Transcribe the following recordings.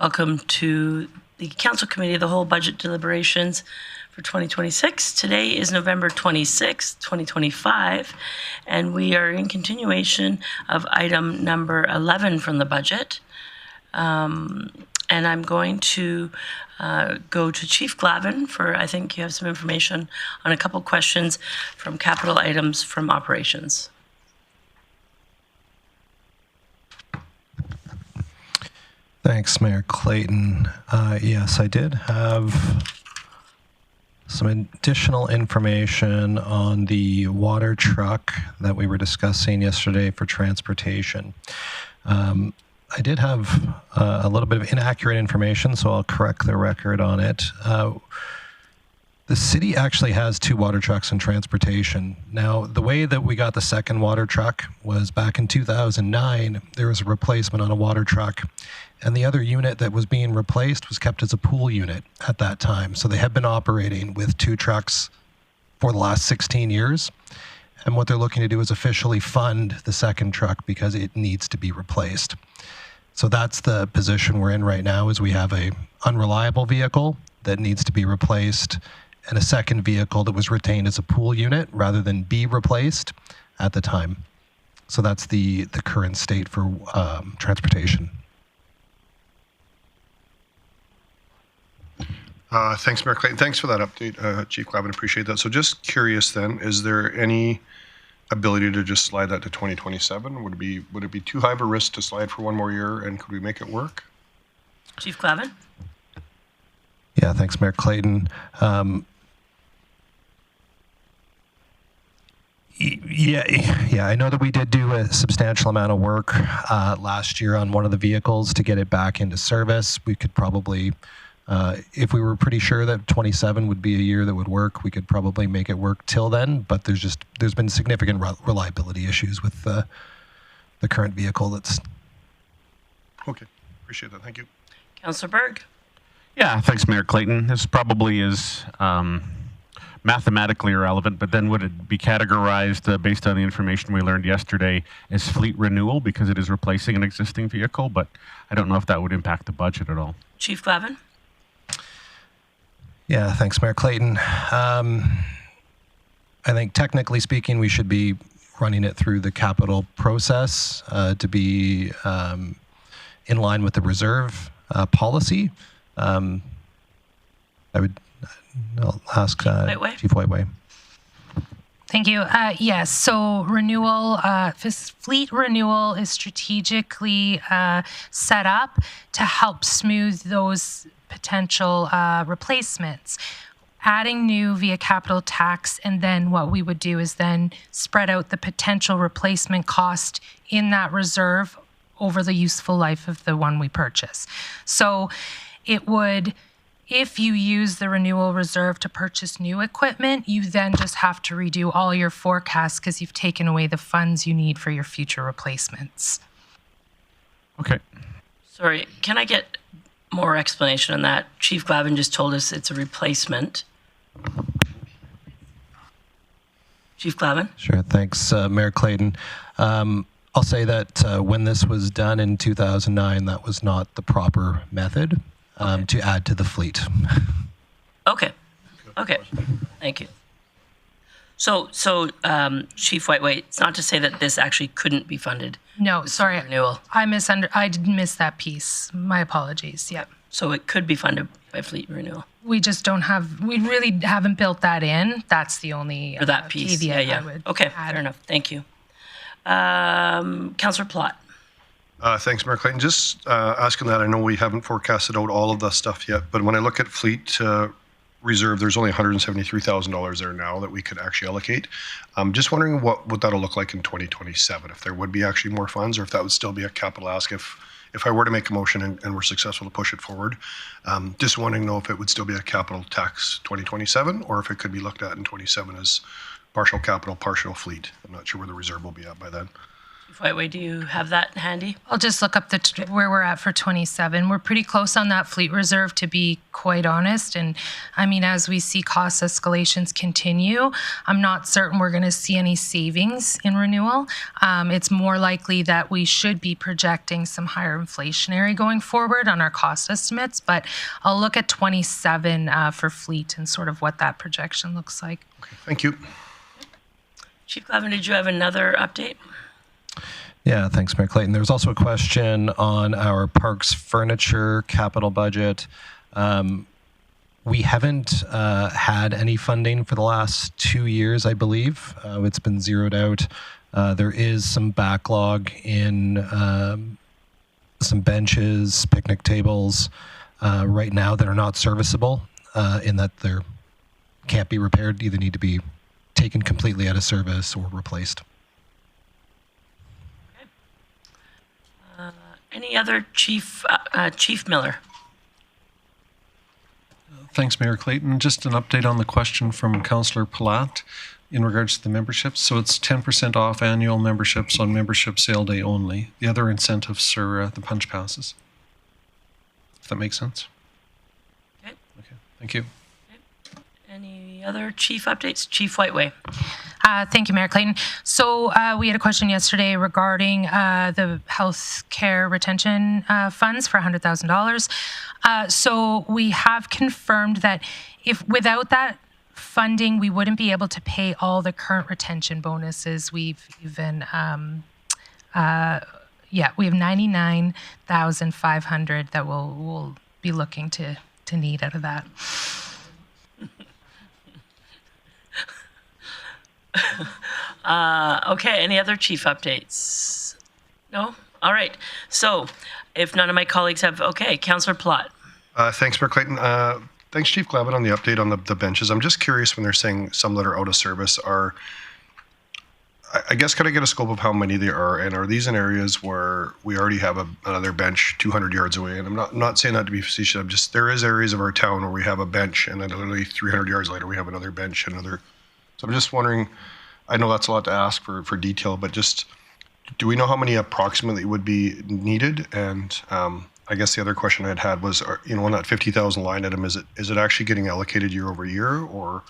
Welcome to the Council Committee of the Whole Budget Deliberations for 2026. Today is November 26, 2025, and we are in continuation of item number 11 from the budget. And I'm going to go to Chief Glavin for, I think you have some information on a couple questions from capital items from operations. Thanks, Mayor Clayton. Yes, I did have some additional information on the water truck that we were discussing yesterday for transportation. I did have a little bit of inaccurate information, so I'll correct the record on it. The city actually has 2 water trucks in transportation. Now, the way that we got the second water truck was back in 2009, there was a replacement on a water truck, and the other unit that was being replaced was kept as a pool unit at that time. So they have been operating with 2 trucks for the last 16 years. And what they're looking to do is officially fund the second truck because it needs to be replaced. So that's the position we're in right now, is we have a unreliable vehicle that needs to be replaced and a second vehicle that was retained as a pool unit rather than be replaced at the time. So that's the current state for transportation. Thanks, Mayor Clayton. Thanks for that update, Chief Glavin. Appreciate that. So just curious then, is there any ability to just slide that to 2027? Would it be too high of a risk to slide for one more year, and could we make it work? Chief Glavin? Yeah, thanks, Mayor Clayton. Yeah, I know that we did do a substantial amount of work last year on one of the vehicles to get it back into service. We could probably, if we were pretty sure that 27 would be a year that would work, we could probably make it work till then. But there's been significant reliability issues with the current vehicle. That's okay. Appreciate that. Thank you, Councillor Berg. Yeah, thanks, Mayor Clayton. This probably is mathematically irrelevant, but then would it be categorized based on the information we learned yesterday as fleet renewal because it is replacing an existing vehicle? But I don't know if that would impact the budget at all. Chief Glavin? Yeah, thanks, Mayor Clayton. I think technically speaking, we should be running it through the capital process to be in line with the reserve policy. I'll ask Chief Whiteway. Thank you. Yes, so renewal, fleet renewal is strategically set up to help smooth those potential replacements. Adding new via capital tax, and then what we would do is then spread out the potential replacement cost in that reserve over the useful life of the one we purchase. So it would, if you use the renewal reserve to purchase new equipment, you then just have to redo all your forecasts because you've taken away the funds you need for your future replacements. Okay. Sorry, can I get more explanation on that? Chief Glavin just told us it's a replacement. Chief Glavin? Sure, thanks, Mayor Clayton. I'll say that when this was done in 2009, that was not the proper method to add to the fleet. Okay. Thank you. So, Chief Whiteway, it's not to say that this actually couldn't be funded. No, sorry. Renewal. I did miss that piece. My apologies. Yep. So it could be funded by fleet renewal. We just don't have, we really haven't built that in. That's the only For that piece. caveat Yeah. I would Okay, add. fair enough. Thank you. Councillor Plott. Thanks, Mayor Clayton. Just asking that, I know we haven't forecasted out all of the stuff yet, but when I look at fleet reserve, there's only $173,000 there now that we could actually allocate. I'm just wondering what that'll look like in 2027, if there would be actually more funds, or if that would still be a capital ask if I were to make a motion and we're successful to push it forward. Just wanting to know if it would still be a capital tax 2027, or if it could be looked at in 27 as partial capital, partial fleet. I'm not sure where the reserve will be at by then. Chief Whiteway, do you have that handy? I'll just look up where we're at for 27. We're pretty close on that fleet reserve, to be quite honest. And I mean, as we see cost escalations continue, I'm not certain we're going to see any savings in renewal. It's more likely that we should be projecting some higher inflationary going forward on our cost estimates. But I'll look at 27 for fleet and sort of what that projection looks like. Okay, thank you. Chief Glavin, did you have another update? Yeah, thanks, Mayor Clayton. There was also a question on our parks furniture capital budget. We haven't had any funding for the last 2 years, I believe. It's been zeroed out. There is some backlog in some benches, picnic tables right now that are not serviceable in that they can't be repaired, either need to be taken completely out of service or replaced. Any other Chief Miller? Thanks, Mayor Clayton. Just an update on the question from Councillor Palat in regards to the memberships. So it's 10% off annual memberships on membership sale day only. The other incentives are the punch passes. If that makes sense. Okay. Okay. Thank you. Okay. Any other chief updates? Chief Whiteway. Thank you, Mayor Clayton. So we had a question yesterday regarding the health care retention funds for $100,000. So we have confirmed that if without that funding, we wouldn't be able to pay all the current retention bonuses. We've even, we have $99,500 that we'll be looking to need out of that. Okay, any other chief updates? No? All right. So if none of my colleagues have, okay, Councillor Plott. Thanks, Mayor Clayton. Thanks, Chief Glavin, on the update on the benches. I'm just curious when they're saying some that are out of service are, I guess, could I get a scope of how many there are? And are these in areas where we already have another bench 200 yards away? And I'm not saying that to be facetious. There is areas of our town where we have a bench and then literally 300 yards later we have another bench and another. So I'm just wondering, I know that's a lot to ask for detail, but just, do we know how many approximately would be needed? And I guess the other question I'd had was, on that 50,000 line item, is it actually getting allocated year over year, or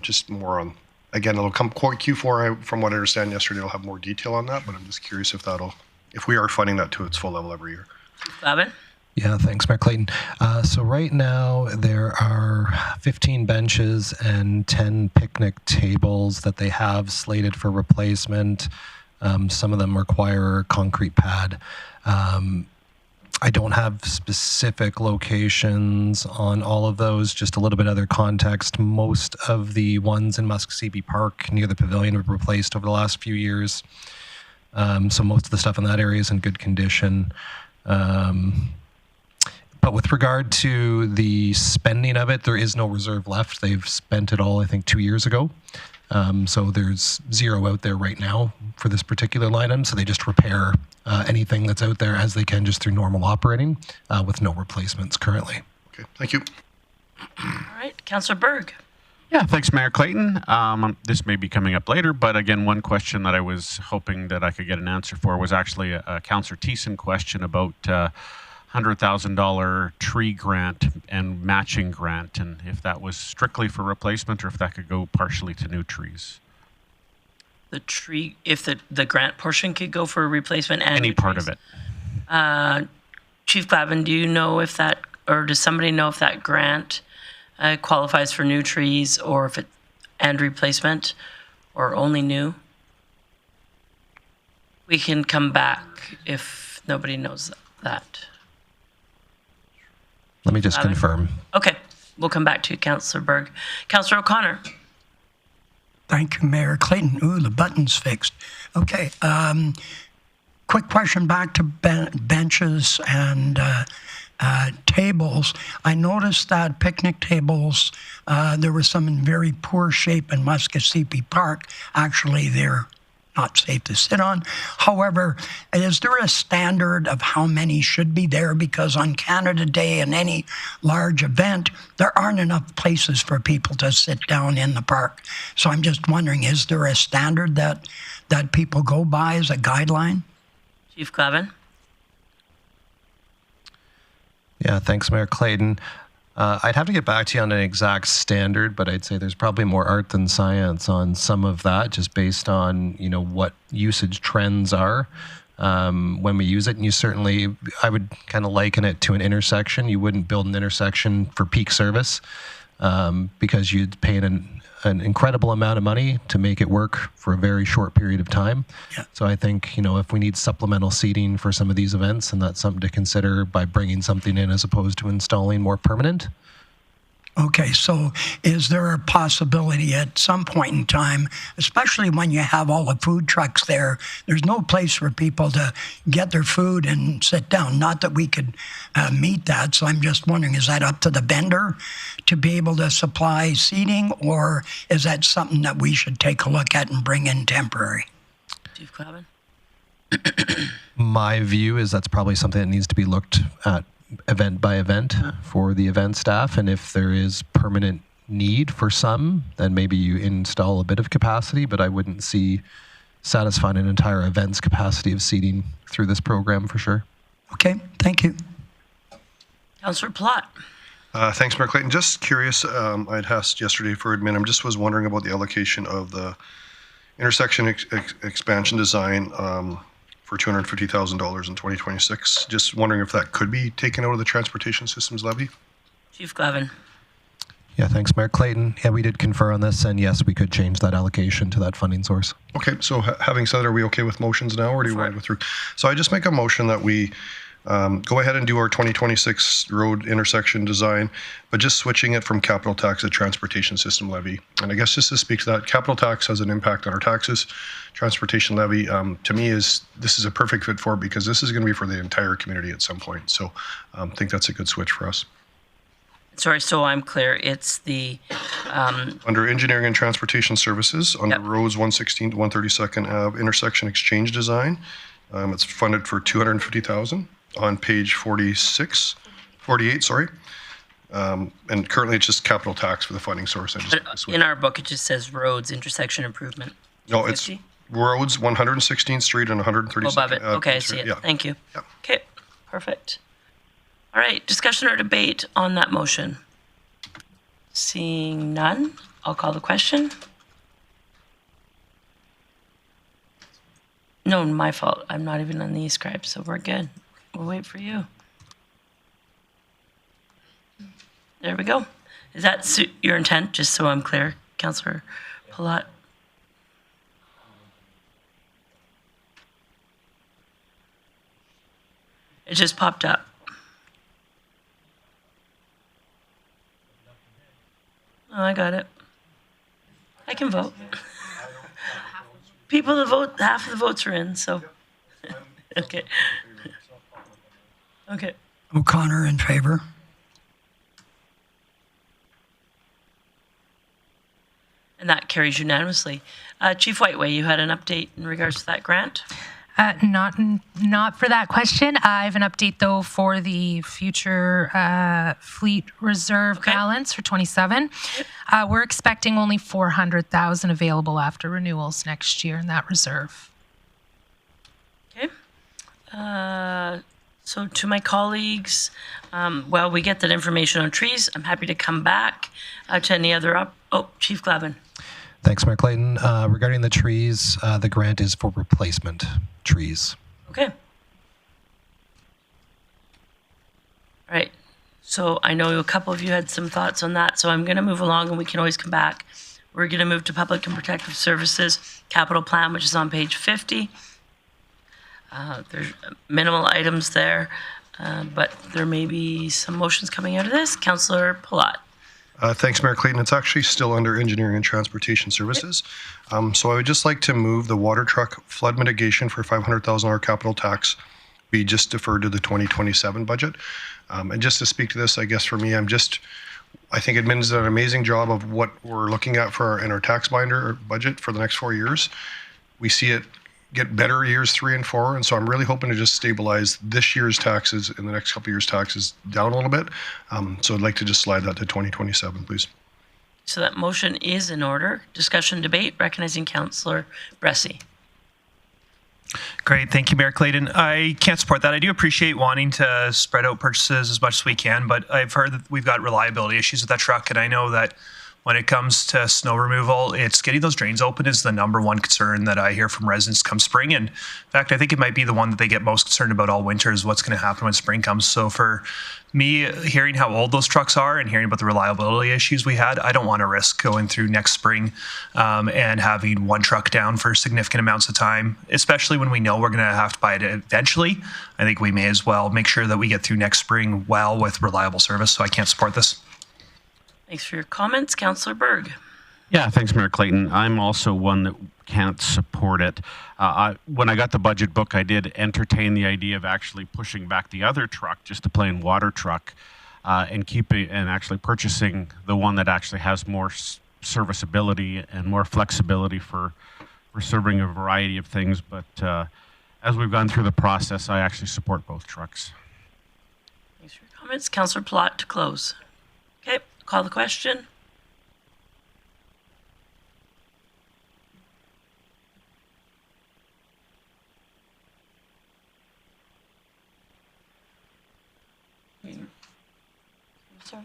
just more on, again, it'll come Q4, from what I understand yesterday, it'll have more detail on that, but I'm just curious if we are funding that to its full level every year. Glavin? Yeah, thanks, Mayor Clayton. So right now there are 15 benches and 10 picnic tables that they have slated for replacement. Some of them require a concrete pad. I don't have specific locations on all of those, just a little bit other context. Most of the ones in Muskogee Park near the pavilion were replaced over the last few years. So most of the stuff in that area is in good condition. But with regard to the spending of it, there is no reserve left. They've spent it all, I think, 2 years ago. So there's zero out there right now for this particular line item. So they just repair anything that's out there as they can just through normal operating with no replacements currently. Okay, thank you. All right, Councillor Berg. Yeah, thanks, Mayor Clayton. This may be coming up later, but again, one question that I was hoping that I could get an answer for was actually a Councillor Thiessen question about $100,000 tree grant and matching grant, and if that was strictly for replacement or if that could go partially to new trees. The tree, if the grant portion could go for replacement and any part of it. Chief Glavin, do you know if that, or does somebody know if that grant qualifies for new trees or if it and replacement or only new? We can come back if nobody knows that. Let me just confirm. Okay, we'll come back to you, Councillor Berg. Councillor O'Connor. Thank you, Mayor Clayton. Ooh, the button's fixed. Okay, quick question back to benches and tables. I noticed that picnic tables, there was some in very poor shape in Muskogee Park. Actually, they're not safe to sit on. However, is there a standard of how many should be there? Because on Canada Day and any large event, there aren't enough places for people to sit down in the park. So I'm just wondering, is there a standard that people go by as a guideline? Chief Clavin. Yeah, thanks, Mayor Clayton. I'd have to get back to you on an exact standard, but I'd say there's probably more art than science on some of that, just based on, you know, what usage trends are when we use it. And you certainly, I would kind of liken it to an intersection. You wouldn't build an intersection for peak service because you'd pay an incredible amount of money to make it work for a very short period of time. Yeah. So I think, you know, if we need supplemental seating for some of these events, and that's something to consider by bringing something in as opposed to installing more permanent. Okay, so is there a possibility at some point in time, especially when you have all the food trucks there, there's no place for people to get their food and sit down? Not that we could meet that, so I'm just wondering, is that up to the vendor to be able to supply seating, or is that something that we should take a look at and bring in temporary? Chief Clavin. My view is that's probably something that needs to be looked at event by event for the event staff, and if there is permanent need for some, then maybe you install a bit of capacity, but I wouldn't see satisfying an entire event's capacity of seating through this program for sure. Okay, thank you. Councillor Plot. Thanks, Mayor Clayton. Just curious, I'd asked yesterday for admin, I just was wondering about the allocation of the intersection expansion design for $250,000 in 2026. Just wondering if that could be taken out of the transportation systems levy. Chief Clavin. Yeah, thanks, Mayor Clayton. Yeah, we did confer on this, and yes, we could change that allocation to that funding source. Okay, so having said that, are we okay with motions now, or do you want to go through? So I just make a motion that we go ahead and do our 2026 road intersection design, but just switching it from capital tax to transportation system levy. And I guess just to speak to that, capital tax has an impact on our taxes. Transportation levy, to me, this is a perfect fit for it, because this is going to be for the entire community at some point. So I think that's a good switch for us. Sorry, so I'm clear. It's the Under engineering and transportation services, under roads 116 to 132nd Ave intersection exchange design, it's funded for $250,000 on page 48, sorry. And currently it's just capital tax for the funding source. in our book, it just says roads intersection improvement. No, it's 50? roads 116th Street and 132nd Above it. Ave. Okay, I see it. Yeah. Thank you. Yeah. Okay, perfect. All right, discussion or debate on that motion? Seeing none, I'll call the question. No, my fault. I'm not even on the e-scribe, so we're good. We'll wait for you. There we go. Is that your intent, just so I'm clear, Councillor Palat? It just popped up. Oh, I got it. I can vote. People that vote, half of the votes are in, so. Okay. Okay. O'Connor in favor. And that carries unanimously. Chief Whiteway, you had an update in regards to that grant? Not for that question. I have an update, though, for the future fleet reserve balance for 27. We're expecting only $400,000 available after renewals next year in that reserve. Okay. So to my colleagues, while we get that information on trees, I'm happy to come back to any other Chief Clavin. Thanks, Mayor Clayton. Regarding the trees, the grant is for replacement trees. Okay. All right. So I know a couple of you had some thoughts on that, so I'm going to move along and we can always come back. We're going to move to Public and Protective Services Capital Plan, which is on page 50. There's minimal items there, but there may be some motions coming out of this. Councillor Palat. Thanks, Mayor Clayton. It's actually still under engineering and transportation services. So I would just like to move the water truck flood mitigation for $500,000 capital tax be just deferred to the 2027 budget. And just to speak to this, I guess for me, I think admin's done an amazing job of what we're looking at in our tax binder or budget for the next 4 years. We see it get better years 3 and 4, and so I'm really hoping to just stabilize this year's taxes and the next couple of years' taxes down a little bit. So I'd like to just slide that to 2027, please. So that motion is in order. Discussion debate, recognizing Councillor Bressi. Great. Thank you, Mayor Clayton. I can't support that. I do appreciate wanting to spread out purchases as much as we can, but I've heard that we've got reliability issues with that truck, and I know that when it comes to snow removal, it's getting those drains open is the number one concern that I hear from residents come spring. And in fact, I think it might be the one that they get most concerned about all winter is what's going to happen when spring comes. So for me, hearing how old those trucks are and hearing about the reliability issues we had, I don't want to risk going through next spring and having one truck down for significant amounts of time, especially when we know we're going to have to buy it eventually. I think we may as well make sure that we get through next spring well with reliable service. So I can't support this. Thanks for your comments. Councillor Berg. Yeah, thanks, Mayor Clayton. I'm also one that can't support it. When I got the budget book, I did entertain the idea of actually pushing back the other truck, just a plain water truck, and actually purchasing the one that actually has more serviceability and more flexibility for serving a variety of things. But as we've gone through the process, I actually support both trucks. Thanks for your comments. Councillor Plot to close. Okay. Call the question. Sorry.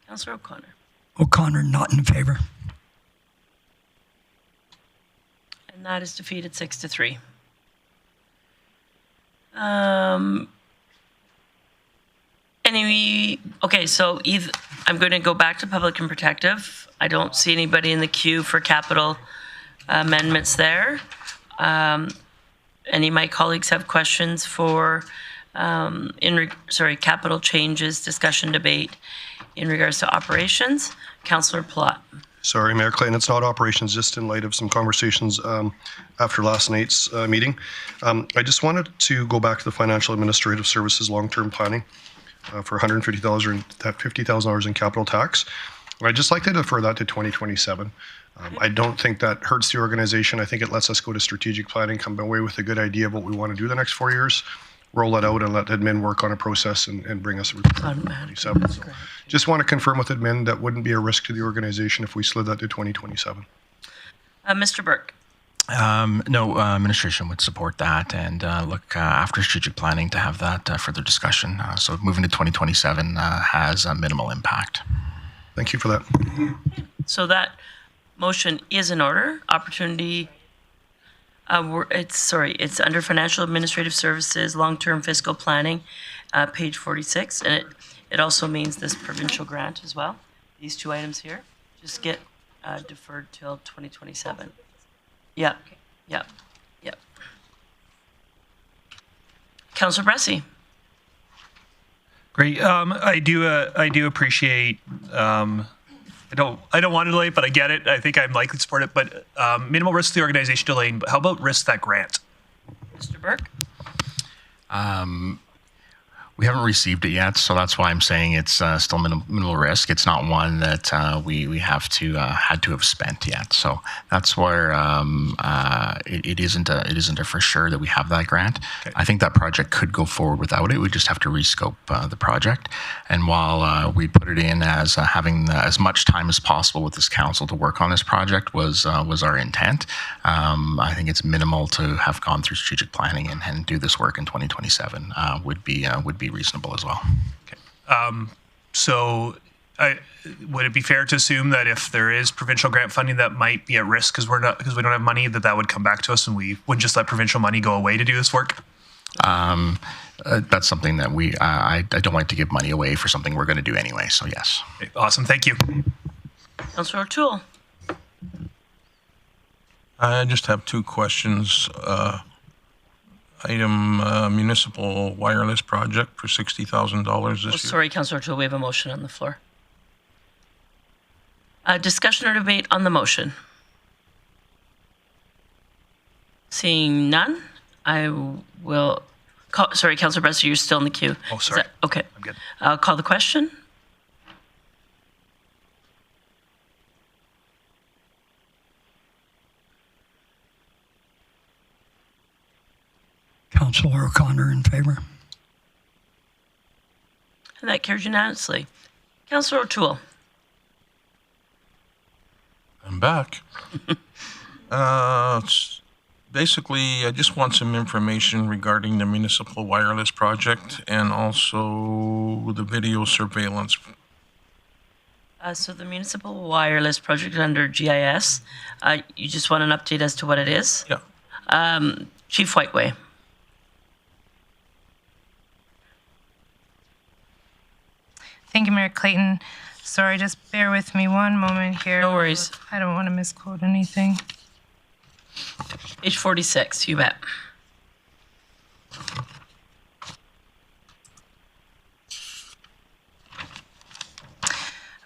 Councillor O'Connor. O'Connor, not in favor. And that is defeated 6-3. Okay, so I'm going to go back to public and protective. I don't see anybody in the queue for capital amendments there. Any of my colleagues have questions for capital changes, discussion debate in regards to operations? Councillor Plot. Sorry, Mayor Clayton, it's not operations, just in light of some conversations after last night's meeting. I just wanted to go back to the Financial Administrative Services long-term planning for $150,000 in capital tax. I'd just like to defer that to 2027. I don't think that hurts the organization. I think it lets us go to strategic planning, come away with a good idea of what we want to do the next 4 years, roll it out and let admin work on a process and bring us a report in 2027. So just want to confirm with admin that wouldn't be a risk to the organization if we slid that to 2027. Mr. Burke. No, administration would support that and look after strategic planning to have that further discussion. So moving to 2027 has a minimal impact. Thank you for that. So that motion is in order. Opportunity. It's under Financial Administrative Services, Long-Term Fiscal Planning, page 46, and it also means this provincial grant as well. These two items here just get deferred till 2027. Yep. Councillor Bressi. Great. I do appreciate. I don't want to delay it, but I get it. I think I'm likely to support it. But minimal risk to the organization delaying. But how about risk that grant? Mr. Burke. We haven't received it yet, so that's why I'm saying it's still minimal risk. It's not one that we have to had to have spent yet. So that's where it isn't a for sure that we have that grant. Okay. I think that project could go forward without it. We just have to rescope the project. And while we put it in as having as much time as possible with this council to work on this project was our intent, I think it's minimal to have gone through strategic planning and do this work in 2027 would be reasonable as well. Okay. So would it be fair to assume that if there is provincial grant funding that might be at risk because we don't have money, that would come back to us and we wouldn't just let provincial money go away to do this work? That's something that I don't like to give money away for something we're going to do anyway. So yes. Okay, awesome. Thank you. Councillor O'Toole. I just have two questions. Item municipal wireless project for $60,000 this year. Sorry, Councillor O'Toole, we have a motion on the floor. Discussion or debate on the motion? Seeing none, I will call. Sorry, Councillor Bresser, you're still in the queue. Oh, sorry. Okay. I'm good. I'll call the question. Councillor O'Connor in favour. And that carries unanimously. Councillor O'Toole. I'm back. Basically, I just want some information regarding the municipal wireless project and also the video surveillance. So the municipal wireless project under GIS, you just want an update as to what it is? Yeah. Chief Whiteway. Thank you, Mayor Clayton. Sorry, just bear with me one moment here. No worries. I don't want to misquote anything. Page 46, you bet.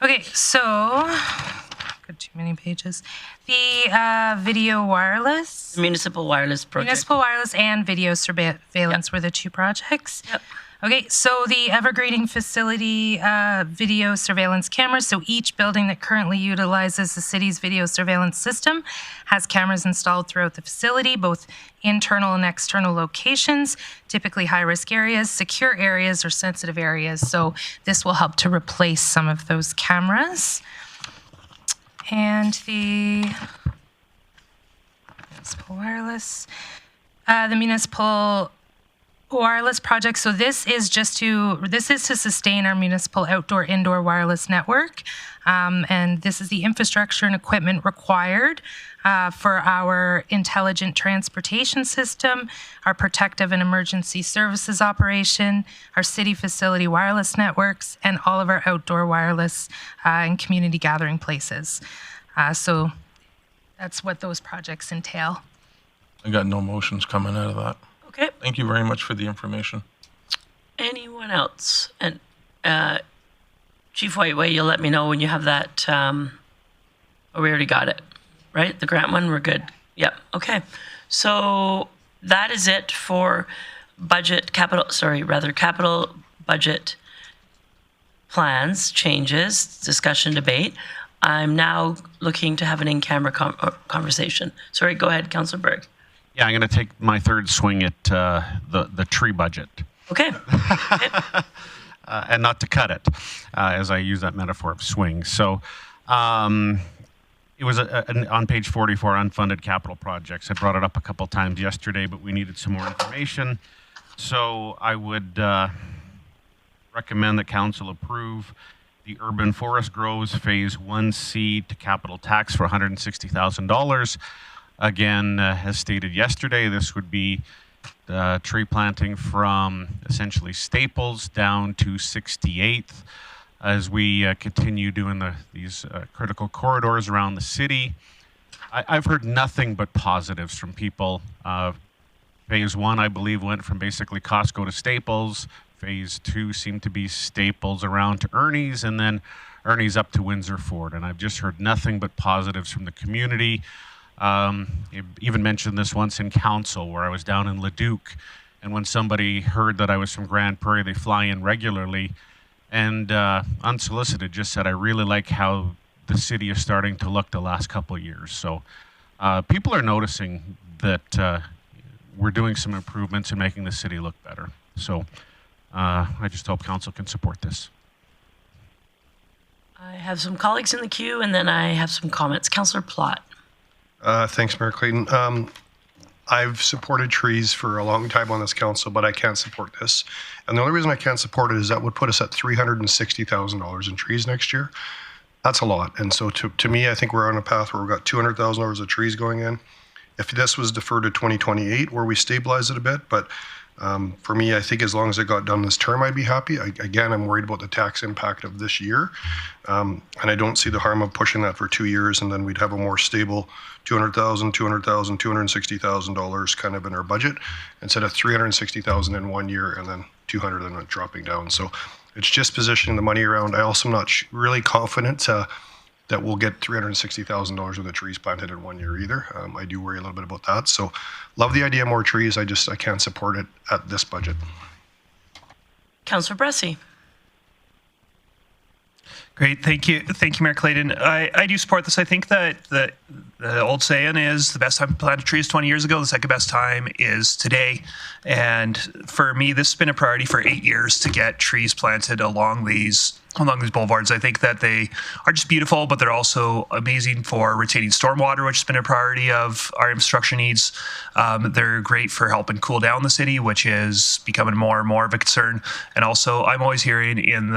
Okay, so got too many pages. The video wireless, Municipal wireless project. municipal wireless, and video surveillance were the two projects. Yep. Okay, so the Evergreening facility video surveillance cameras. So each building that currently utilizes the city's video surveillance system has cameras installed throughout the facility, both internal and external locations, typically high-risk areas, secure areas, or sensitive areas. So this will help to replace some of those cameras. And the municipal wireless, the municipal wireless project. So this is to sustain our municipal outdoor-indoor wireless network. And this is the infrastructure and equipment required for our intelligent transportation system, our protective and emergency services operation, our city facility wireless networks, and all of our outdoor wireless and community gathering places. So that's what those projects entail. I got no motions coming out of that. Okay. Thank you very much for the information. Anyone else? And Chief Whiteway, you'll let me know when you have that. Oh, we already got it, right? The grant one, we're good. Yep. Okay. So that is it for capital budget plans, changes, discussion, debate. I'm now looking to have an in-camera conversation. Sorry, go ahead, Councillor Berg. Yeah, I'm going to take my third swing at the tree budget. Okay. And not to cut it, as I use that metaphor of swing. So it was on page 44, unfunded capital projects. I brought it up a couple times yesterday, but we needed some more information. So I would recommend that council approve the Urban Forest Groves Phase 1C to capital tax for $160,000. Again, as stated yesterday, this would be tree planting from essentially Staples down to 68th as we continue doing these critical corridors around the city. I've heard nothing but positives from people. Phase 1, I believe, went from basically Costco to Staples. Phase 2 seemed to be Staples around to Ernie's, and then Ernie's up to Windsor Ford. And I've just heard nothing but positives from the community. You even mentioned this once in council where I was down in Leduc, and when somebody heard that I was from Grande Prairie, they fly in regularly, and unsolicited just said, I really like how the city is starting to look the last couple of years. So people are noticing that we're doing some improvements and making the city look better. So I just hope council can support this. I have some colleagues in the queue, and then I have some comments. Councillor Plott. Thanks, Mayor Clayton. I've supported trees for a long time on this council, but I can't support this. And the only reason I can't support it is that would put us at $360,000 in trees next year. That's a lot. And so to me, I think we're on a path where we've got $200,000 of trees going in. If this was deferred to 2028, where we stabilize it a bit, but for me, I think as long as it got done this term, I'd be happy. Again, I'm worried about the tax impact of this year. And I don't see the harm of pushing that for 2 years, and then we'd have a more stable $200,000, $200,000, $260,000 kind of in our budget, instead of $360,000 in 1 year and then 200 and then dropping down. So it's just positioning the money around. I also am not really confident that we'll get $360,000 worth of trees planted in 1 year either. I do worry a little bit about that. So love the idea of more trees. I can't support it at this budget. Councillor Bressie. Great, thank you, Mayor Clayton. I do support this. I think that the old saying is the best time to plant a tree is 20 years ago. The second best time is today. And for me, this has been a priority for 8 years to get trees planted along these boulevards. I think that they are just beautiful, but they're also amazing for retaining stormwater, which has been a priority of our infrastructure needs. They're great for helping cool down the city, which is becoming more and more of a concern. And also, I'm always hearing in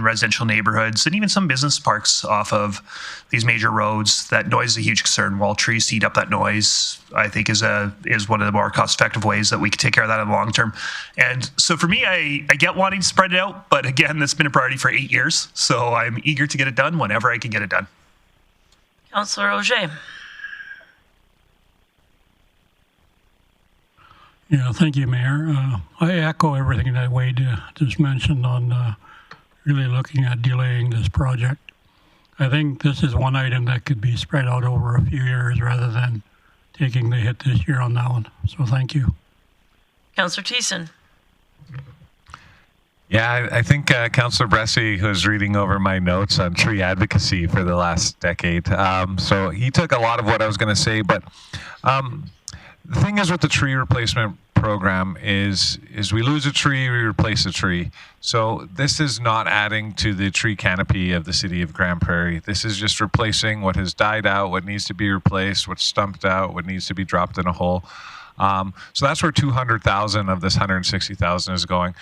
residential neighborhoods and even some business parks off of these major roads that noise is a huge concern. While trees eat up that noise, I think is one of the more cost-effective ways that we can take care of that in the long term. And so for me, I get wanting to spread it out, but again, that's been a priority for 8 years. So I'm eager to get it done whenever I can get it done. Councillor Auger. Yeah, thank you, Mayor. I echo everything that Wade just mentioned on really looking at delaying this project. I think this is one item that could be spread out over a few years rather than taking the hit this year on that one. So thank you. Councillor Thiessen. Yeah, I think Councillor Bressie was reading over my notes on tree advocacy for the last decade. So he took a lot of what I was going to say, but the thing is with the tree replacement program is we lose a tree, we replace a tree. So this is not adding to the tree canopy of the city of Grande Prairie. This is just replacing what has died out, what needs to be replaced, what's stumped out, what needs to be dropped in a hole. So that's where 200,000 of this 160,000 is going.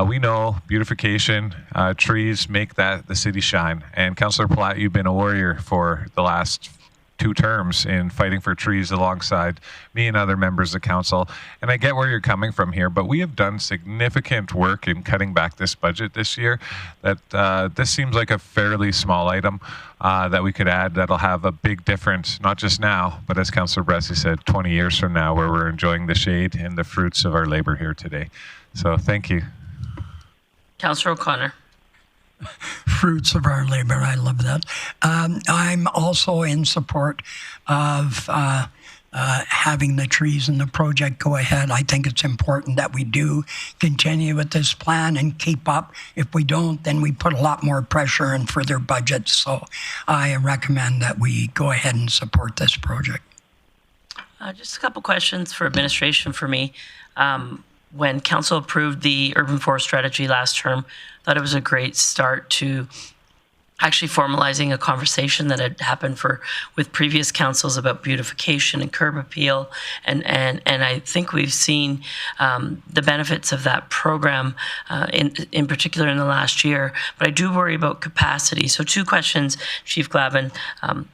We know beautification, trees make the city shine. And Councillor Platt, you've been a warrior for the last 2 terms in fighting for trees alongside me and other members of council. And I get where you're coming from here, but we have done significant work in cutting back this budget this year. That this seems like a fairly small item that we could add that'll have a big difference, not just now, but as Councillor Bressie said, 20 years from now, where we're enjoying the shade and the fruits of our labor here today. So thank you. Councillor O'Connor. Fruits of our labor. I love that. I'm also in support of having the trees in the project go ahead. I think it's important that we do continue with this plan and keep up. If we don't, then we put a lot more pressure and further budgets. So I recommend that we go ahead and support this project. Just a couple questions for administration for me. When council approved the urban forest strategy last term, thought it was a great start to actually formalizing a conversation that had happened with previous councils about beautification and curb appeal, and I think we've seen the benefits of that program in particular in the last year. But I do worry about capacity. So 2 questions, Chief Glavin.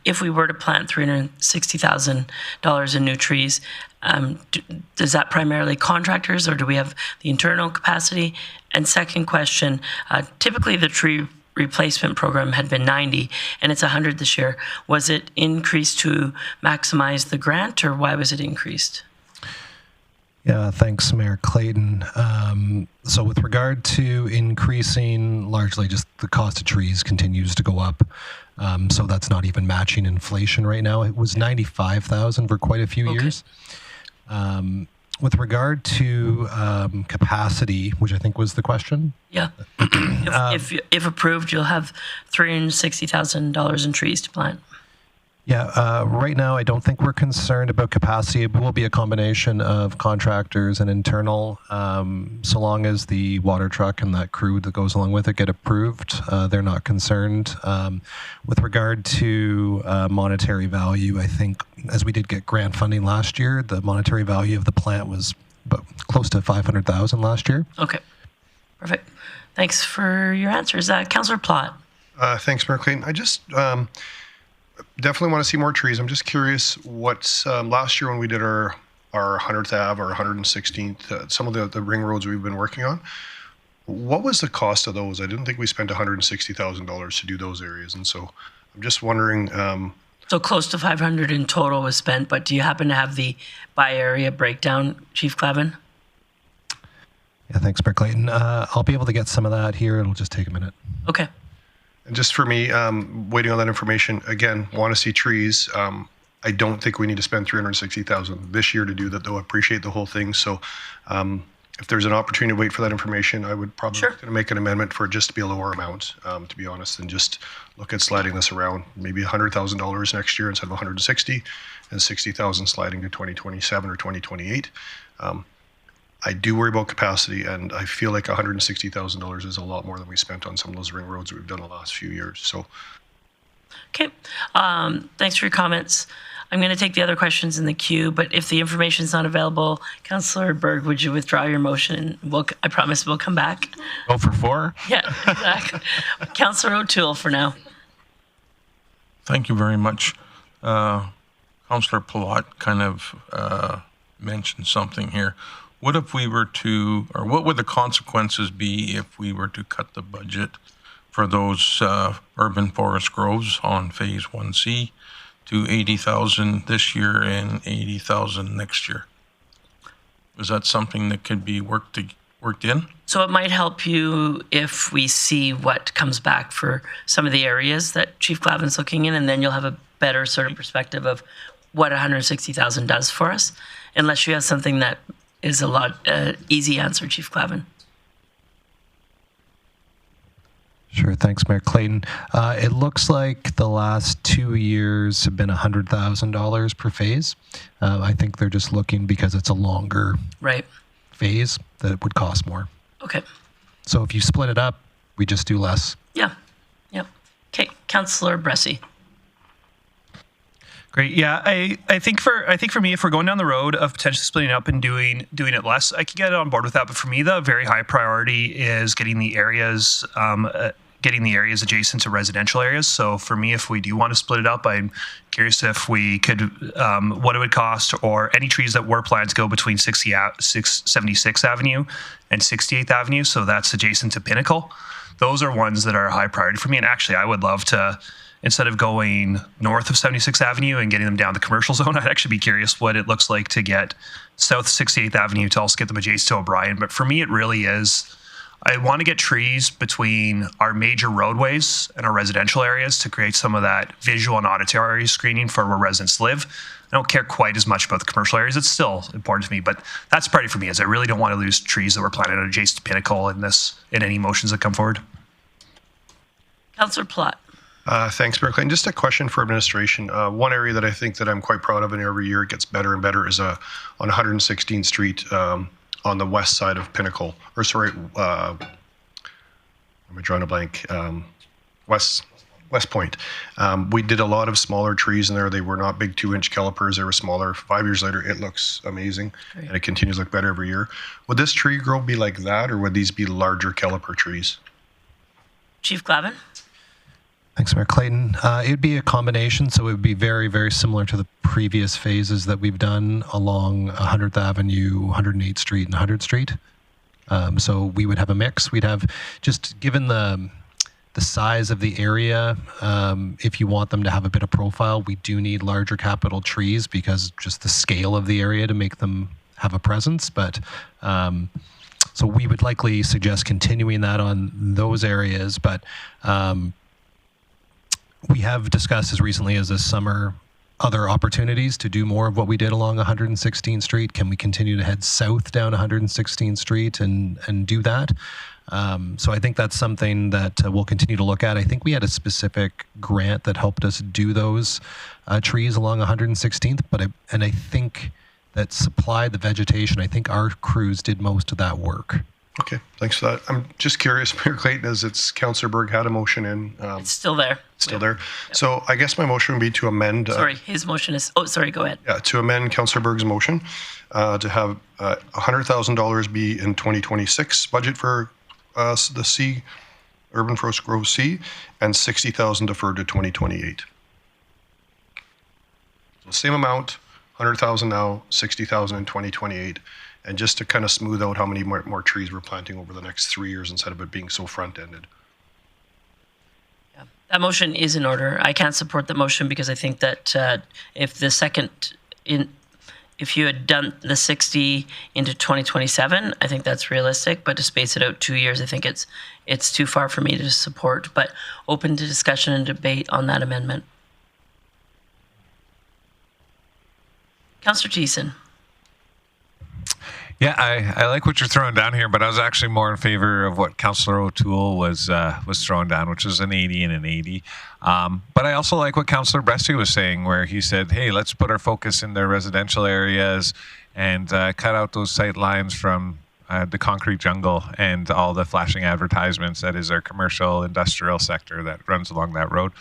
If we were to plant $360,000 in new trees, does that primarily contractors, or do we have the internal capacity? And second question, typically the tree replacement program had been 90 and it's 100 this year. Was it increased to maximize the grant, or why was it increased? Yeah, thanks, Mayor Clayton. So with regard to increasing, largely just the cost of trees continues to go up. So that's not even matching inflation right now. It was 95,000 for quite a few years. With regard to capacity, which I think was the question. Yeah. If approved, you'll have $360,000 in trees to plant. Yeah, right now I don't think we're concerned about capacity. It will be a combination of contractors and internal, so long as the water truck and that crew that goes along with it get approved. They're not concerned. With regard to monetary value, I think as we did get grant funding last year, the monetary value of the plant was about close to $500,000 last year. Okay, perfect. Thanks for your answers. Councillor Platt. Thanks, Mayor Clayton. I just definitely want to see more trees. I'm just curious what's last year when we did our 100th Ave or 116th, some of the ring roads we've been working on, what was the cost of those? I didn't think we spent $160,000 to do those areas. And so I'm just wondering. So close to 500 in total was spent, but do you happen to have the by area breakdown, Chief Glavin? Yeah, thanks, Mayor Clayton. I'll be able to get some of that here. It'll just take a minute. Okay. And just for me, waiting on that information, again, want to see trees. I don't think we need to spend $360,000 this year to do that, though. I appreciate the whole thing. So if there's an opportunity to wait for that information, I would probably Sure. make an amendment for it just to be a lower amount, to be honest, and just look at sliding this around, maybe $100,000 next year instead of 160, and 60,000 sliding to 2027 or 2028. I do worry about capacity, and I feel like $160,000 is a lot more than we spent on some of those ring roads that we've done the last few years. So, Okay. Thanks for your comments. I'm going to take the other questions in the queue, but if the information is not available, Councillor Berg, would you withdraw your motion? I promise we'll come back. Go for 4? Yeah, exactly. Councillor O'Toole for now. Thank you very much. Councillor Palat kind of mentioned something here. What if we were to, or what would the consequences be if we were to cut the budget for those urban forest groves on Phase 1C to 80,000 this year and 80,000 next year? Is that something that could be worked in? So it might help you if we see what comes back for some of the areas that Chief Glavin's looking in, and then you'll have a better sort of perspective of what 160,000 does for us, unless you have something that is a lot easy answer, Chief Glavin. Sure. Thanks, Mayor Clayton. It looks like the last 2 years have been $100,000 per phase. I think they're just looking because it's a longer Right. phase that it would cost more. Okay. So if you split it up, we just do less. Yeah. Yep. Okay. Councillor Bressie. Great. Yeah, I think for me, if we're going down the road of potentially splitting up and doing it less, I could get on board with that. But for me, the very high priority is getting the areas adjacent to residential areas. So for me, if we do want to split it up, I'm curious if we could, what it would cost, or any trees that were planned to go between 76th Avenue and 68th Avenue. So that's adjacent to Pinnacle. Those are ones that are a high priority for me. And actually, I would love to, instead of going north of 76th Avenue and getting them down the commercial zone, I'd actually be curious what it looks like to get south 68th Avenue to also get them adjacent to O'Brien. But for me, it really is, I want to get trees between our major roadways and our residential areas to create some of that visual and auditory screening for where residents live. I don't care quite as much about the commercial areas. It's still important to me, but that's priority for me, is I really don't want to lose trees that were planted adjacent to Pinnacle in any motions that come forward. Councillor Plott. Thanks, Mayor Clayton. Just a question for administration. One area that I think that I'm quite proud of, and every year it gets better and better, is on 116th Street on the west side of Pinnacle. Or sorry, I'm drawing a blank. West Point. We did a lot of smaller trees in there. They were not big 2-inch calipers. They were smaller. 5 years later, it looks amazing. Great. And it continues to look better every year. Would this tree grove be like that, or would these be larger caliper trees? Chief Glavin. Thanks, Mayor Clayton. It would be a combination, so it would be very, very similar to the previous phases that we've done along 100th Avenue, 108th Street, and 100th Street. So we would have a mix. We'd have, just given the size of the area, if you want them to have a bit of profile, we do need larger capital trees because just the scale of the area to make them have a presence. But so we would likely suggest continuing that on those areas, but we have discussed as recently as this summer other opportunities to do more of what we did along 116th Street. Can we continue to head south down 116th Street and do that? So I think that's something that we'll continue to look at. I think we had a specific grant that helped us do those trees along 116th, and I think that supplied the vegetation. I think our crews did most of that work. Okay, thanks for that. I'm just curious, Mayor Clayton, as it's Councillor Berg had a motion in. It's still there. Still there. Yep. So I guess my motion would be to amend. Sorry, his motion is, sorry, go ahead. Yeah, to amend Councillor Berg's motion to have $100,000 be in 2026 budget for the C, Urban Forest Grove C, and $60,000 deferred to 2028. So same amount, $100,000 now, $60,000 in 2028. And just to kind of smooth out how many more trees we're planting over the next 3 years instead of it being so front-ended. Yeah, that motion is in order. I can't support the motion because I think that if you had done the 60 into 2027, I think that's realistic. But to space it out 2 years, I think it's too far for me to support. But open to discussion and debate on that amendment. Councillor Thiessen. Yeah, I like what you're throwing down here, but I was actually more in favor of what Councillor O'Toole was throwing down, which was an 80 and an 80. But I also like what Councillor Bressy was saying, where he said, hey, let's put our focus in the residential areas and cut out those sight lines from the concrete jungle and all the flashing advertisements that is our commercial industrial sector that runs along that road.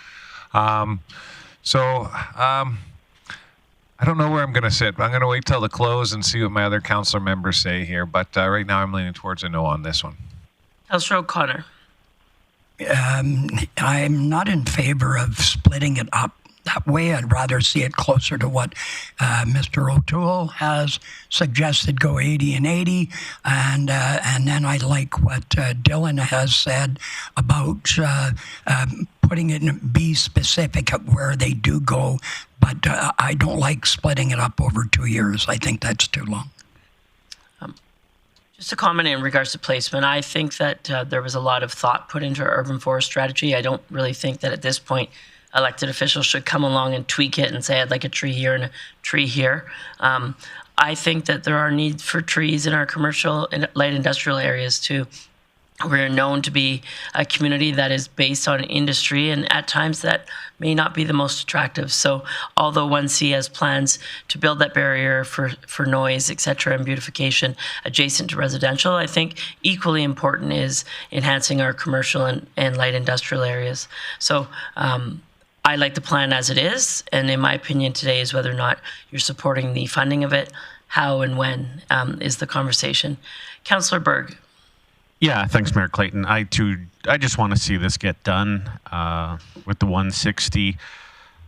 I don't know where I'm going to sit, but I'm going to wait till the close and see what my other councillor members say here. But right now I'm leaning towards a no on this one. Councillor O'Connor. I'm not in favor of splitting it up that way. I'd rather see it closer to what Mr. O'Toole has suggested, go 80 and 80. And then I like what Dylan has said about putting it in, be specific at where they do go. But I don't like splitting it up over 2 years. I think that's too long. Just a comment in regards to placement. I think that there was a lot of thought put into our urban forest strategy. I don't really think that at this point elected officials should come along and tweak it and say, I'd like a tree here and a tree here. I think that there are needs for trees in our commercial and light industrial areas too. We're known to be a community that is based on industry, and at times that may not be the most attractive. So although 1C has plans to build that barrier for noise, et cetera, and beautification adjacent to residential, I think equally important is enhancing our commercial and light industrial areas. So I like the plan as it is, and in my opinion today is whether or not you're supporting the funding of it, how and when is the conversation. Councillor Berg. Yeah, thanks, Mayor Clayton. I just want to see this get done with the 160.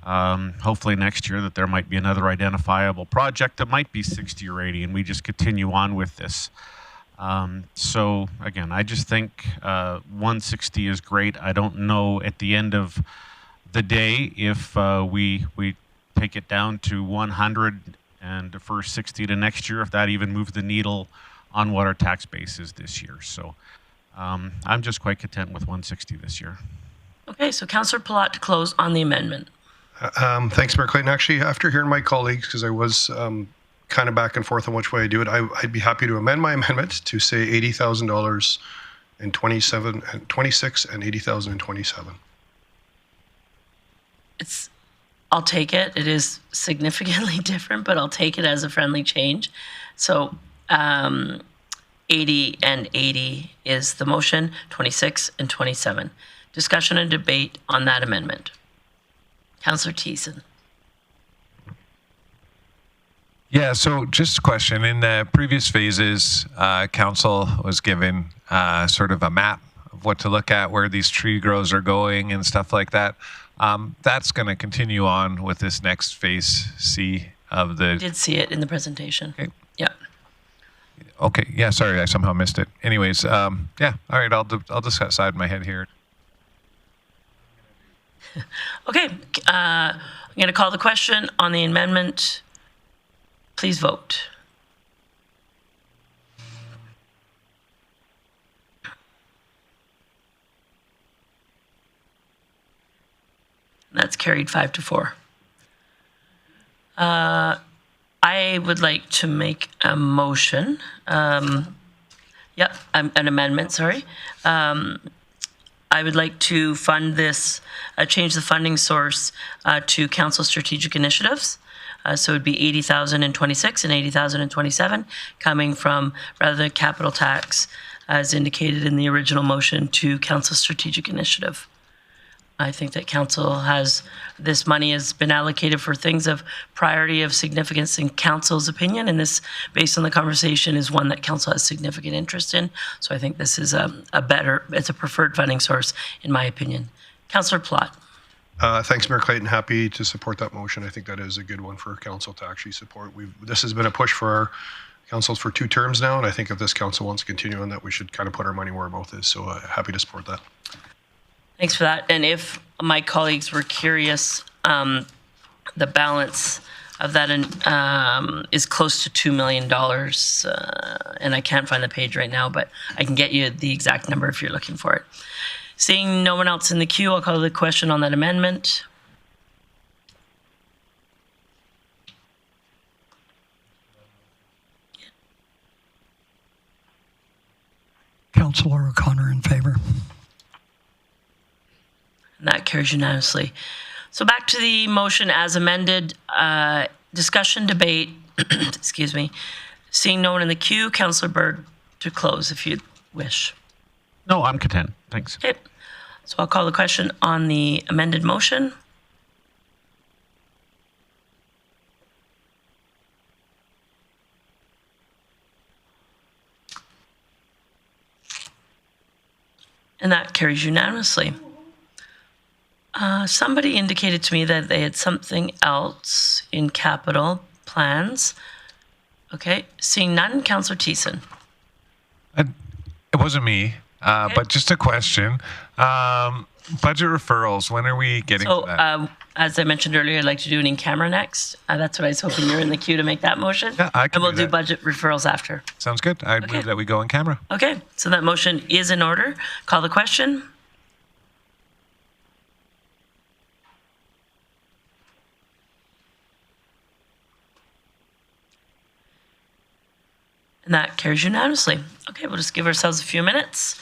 Hopefully next year that there might be another identifiable project that might be 60 or 80, and we just continue on with this. So again, I just think 160 is great. I don't know at the end of the day if we take it down to 100 and defer 60 to next year, if that even moves the needle on what our tax base is this year. So I'm just quite content with 160 this year. Okay, so Councillor Palat to close on the amendment. Thanks, Mayor Clayton. Actually, after hearing my colleagues, because I was kind of back and forth on which way I do it, I'd be happy to amend my amendment to say $80,000 in 27 and 26 and $80,000 in 27. I'll take it. It is significantly different, but I'll take it as a friendly change. So 80 and 80 is the motion, 26 and 27. Discussion and debate on that amendment. Councillor Thiessen. Yeah, so just a question. In the previous phases, council was given sort of a map of what to look at, where these tree grows are going and stuff like that. That's going to continue on with this next phase C of the... I did see it in the presentation. Okay. Yeah. Okay. Yeah. Sorry, I somehow missed it. Anyways, yeah. All right. I'll decide in my head here. Okay. I'm going to call the question on the amendment. Please vote. That's carried 5-4. I would like to make a motion. An amendment, sorry. I would like to fund this, change the funding source to council strategic initiatives. So it would be 80,000 in 26 and 80,000 in 27, coming from, rather than capital tax, as indicated in the original motion, to council strategic initiative. I think that council has, this money has been allocated for things of priority of significance in council's opinion, and this, based on the conversation, is one that council has significant interest in. So I think this is it's a preferred funding source, in my opinion. Councillor Plott. Thanks, Mayor Clayton. Happy to support that motion. I think that is a good one for council to actually support. This has been a push for our councils for 2 terms now, and I think if this council wants to continue on that, we should kind of put our money where our mouth is. So happy to support that. Thanks for that. And if my colleagues were curious, the balance of that is close to $2 million. And I can't find the page right now, but I can get you the exact number if you're looking for it. Seeing no one else in the queue, I'll call the question on that amendment. Councillor O'Connor in favour. And that carries unanimously. So back to the motion as amended, discussion, debate, excuse me. Seeing no one in the queue, Councillor Berg to close if you wish. No, I'm content. Thanks. Okay. So I'll call the question on the amended motion. And that carries unanimously. Somebody indicated to me that they had something else in capital plans. Okay, seeing none, Councillor Thiessen. It wasn't me, but just a question. Budget referrals, when are we getting to that? As I mentioned earlier, I'd like to do it in camera next. That's what I was hoping you're in the queue to make that motion. Yeah, I can and we'll do do that. budget referrals after. Sounds good. I'd move that we go in camera. Okay, so that motion is in order. Call the question. And that carries unanimously. Okay, we'll just give ourselves a few minutes.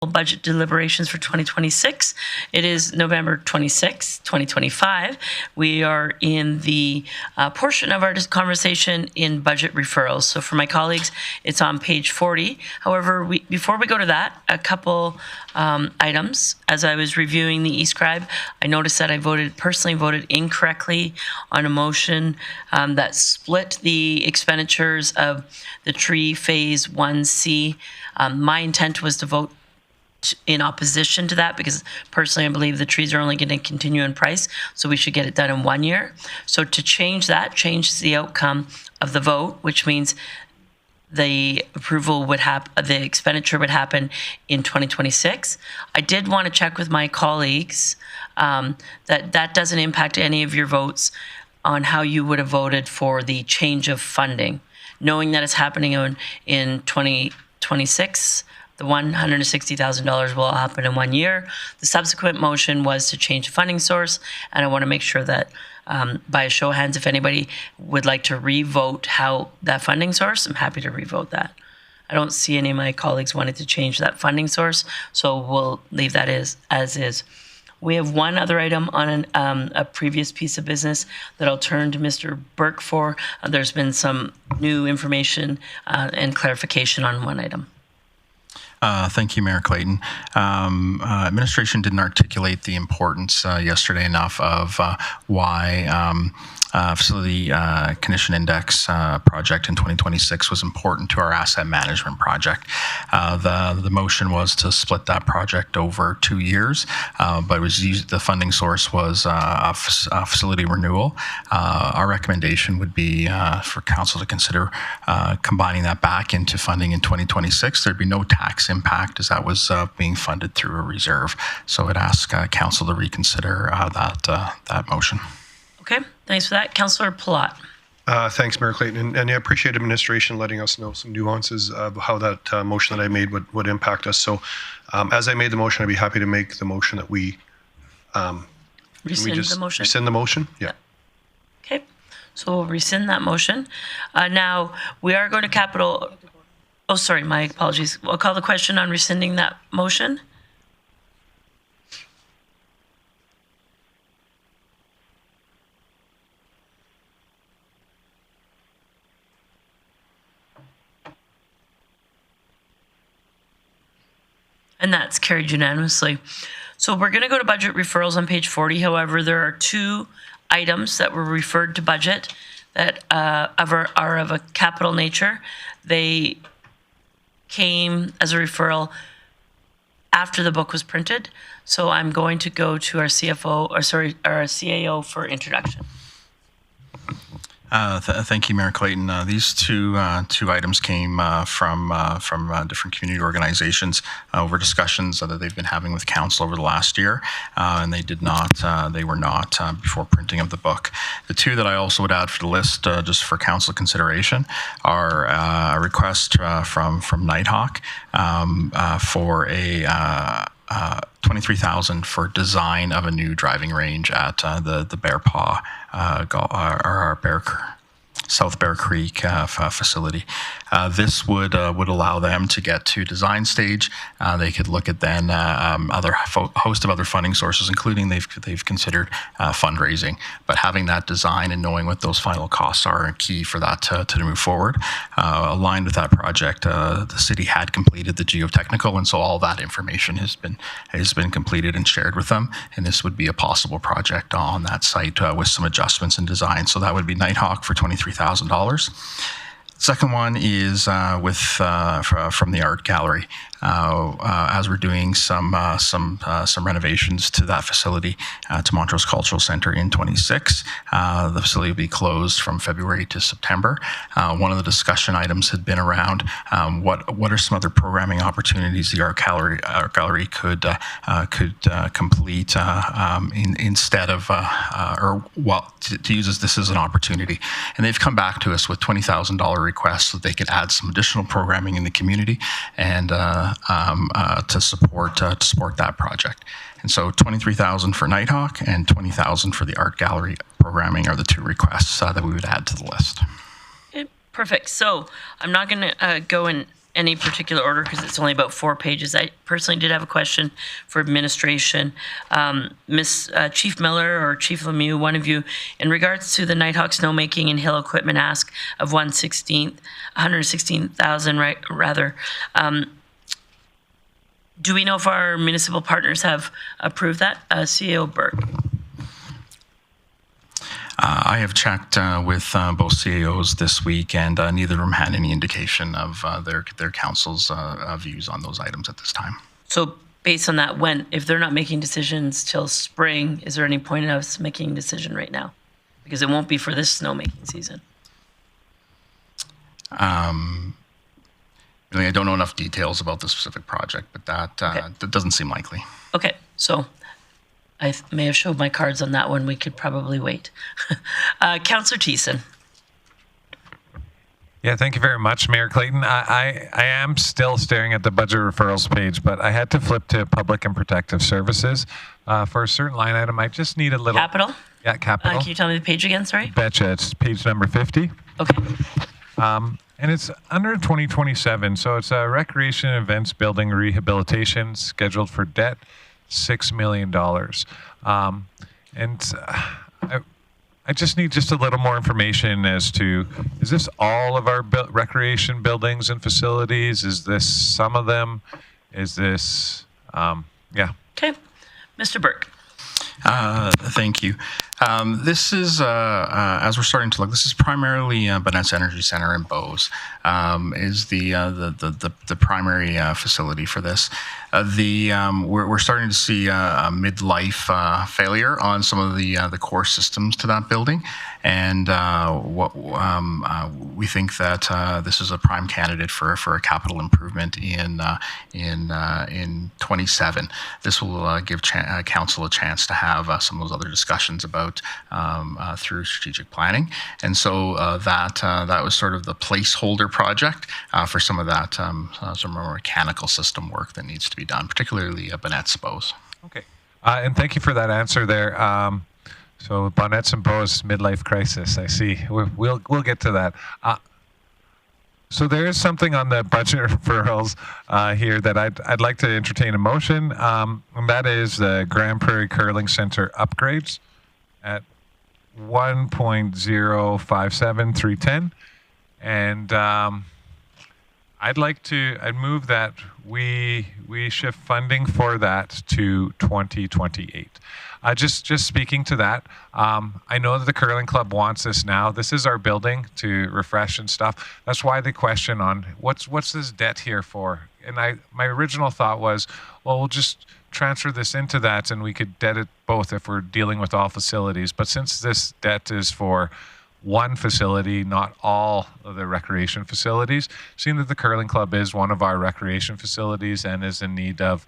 budget deliberations for 2026. It is November 26, 2025. We are in the portion of our conversation in budget referrals. So for my colleagues, it's on page 40. However, before we go to that, a couple items. As I was reviewing the e-scribe, I noticed that I personally voted incorrectly on a motion that split the expenditures of the tree phase 1C. My intent was to vote in opposition to that because personally I believe the trees are only going to continue in price, so we should get it done in 1 year. So to change that, change the outcome of the vote, which means the approval would happen, the expenditure would happen in 2026. I did want to check with my colleagues that doesn't impact any of your votes on how you would have voted for the change of funding, knowing that it's happening in 2026. The $160,000 will happen in 1 year. The subsequent motion was to change the funding source, and I want to make sure that by a show of hands, if anybody would like to re-vote how that funding source, I'm happy to re-vote that. I don't see any of my colleagues wanting to change that funding source, so we'll leave that as is. We have one other item on a previous piece of business that I'll turn to Mr. Burke for. There's been some new information and clarification on one item. Thank you, Mayor Clayton. Administration didn't articulate the importance yesterday enough of why facility condition index project in 2026 was important to our asset management project. The motion was to split that project over 2 years, but it was the funding source was a facility renewal. Our recommendation would be for council to consider combining that back into funding in 2026. There'd be no tax impact as that was being funded through a reserve. So I'd ask council to reconsider that motion. Okay, thanks for that. Councillor Palat. Thanks, Mayor Clayton. And I appreciate administration letting us know some nuances of how that motion that I made would impact us. So as I made the motion, I'd be happy to make the motion that we Rescind the motion? Rescind the motion? Yeah. Okay, so we'll rescind that motion. Now, we are going to capital... Oh, sorry, my apologies. I'll call the question on rescinding that motion. And that's carried unanimously. So we're going to go to budget referrals on page 40. However, there are two items that were referred to budget that are of a capital nature. They came as a referral after the book was printed. So I'm going to go to our our CAO for introduction. Thank you, Mayor Clayton. These two items came from different community organizations over discussions that they've been having with council over the last year, and they were not before printing of the book. The two that I also would add for the list, just for council consideration, are a request from Nitehawk for a $23,000 for design of a new driving range at the Bear Paw South Bear Creek facility. This would allow them to get to design stage. They could look at then host of other funding sources, including they've considered fundraising. But having that design and knowing what those final costs are key for that to move forward. Aligned with that project, the city had completed the geotechnical, and so all that information has been completed and shared with them. And this would be a possible project on that site with some adjustments in design. So that would be Nitehawk for $23,000. Second one is from the art gallery. As we're doing some renovations to that facility, to Montrose Cultural Center in 26, the facility will be closed from February to September. One of the discussion items had been around what are some other programming opportunities the art gallery could complete instead of to use this as an opportunity. And they've come back to us with $20,000 requests so they could add some additional programming in the community and to support that project. And so $23,000 for Nitehawk and $20,000 for the art gallery programming are the two requests that we would add to the list. Okay, perfect. So I'm not going to go in any particular order because it's only about 4 pages. I personally did have a question for administration. Chief Miller or Chief Lemieux, one of you, in regards to the Nitehawk snowmaking and hill equipment ask of 116,000, right? Rather, do we know if our municipal partners have approved that? CEO Burke. I have checked with both CAOs this week, and neither of them had any indication of their council's views on those items at this time. So based on that, if they're not making decisions till spring, is there any point in us making a decision right now? Because it won't be for this snowmaking season. Really, I don't know enough details about the specific project, but that doesn't seem likely. Okay, so I may have showed my cards on that one. We could probably wait. Councillor Thiessen. Yeah, thank you very much, Mayor Clayton. I am still staring at the budget referrals page, but I had to flip to public and protective services for a certain line item. I just need a little... Capital? Yeah, capital. Can you tell me the page again, sorry? Betcha. It's page number 50. Okay. And it's under 2027, so it's a recreation events building rehabilitation scheduled for debt, $6 million. I just need just a little more information as to, is this all of our recreation buildings and facilities? Is this some of them? Is this, yeah. Okay. Mr. Burke. Thank you. This is, as we're starting to look, this is primarily Bonet's Energy Center in Bowes is the primary facility for this. We're starting to see a midlife failure on some of the core systems to that building, and we think that this is a prime candidate for a capital improvement in 27. This will give council a chance to have some of those other discussions about through strategic planning, and so that was sort of the placeholder project for some of that some more mechanical system work that needs to be done, particularly Bonnet's Bowes. Okay, and thank you for that answer there. So Bonnet's and Bowes midlife crisis. I see. We'll get to that. So there is something on the budget referrals here that I'd like to entertain a motion, and that is the Grande Prairie Curling Center upgrades at 1.057310, and I'd move that we shift funding for that to 2028. Just speaking to that, I know that the curling club wants this now. This is our building to refresh and stuff. That's why the question on what's this debt here for? And my original thought was, well, we'll just transfer this into that and we could debt it both if we're dealing with all facilities. But since this debt is for one facility, not all of the recreation facilities, seeing that the curling club is one of our recreation facilities and is in need of,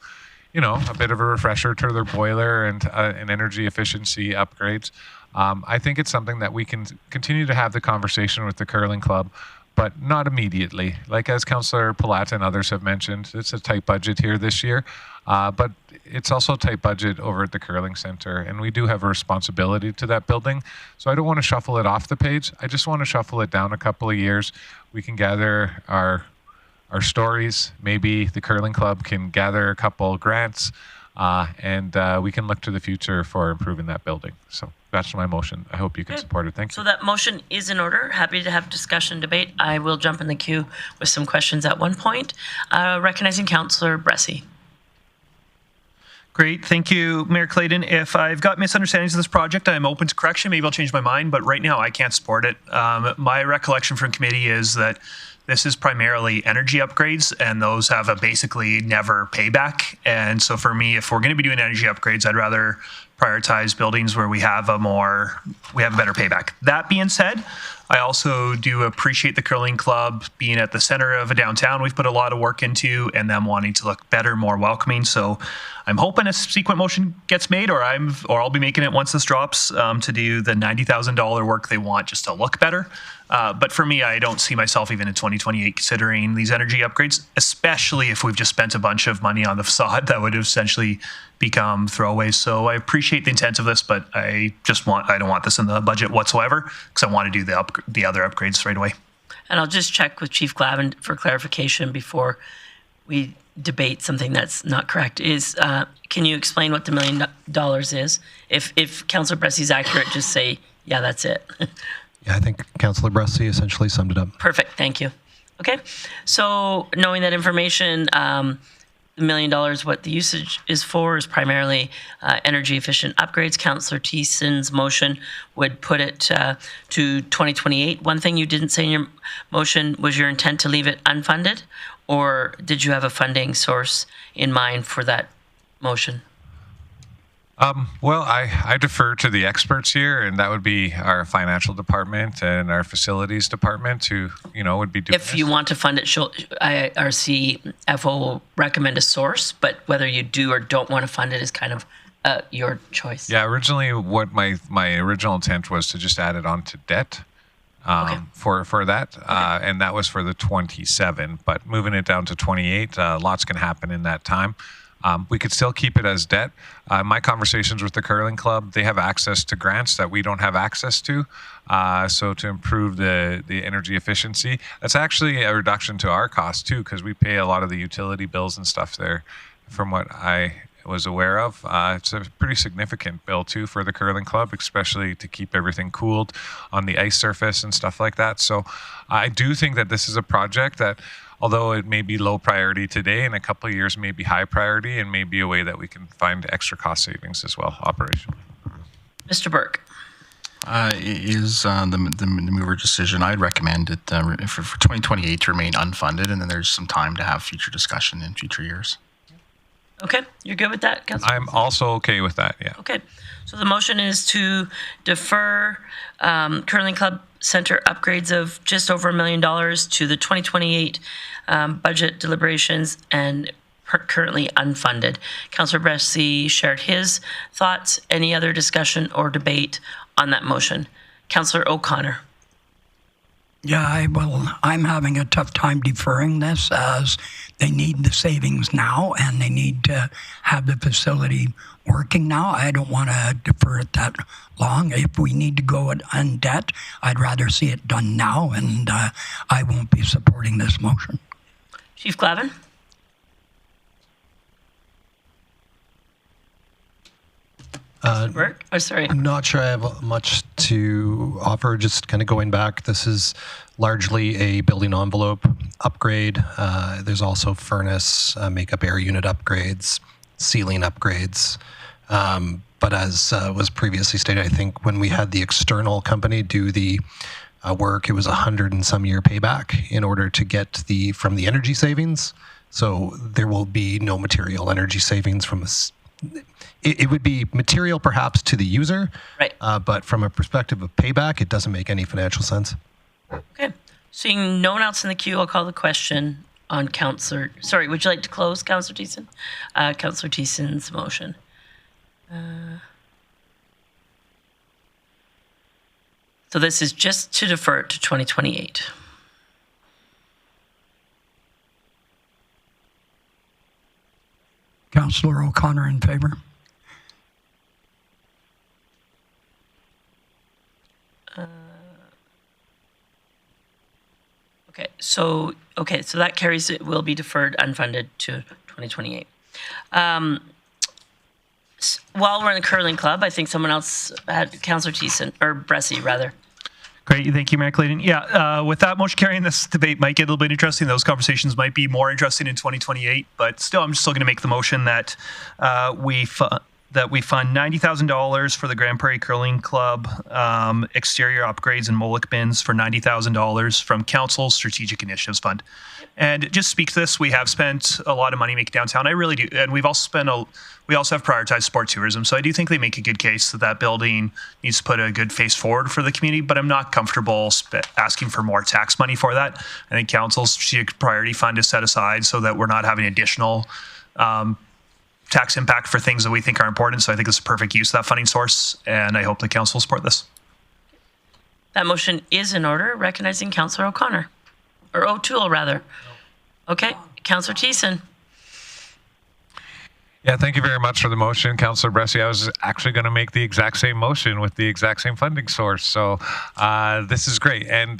a bit of a refresher to their boiler and an energy efficiency upgrades. I think it's something that we can continue to have the conversation with the curling club, but not immediately. Like as Councillor Palat and others have mentioned, it's a tight budget here this year, but it's also a tight budget over at the curling center, and we do have a responsibility to that building. So I don't want to shuffle it off the page. I just want to shuffle it down a couple of years. We can gather our stories. Maybe the curling club can gather a couple grants, and we can look to the future for improving that building. So that's my motion. I hope you can support it. Thank you. So that motion is in order. Happy to have discussion, debate. I will jump in the queue with some questions at one point. Recognizing Councillor Bressie. Great. Thank you, Mayor Clayton. If I've got misunderstandings of this project, I'm open to correction. Maybe I'll change my mind, but right now I can't support it. My recollection from committee is that this is primarily energy upgrades, and those have a basically never payback. And so for me, if we're going to be doing energy upgrades, I'd rather prioritize buildings where we have a better payback. That being said, I also do appreciate the curling club being at the center of a downtown we've put a lot of work into, and them wanting to look better, more welcoming. So I'm hoping a subsequent motion gets made, or I'll be making it once this drops to do the $90,000 work they want just to look better. But for me, I don't see myself even in 2028 considering these energy upgrades, especially if we've just spent a bunch of money on the facade that would essentially become throwaways. So I appreciate the intent of this, but I don't want this in the budget whatsoever because I want to do the other upgrades right away. And I'll just check with Chief Glavin for clarification before we debate something that's not correct. Can you explain what the $1 million is? If Councillor Bressy's accurate, just say, yeah, that's it. Yeah, I think Councillor Bressy essentially summed it up. Perfect, thank you. Okay, so knowing that information, the $1 million, what the usage is for is primarily energy efficient upgrades. Councillor Thiessen's motion would put it to 2028. One thing you didn't say in your motion was your intent to leave it unfunded, or did you have a funding source in mind for that motion? Well, I defer to the experts here, and that would be our financial department and our facilities department who, would be doing If you want to fund it, our CFO will recommend a source, but whether you do or don't want to fund it is kind of your choice. Yeah, originally what my original intent was to just add it on to debt for that, and that was for the 27, but moving it down to 28, lots can happen in that time. We could still keep it as debt. My conversations with the curling club, they have access to grants that we don't have access to. So to improve the energy efficiency, that's actually a reduction to our cost too, because we pay a lot of the utility bills and stuff there. From what I was aware of, it's a pretty significant bill too for the curling club, especially to keep everything cooled on the ice surface and stuff like that. So I do think that this is a project that, although it may be low priority today, in a couple of years may be high priority, and may be a way that we can find extra cost savings as well operationally. Mr. Burke. Is the mover decision, I'd recommend it for 2028 to remain unfunded, and then there's some time to have future discussion in future years. Okay, you're good with that, Councillor? I'm also okay with that, yeah. Okay, so the motion is to defer Curling Club Center upgrades of just over $1 million to the 2028 budget deliberations and currently unfunded. Councillor Bressy shared his thoughts. Any other discussion or debate on that motion? Councillor O'Connor. Yeah, I'm having a tough time deferring this, as they need the savings now and they need to have the facility working now. I don't want to defer it that long. If we need to go on debt, I'd rather see it done now, and I won't be supporting this motion. Chief Glavin. Burke? Oh, sorry. I'm not sure I have much to offer. Just kind of going back, this is largely a building envelope upgrade. There's also furnace, makeup air unit upgrades, ceiling upgrades. But as was previously stated, I think when we had the external company do the work, it was 100 and some year payback in order to get from the energy savings. So there will be no material energy savings from this. It would be material perhaps to the user, right? But from a perspective of payback, it doesn't make any financial sense. Okay. Seeing no one else in the queue, I'll call the question on Councillor. Sorry, would you like to close, Councillor Thiessen? Councillor Thiessen's motion. So this is just to defer it to 2028. Councillor O'Connor in favor. Okay, so that carries. It will be deferred unfunded to 2028. While we're in the curling club, I think someone else had Councillor Thiessen, or Bressy rather. Great, thank you, Mayor Clayton. Yeah, with that motion carrying, this debate might get a little bit interesting. Those conversations might be more interesting in 2028, but still, I'm still going to make the motion that we fund $90,000 for the Grande Prairie Curling Club exterior upgrades and Moloch bins for $90,000 from Council's Strategic Initiatives Fund. And just speak to this, we have spent a lot of money making downtown. I really do, and we've also we also have prioritized sport tourism. So I do think they make a good case that building needs to put a good face forward for the community. But I'm not comfortable asking for more tax money for that. I think Council's Strategic Priority Fund is set aside so that we're not having additional tax impact for things that we think are important. So I think it's a perfect use of that funding source, and I hope the council will support this. That motion is in order, recognizing Councillor O'Connor, or O'Toole rather. Okay, Councillor Thiessen. Yeah, thank you very much for the motion, Councillor Bressie. I was actually going to make the exact same motion with the exact same funding source. So this is great. And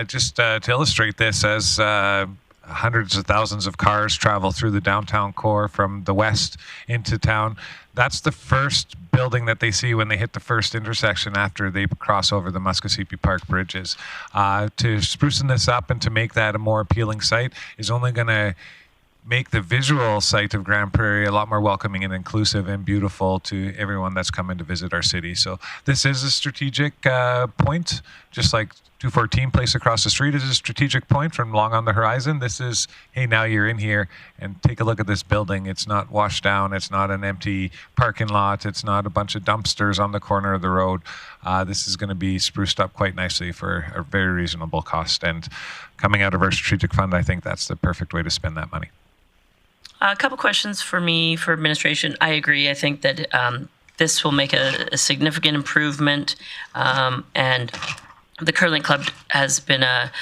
just to illustrate this, as hundreds of thousands of cars travel through the downtown core from the west into town, that's the first building that they see when they hit the first intersection after they cross over the Muskosipi Park bridges. To sprucing this up and to make that a more appealing site is only going to make the visual site of Grande Prairie a lot more welcoming and inclusive and beautiful to everyone that's coming to visit our city. So this is a strategic point, just like 214 Place across the street is a strategic point from long on the horizon. This is, hey, now you're in here and take a look at this building. It's not washed down. It's not an empty parking lot. It's not a bunch of dumpsters on the corner of the road. This is going to be spruced up quite nicely for a very reasonable cost. And coming out of our strategic fund, I think that's the perfect way to spend that money. A couple questions for me for administration. I agree. I think that this will make a significant improvement, and the Curling Club has been a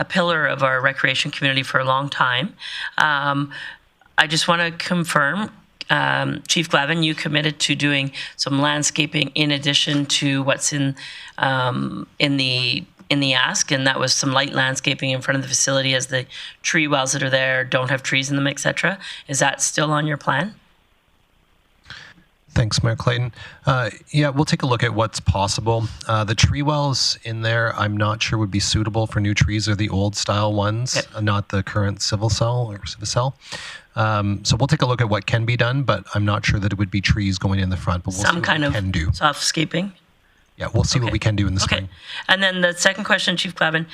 pillar of our recreation community for a long time. I just want to confirm, Chief Glavin, you committed to doing some landscaping in addition to what's in the ask, and that was some light landscaping in front of the facility as the tree wells that are there don't have trees in them, etc. Is that still on your plan? Thanks, Mayor Clayton. Yeah, we'll take a look at what's possible. The tree wells in there, I'm not sure would be suitable for new trees. They're the old style ones, not the current civil cell. So we'll take a look at what can be done, but I'm not sure that it would be trees going in the front. But we'll Some see kind what we of can do. softscaping. Yeah, we'll see what we can do in the spring. And then the second question, Chief Glavin,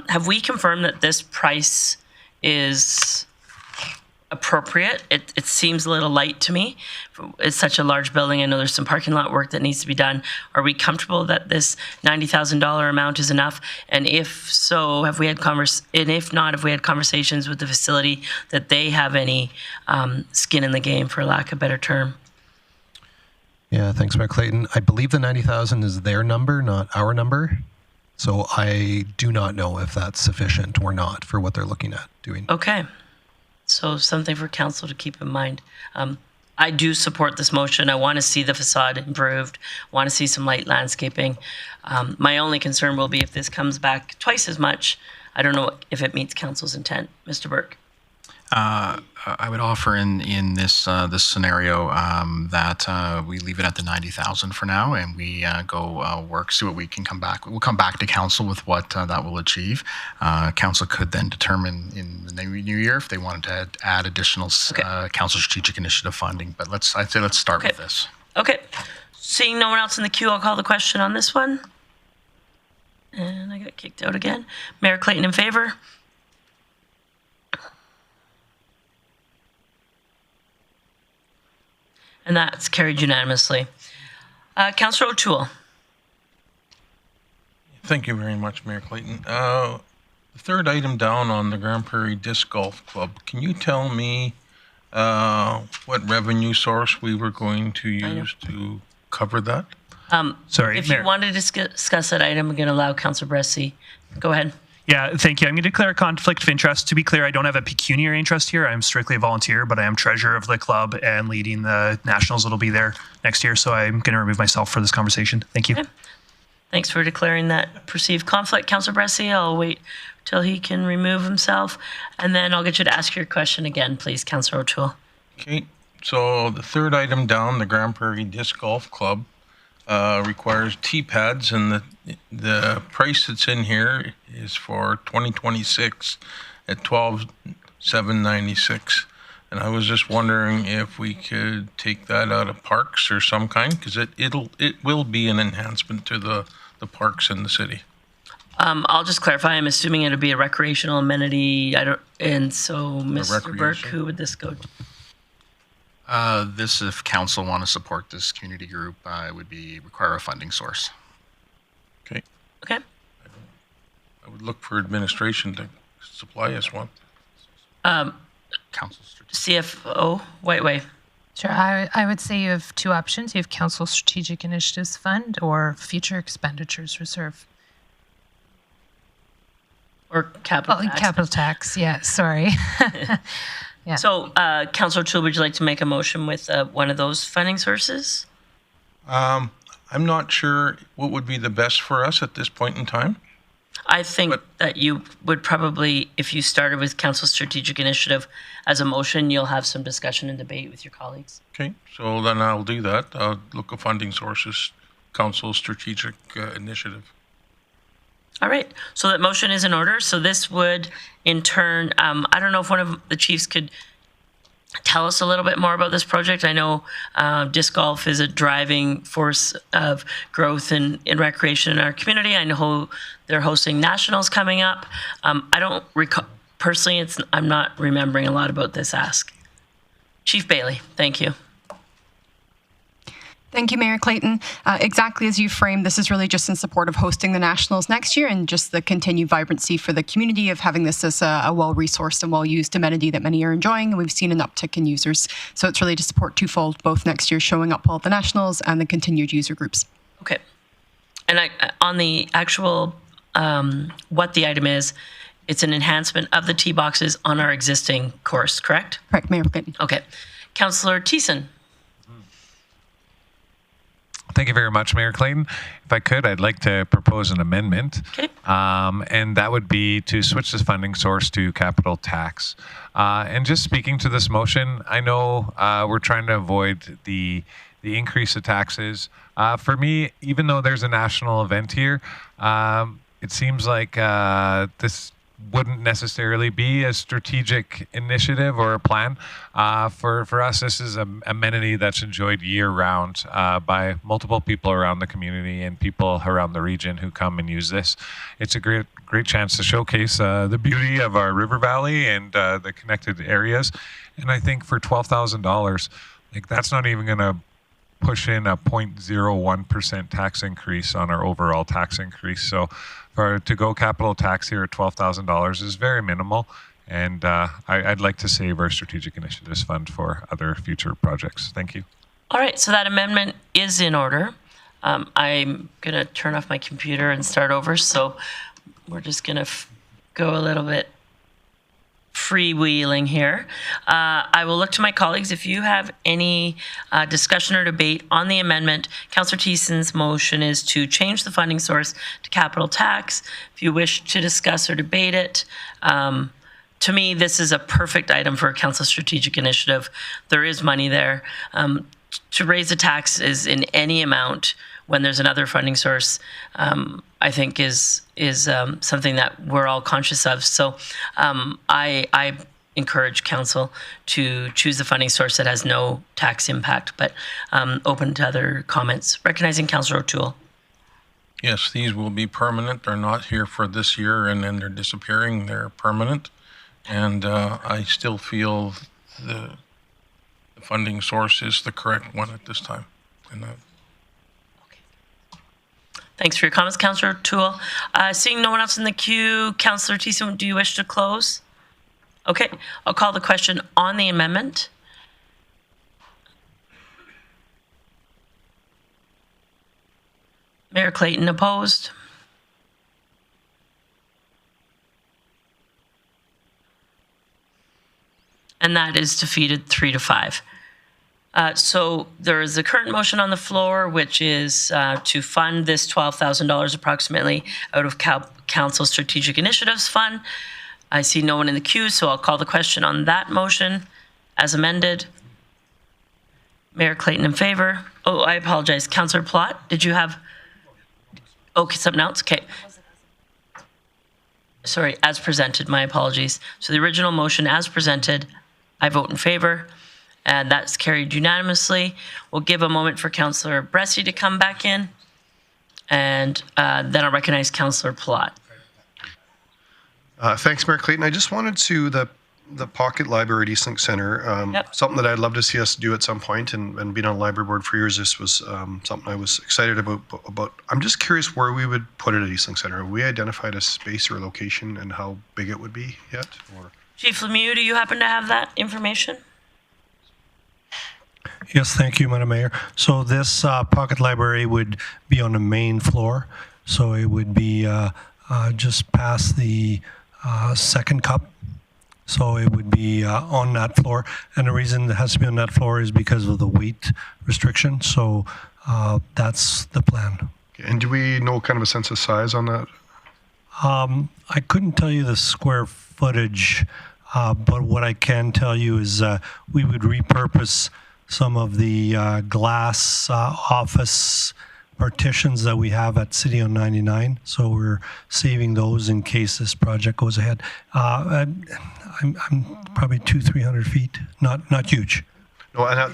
have we confirmed that this price is appropriate? It seems a little light to me. It's such a large building. I know there's some parking lot work that needs to be done. Are we comfortable that this $90,000 amount is enough? And if so, have we had and if not, have we had conversations with the facility that they have any skin in the game, for lack of a better term? Yeah, thanks, Mayor Clayton. I believe the 90,000 is their number, not our number. So I do not know if that's sufficient or not for what they're looking at doing. Okay. So something for council to keep in mind. I do support this motion. I want to see the facade improved. I want to see some light landscaping. My only concern will be if this comes back twice as much. I don't know if it meets council's intent. Mr. Burke. I would offer in this this scenario that we leave it at the 90,000 for now, and we go work, see what we can come back. We'll come back to council with what that will achieve. Council could then determine in the new year if they wanted to add additional council strategic initiative funding. But I'd say let's start with this. Okay. Seeing no one else in the queue, I'll call the question on this one. And I got kicked out again. Mayor Clayton in favor. And that's carried unanimously. Councillor O'Toole. Thank you very much, Mayor Clayton. The third item down on the Grande Prairie Disc Golf Club, can you tell me what revenue source we were going to use to cover that? Sorry, If Mayor. you wanted to discuss that item, I'm going to allow Councillor Bressie. Go ahead. Yeah, thank you. I'm going to declare a conflict of interest. To be clear, I don't have a pecuniary interest here. I'm strictly a volunteer, but I am treasurer of the club and leading the nationals that'll be there next year. So I'm going to remove myself for this conversation. Thank you. Okay. Thanks for declaring that perceived conflict, Councillor Bressie. I'll wait till he can remove himself, and then I'll get you to ask your question again, please, Councillor O'Toole. Okay, so the third item down, the Grande Prairie Disc Golf Club, requires T-pads, and the price that's in here is for 2026 at $12,796. And I was just wondering if we could take that out of parks or some kind, because it will be an enhancement to the parks in the city. I'll just clarify. I'm assuming it'll be a recreational amenity. And so, Mr. Burke, who would this go to? This, if council want to support this community group, it would require a funding source. Okay. Okay. I would look for administration to supply us one. Council CFO, wait. Sure. I would say you have two options. You have Council Strategic Initiatives Fund or Future Expenditures Reserve. Or capital tax. Capital tax, yeah, sorry. Yeah. So, Councillor Toole, would you like to make a motion with one of those funding sources? I'm not sure what would be the best for us at this point in time. I think that you would probably, if you started with Council Strategic Initiative as a motion, you'll have some discussion and debate with your colleagues. Okay, so then I'll do that. I'll look at funding sources, Council Strategic Initiative. All right, so that motion is in order. So this would, in turn, I don't know if one of the chiefs could tell us a little bit more about this project. I know disc golf is a driving force of growth in recreation in our community. I know they're hosting nationals coming up. I don't recall, personally, I'm not remembering a lot about this ask. Chief Bailey, thank you. Thank you, Mayor Clayton. Exactly as you framed, this is really just in support of hosting the Nationals next year and just the continued vibrancy for the community of having this as a well-resourced and well-used amenity that many are enjoying, and we've seen an uptick in users. So it's really to support twofold, both next year showing up well at the Nationals and the continued user groups. Okay. And on the actual, what the item is, it's an enhancement of the tee boxes on our existing course, correct? Correct, Mayor Clayton. Okay. Councillor Thiessen. Thank you very much, Mayor Clayton. If I could, I'd like to propose an amendment. Okay. And that would be to switch this funding source to capital tax. And just speaking to this motion, I know we're trying to avoid the increase of taxes. For me, even though there's a national event here, it seems like this wouldn't necessarily be a strategic initiative or a plan. For us, this is an amenity that's enjoyed year-round by multiple people around the community and people around the region who come and use this. It's a great chance to showcase the beauty of our river valley and the connected areas. And I think for $12,000, like that's not even going to push in a 0.01% tax increase on our overall tax increase. So to go capital tax here at $12,000 is very minimal, and I'd like to save our strategic initiatives fund for other future projects. Thank you. All right, so that amendment is in order. I'm going to turn off my computer and start over, so we're just going to go a little bit freewheeling here. I will look to my colleagues. If you have any discussion or debate on the amendment, Councillor Thiessen's motion is to change the funding source to capital tax. If you wish to discuss or debate it, to me, this is a perfect item for a council strategic initiative. There is money there. To raise the taxes in any amount when there's another funding source, I think is something that we're all conscious of. So I encourage council to choose the funding source that has no tax impact, but open to other comments. Recognizing Councillor O'Toole. Yes, these will be permanent. They're not here for this year and then they're disappearing. They're permanent. And I still feel the funding source is the correct one at this time. And Thanks for your comments, Councillor O'Toole. Seeing no one else in the queue, Councillor Thiessen, do you wish to close? Okay, I'll call the question on the amendment. Mayor Clayton opposed. And that is defeated 3-5. So there is a current motion on the floor, which is to fund this $12,000 approximately out of Council Strategic Initiatives Fund. I see no one in the queue, so I'll call the question on that motion as amended. Mayor Clayton in favor. Oh, I apologize. Councillor Plott, did you have? Okay, something else? Okay. Sorry, as presented, my apologies. So the original motion as presented, I vote in favor. And that's carried unanimously. We'll give a moment for Councillor Bressie to come back in. And then I'll recognize Councillor Plott. Thanks, Mayor Clayton. I just wanted to, the Pocket Library at Eastlink Center, something that I'd love to see us do at some point, and being on the library board for years, this was something I was excited about. I'm just curious where we would put it at Eastlink Center. Have we identified a space or location and how big it would be yet? Or? Chief Lemieux, do you happen to have that information? Yes, thank you, Madam Mayor. So this pocket library would be on the main floor. So it would be just past the second cup. So it would be on that floor. And the reason it has to be on that floor is because of the weight restriction. So that's the plan. And do we know kind of a sense of size on that? I couldn't tell you the square footage, but what I can tell you is we would repurpose some of the glass office partitions that we have at City on 99. So we're saving those in case this project goes ahead. I'm probably 200-300 feet, not huge. No, and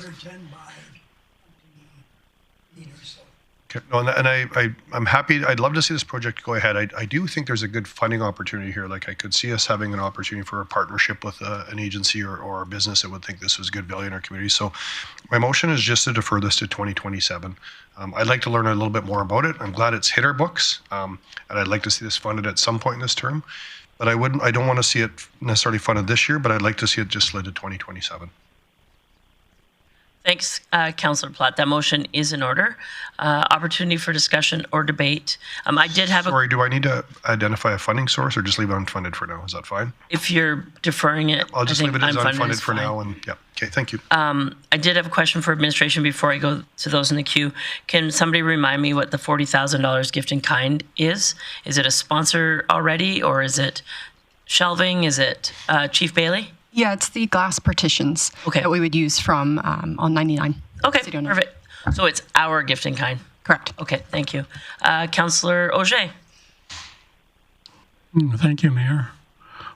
no, and I'm happy. I'd love to see this project go ahead. I do think there's a good funding opportunity here. Like I could see us having an opportunity for a partnership with an agency or a business that would think this was good value in our community. So my motion is just to defer this to 2027. I'd like to learn a little bit more about it. I'm glad it's hit our books, and I'd like to see this funded at some point in this term. But I don't want to see it necessarily funded this year, but I'd like to see it just slid to 2027. Thanks, Councillor Platt. That motion is in order. Opportunity for discussion or debate. I did have Sorry, do I need to identify a funding source or just leave it unfunded for now? Is that fine? If you're deferring it, I'll just leave it as unfunded for now. And yeah, okay, thank you. I did have a question for administration before I go to those in the queue. Can somebody remind me what the $40,000 gift in kind is? Is it a sponsor already, or is it shelving? Is it Chief Bailey? Yeah, it's the glass partitions that we would use from on 99. Okay, perfect. So it's our gift in kind. Correct. Okay, thank you. Councillor Auger. Thank you, Mayor.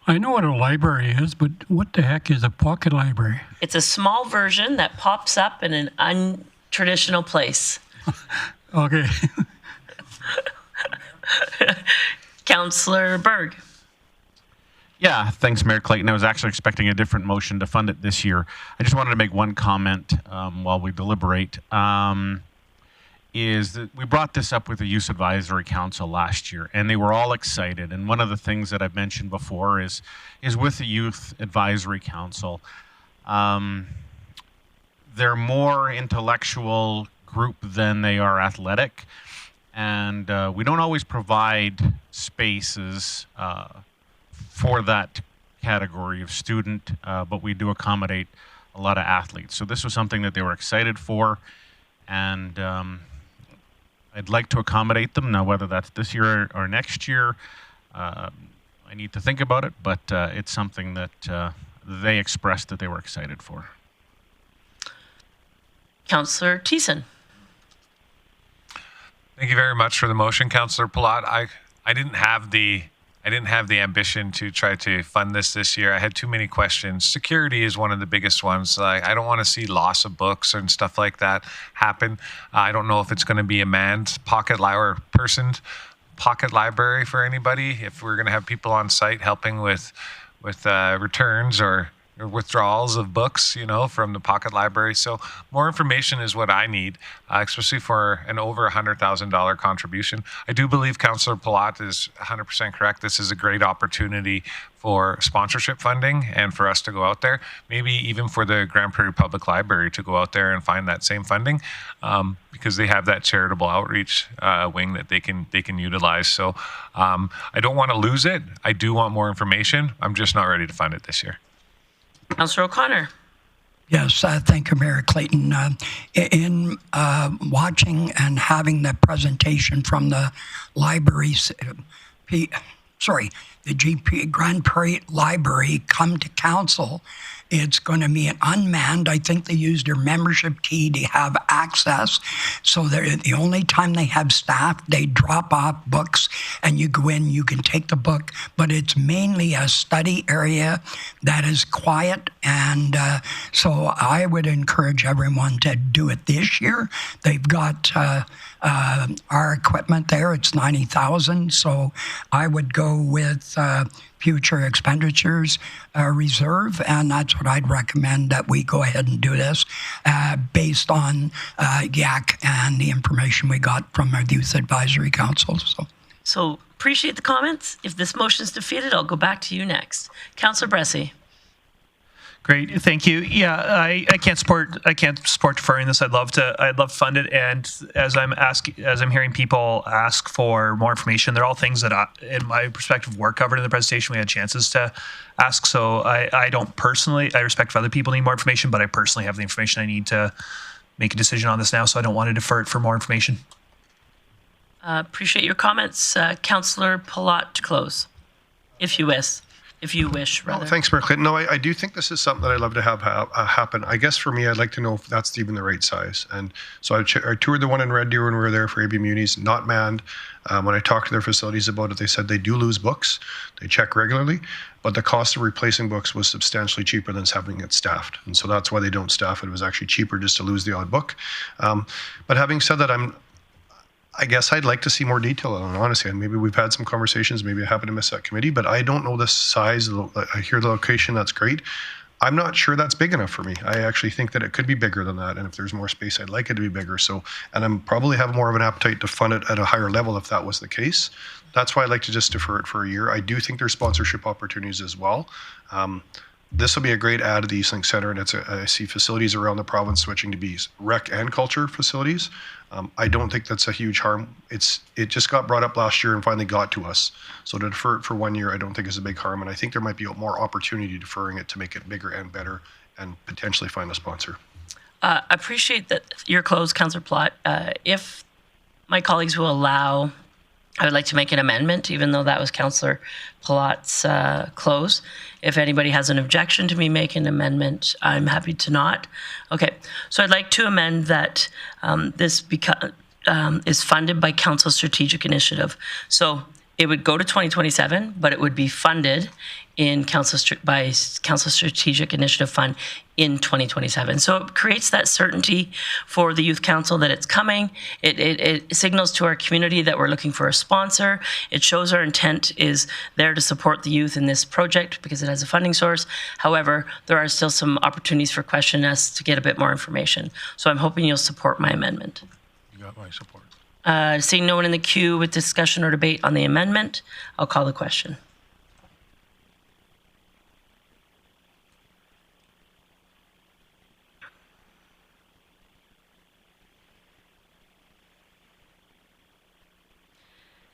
I know what a library is, but what the heck is a pocket library? It's a small version that pops up in an untraditional place. Okay. Councillor Berg. Yeah, thanks, Mayor Clayton. I was actually expecting a different motion to fund it this year. I just wanted to make one comment while we deliberate. Is that we brought this up with the Youth Advisory Council last year, and they were all excited. And one of the things that I've mentioned before is with the Youth Advisory Council, they're more intellectual group than they are athletic, and we don't always provide spaces for that category of student, but we do accommodate a lot of athletes. So this was something that they were excited for, and I'd like to accommodate them. Now, whether that's this year or next year, I need to think about it, but it's something that they expressed that they were excited for. Councillor Thiessen. Thank you very much for the motion, Councillor Palat. I didn't have the ambition to try to fund this year. I had too many questions. Security is one of the biggest ones. I don't want to see loss of books and stuff like that happen. I don't know if it's going to be a manned pocket library for anybody. If we're going to have people on site helping with returns or withdrawals of books, from the pocket library. So more information is what I need, especially for an over $100,000 contribution. I do believe Councillor Palat is 100% correct. This is a great opportunity for sponsorship funding and for us to go out there, maybe even for the Grande Prairie Public Library to go out there and find that same funding, because they have that charitable outreach wing that they can utilize. So I don't want to lose it. I do want more information. I'm just not ready to fund it this year. Councillor O'Connor. Yes, thank you, Mayor Clayton. In watching and having the presentation from the libraries, the GP Grande Prairie Library come to council, it's going to be an unmanned. I think they use their membership key to have access. So the only time they have staff, they drop off books and you go in, you can take the book, but it's mainly a study area that is quiet. And so I would encourage everyone to do it this year. They've got our equipment there. It's $90,000. So I would go with future expenditures reserve, and that's what I'd recommend, that we go ahead and do this based on YAC and the information we got from our Youth Advisory Council. So appreciate the comments. If this motion is defeated, I'll go back to you next. Councillor Bressie. Great, thank you. Yeah, I can't support deferring this. I'd love to fund it. And as I'm hearing people ask for more information, they're all things that, in my perspective, were covered in the presentation. We had chances to ask. So I don't personally. I respect if other people need more information, but I personally have the information I need to make a decision on this now. So I don't want to defer it for more information. Appreciate your comments, Councillor Palat, to close, if you wish. If you wish, rather. Thanks, Mayor Clayton. No, I do think this is something that I'd love to have happen. I guess for me, I'd like to know if that's even the right size. And so I toured the one in Red Deer when we were there for AB Munis, not manned. When I talked to their facilities about it, they said they do lose books. They check regularly, but the cost of replacing books was substantially cheaper than having it staffed. And so that's why they don't staff it. It was actually cheaper just to lose the odd book. But having said that, I guess I'd like to see more detail on it, honestly. And maybe we've had some conversations, maybe I happen to miss that committee, but I don't know the size. I hear the location, that's great. I'm not sure that's big enough for me. I actually think that it could be bigger than that. And if there's more space, I'd like it to be bigger. So, and I'm probably have more of an appetite to fund it at a higher level if that was the case. That's why I'd like to just defer it for a year. I do think there's sponsorship opportunities as well. This will be a great add to the Eastlink Centre, and I see facilities around the province switching to be rec and culture facilities. I don't think that's a huge harm. It just got brought up last year and finally got to us. So to defer it for 1 year, I don't think is a big harm, and I think there might be more opportunity deferring it to make it bigger and better and potentially find a sponsor. I appreciate that your close, Councillor Plott. If my colleagues will allow, I would like to make an amendment, even though that was Councillor Plott's close. If anybody has an objection to me making an amendment, I'm happy to not. Okay, so I'd like to amend that this is funded by Council Strategic Initiative. So it would go to 2027, but it would be funded in by Council Strategic Initiative Fund in 2027. So it creates that certainty for the Youth Council that it's coming. It signals to our community that we're looking for a sponsor. It shows our intent is there to support the youth in this project because it has a funding source. However, there are still some opportunities for question us to get a bit more information. So I'm hoping you'll support my amendment. You got my support. Seeing no one in the queue with discussion or debate on the amendment, I'll call the question.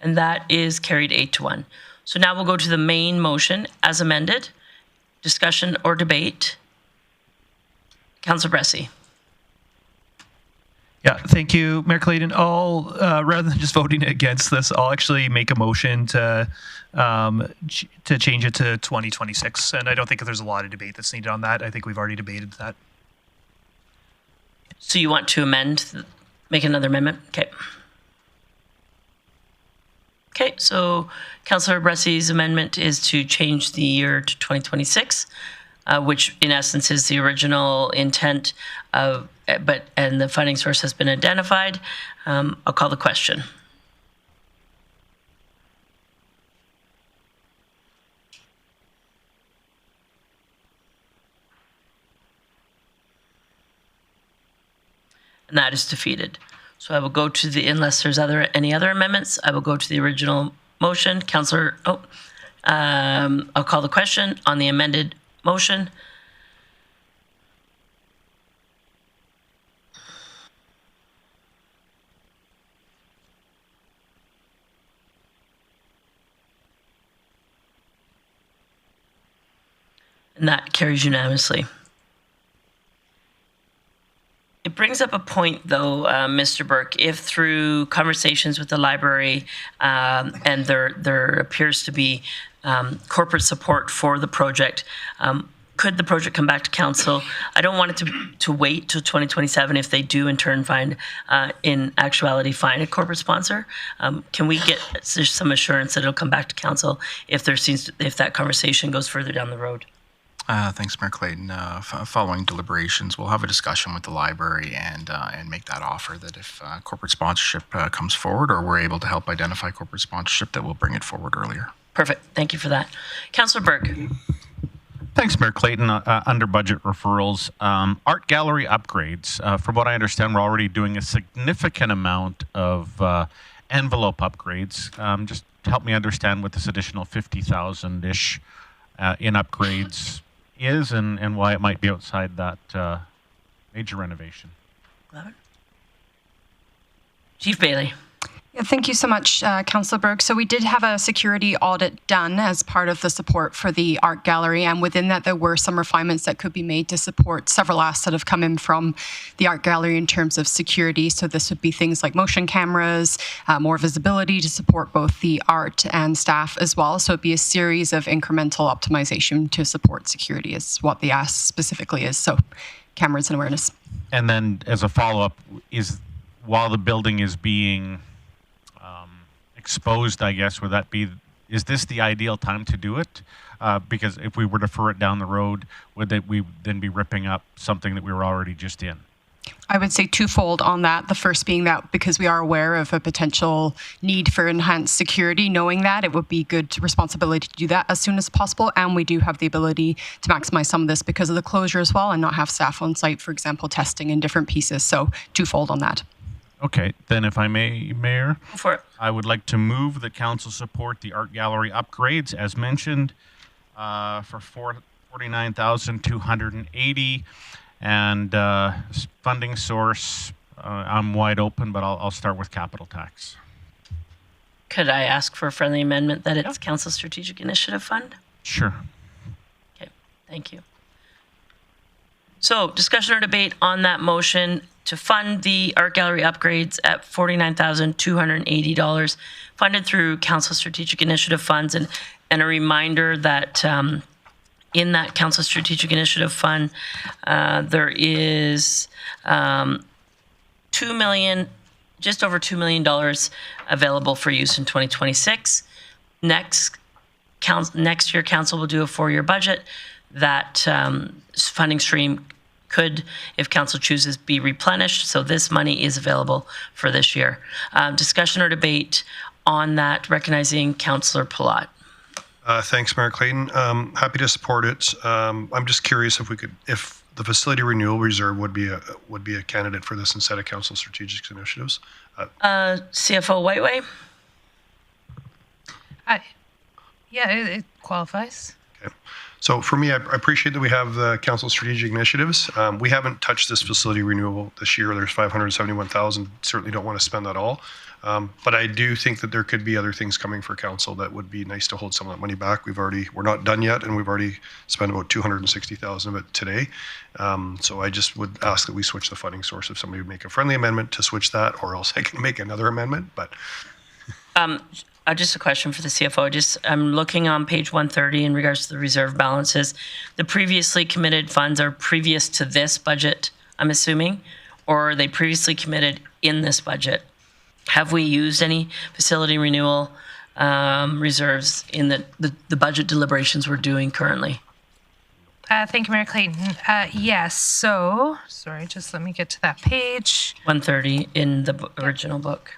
And that is carried 8-1. So now we'll go to the main motion as amended. Discussion or debate. Councillor Bressie. Yeah, thank you, Mayor Clayton. Rather than just voting against this, I'll actually make a motion to change it to 2026. And I don't think there's a lot of debate that's needed on that. I think we've already debated that. So you want to make another amendment? Okay. Okay, so Councillor Bressie's amendment is to change the year to 2026, which in essence is the original intent of, and the funding source has been identified. I'll call the question. And that is defeated. So I will go to unless there's any other amendments, I will go to the original motion. Councillor, I'll call the question on the amended motion. And that carries unanimously. It brings up a point, though, Mr. Burke. If through conversations with the library and there appears to be corporate support for the project, could the project come back to council? I don't want it to wait till 2027 if they do in turn find, in actuality, find a corporate sponsor. Can we get some assurance that it'll come back to council if that conversation goes further down the road? Thanks, Mayor Clayton. Following deliberations, we'll have a discussion with the library and make that offer that if corporate sponsorship comes forward or we're able to help identify corporate sponsorship, that we'll bring it forward earlier. Perfect. Thank you for that. Councillor Burke. Thanks, Mayor Clayton. Under budget referrals, art gallery upgrades. From what I understand, we're already doing a significant amount of envelope upgrades. Just help me understand what this additional 50,000-ish in upgrades is and why it might be outside that major renovation. Love it. Chief Bailey. Yeah, thank you so much, Councillor Berg. So we did have a security audit done as part of the support for the art gallery, and within that there were some refinements that could be made to support several asks that have come in from the art gallery in terms of security. So this would be things like motion cameras, more visibility to support both the art and staff as well. So it'd be a series of incremental optimization to support security is what the ask specifically is. So cameras and awareness. And then as a follow-up, while the building is being exposed, I guess, is this the ideal time to do it? Because if we were to defer it down the road, would we then be ripping up something that we were already just in? I would say twofold on that. The first being that because we are aware of a potential need for enhanced security, knowing that it would be good responsibility to do that as soon as possible. And we do have the ability to maximize some of this because of the closure as well and not have staff on site, for example, testing in different pieces. So twofold on that. Okay, then if I may, Mayor, Go for it. I would like to move that council support the art gallery upgrades as mentioned for $49,280 and funding source. I'm wide open, but I'll start with capital tax. Could I ask for a friendly amendment that it's Council Strategic Initiative Fund? Sure. Okay, thank you. So discussion or debate on that motion to fund the art gallery upgrades at $49,280 funded through Council Strategic Initiative funds. And a reminder that in that Council Strategic Initiative Fund, there is just over $2 million available for use in 2026. Next year, Council will do a 4-year budget. That funding stream could, if Council chooses, be replenished. So this money is available for this year. Discussion or debate on that, recognizing Councillor Palat. Thanks, Mayor Clayton. Happy to support it. I'm just curious if the facility renewal reserve would be a candidate for this instead of Council Strategic Initiatives. CFO Whiteway. It qualifies. Okay. So for me, I appreciate that we have the Council Strategic Initiatives. We haven't touched this facility renewal this year. There's $571,000. Certainly don't want to spend that all. But I do think that there could be other things coming for council that would be nice to hold some of that money back. We're not done yet, and we've already spent about $260,000 of it today. So I just would ask that we switch the funding source if somebody would make a friendly amendment to switch that, or else I can make another amendment. But just a question for the CFO. I'm looking on page 130 in regards to the reserve balances. The previously committed funds are previous to this budget, I'm assuming, or are they previously committed in this budget? Have we used any facility renewal reserves in the budget deliberations we're doing currently? Thank you, Mayor Clayton. Yes. So, sorry, just let me get to that page. 130 in the original book.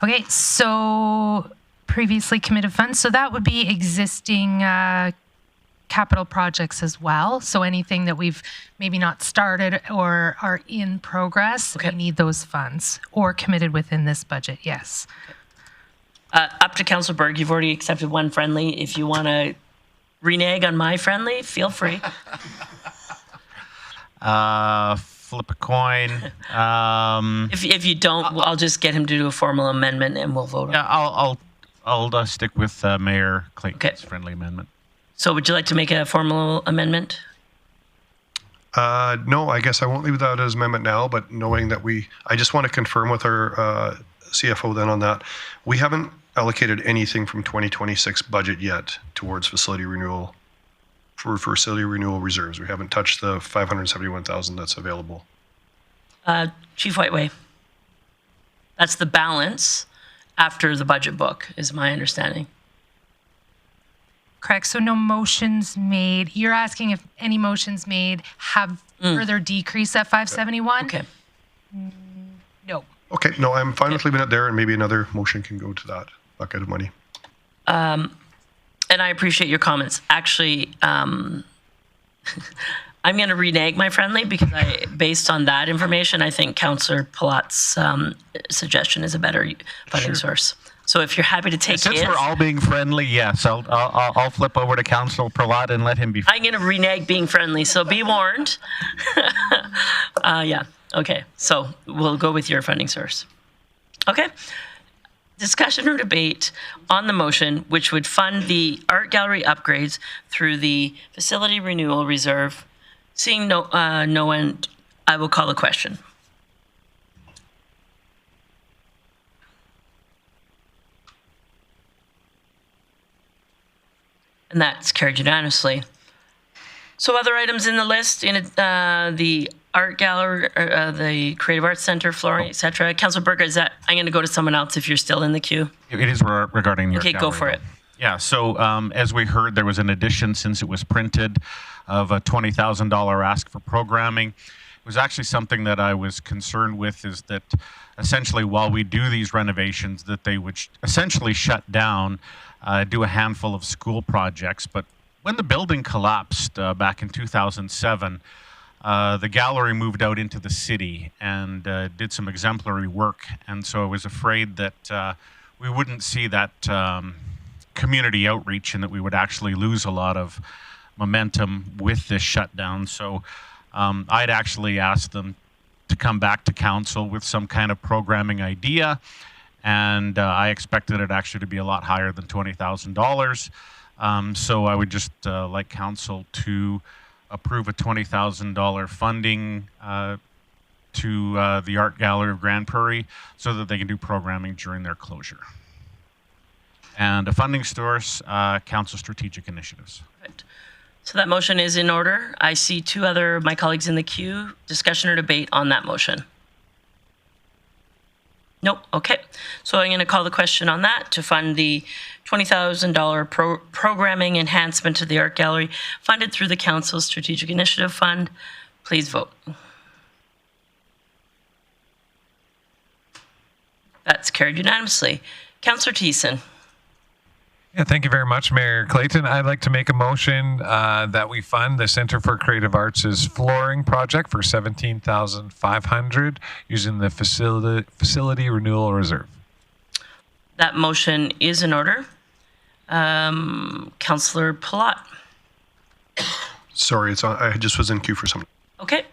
Okay, so previously committed funds. So that would be existing capital projects as well. So anything that we've maybe not started or are in progress, we need those funds or committed within this budget, yes. Up to Councillor Berg, you've already accepted one friendly. If you want to renege on my friendly, feel free. Flip a coin. If you don't, I'll just get him to do a formal amendment and we'll vote on it. Yeah, I'll stick with Mayor Clayton's friendly amendment. So would you like to make a formal amendment? No, I guess I won't leave that as amendment now, but knowing that I just want to confirm with our CFO then on that. We haven't allocated anything from 2026 budget yet towards facility renewal, for facility renewal reserves. We haven't touched the $571,000 that's available. Chief Whiteway. That's the balance after the budget book, is my understanding. Correct. So no motions made. You're asking if any motions made have further decreased at 571? Okay. No. Okay. No, I'm fine with leaving it there, and maybe another motion can go to that bucket of money. And I appreciate your comments. Actually, I'm going to renege my friendly because based on that information, I think Councillor Palat's suggestion is a better funding source. So if you're happy to take Since his, we're all being friendly, yes, I'll flip over to Councillor Pralat and let him be. I'm going to renege being friendly, so be warned. Yeah, okay. So we'll go with your funding source. Okay. Discussion or debate on the motion, which would fund the art gallery upgrades through the facility renewal reserve. Seeing no one, I will call the question. And that's carried unanimously. So other items in the list, in the art gallery, the Creative Arts Center, flooring, etc. Councillor Berger, is that, I'm going to go to someone else if you're still in the queue. It is regarding the art Okay, go gallery, for it. Yeah, so as we heard, there was an addition since it was printed of a $20,000 ask for programming. It was actually something that I was concerned with, is that essentially while we do these renovations, that they would essentially shut down, do a handful of school projects. But when the building collapsed back in 2007, the gallery moved out into the city and did some exemplary work. And so I was afraid that we wouldn't see that community outreach and that we would actually lose a lot of momentum with this shutdown. So I'd actually asked them to come back to council with some kind of programming idea. And I expected it actually to be a lot higher than $20,000. So I would just like council to approve a $20,000 funding to the Art Gallery of Grande Prairie so that they can do programming during their closure. And a funding source, council strategic initiatives. Perfect. So that motion is in order. I see two other of my colleagues in the queue. Discussion or debate on that motion? Nope. Okay. So I'm going to call the question on that to fund the $20,000 programming enhancement to the art gallery funded through the council's strategic initiative fund. Please vote. That's carried unanimously. Councillor Thiessen. Yeah, thank you very much, Mayor Clayton. I'd like to make a motion that we fund the Center for Creative Arts' flooring project for $17,500 using the facility renewal reserve. That motion is in order. Councillor Palat. Sorry, I just was in queue for something. Okay.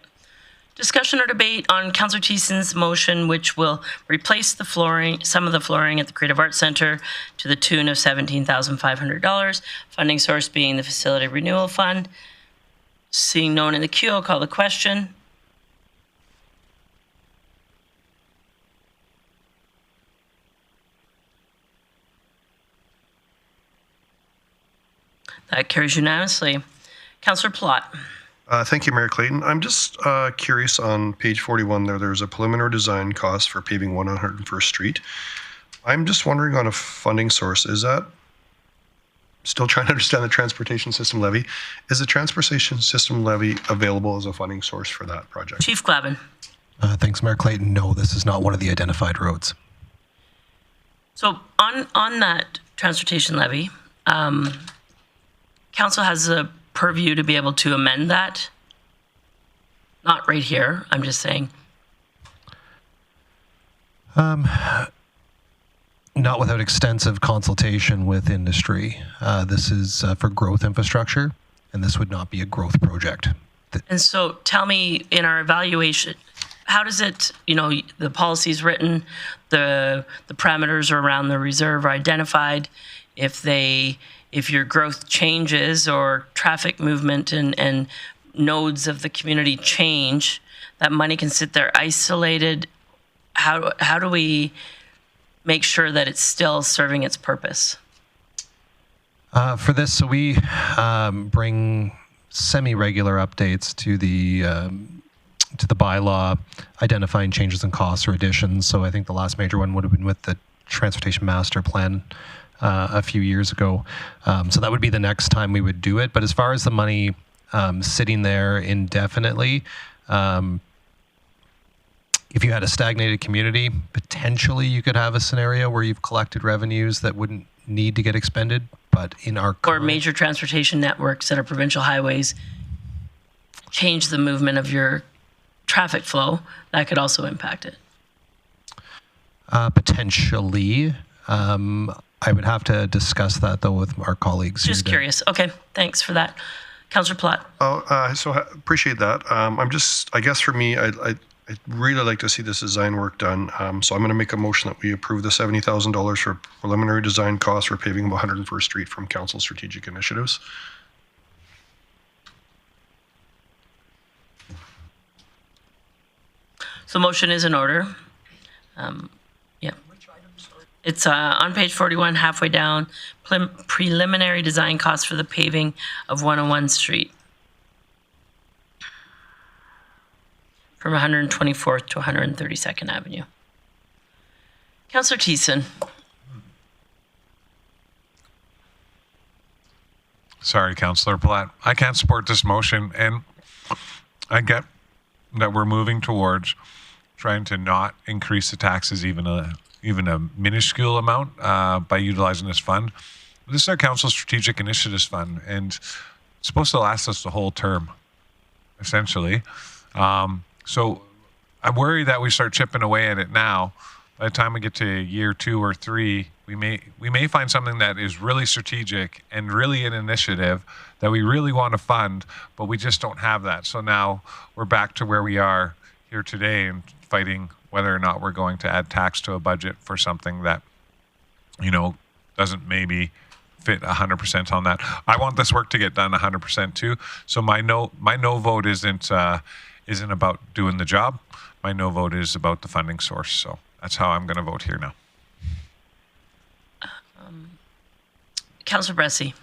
Discussion or debate on Councillor Thiessen's motion, which will replace the flooring, some of the flooring at the Creative Arts Center to the tune of $17,500. Funding source being the Facility Renewal Fund. Seeing no one in the queue, I'll call the question. That carries unanimously. Councillor Plott. Thank you, Mayor Clayton. I'm just curious, on page 41 there's a preliminary design cost for paving 101st Street. I'm just wondering on a funding source, is that, still trying to understand the transportation system levy, is the transportation system levy available as a funding source for that project? Chief Glavin. Thanks, Mayor Clayton. No, this is not one of the identified roads. So on that transportation levy, council has a purview to be able to amend that. Not right here, I'm just saying. Not without extensive consultation with industry. This is for growth infrastructure, and this would not be a growth project. And so tell me, in our evaluation, how does it, the policy's written, the parameters around the reserve are identified, if your growth changes or traffic movement and nodes of the community change, that money can sit there isolated. How do we make sure that it's still serving its purpose? For this, so we bring semi-regular updates to the bylaw, identifying changes in costs or additions. So I think the last major one would have been with the Transportation Master Plan a few years ago. So that would be the next time we would do it. But as far as the money sitting there indefinitely, if you had a stagnated community, potentially you could have a scenario where you've collected revenues that wouldn't need to get expended. But in our or major transportation networks that are provincial highways change the movement of your traffic flow, that could also impact it. Potentially. I would have to discuss that though with our colleagues. Just curious. Okay, thanks for that. Councillor Platt. So I appreciate that. I guess for me, I'd really like to see this design work done. So I'm going to make a motion that we approve the $70,000 for preliminary design costs for paving of 101st Street from Council Strategic Initiatives. So motion is in order. Yeah. It's on page 41, halfway down, preliminary design costs for the paving of 101 Street. From 124th to 132nd Avenue. Councillor Thiessen. Sorry, Councillor Platt. I can't support this motion, and I get that we're moving towards trying to not increase the taxes even a minuscule amount by utilizing this fund. This is our council strategic initiatives fund, and it's supposed to last us the whole term, essentially. So I'm worried that we start chipping away at it now. By the time we get to year 2 or 3, we may find something that is really strategic and really an initiative that we really want to fund, but we just don't have that. So now we're back to where we are here today and fighting whether or not we're going to add tax to a budget for something that, doesn't maybe fit 100% on that. I want this work to get done 100% too. So my no vote isn't about doing the job. My no vote is about the funding source. So that's how I'm going to vote here now. Councillor Bressie.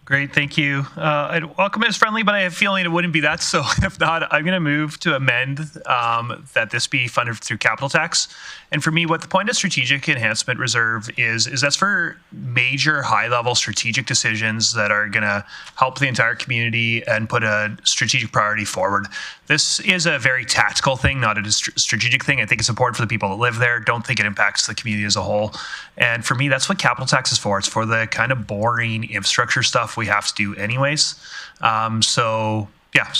Great, thank you. I'd welcome it as friendly, but I have a feeling it wouldn't be that. So if not, I'm going to move to amend that this be funded through capital tax. And for me, what the point of strategic enhancement reserve is that's for major high-level strategic decisions that are going to help the entire community and put a strategic priority forward. This is a very tactical thing, not a strategic thing. I think it's important for the people that live there. Don't think it impacts the community as a whole. And for me, that's what capital tax is for. It's for the kind of boring infrastructure stuff we have to do anyways. So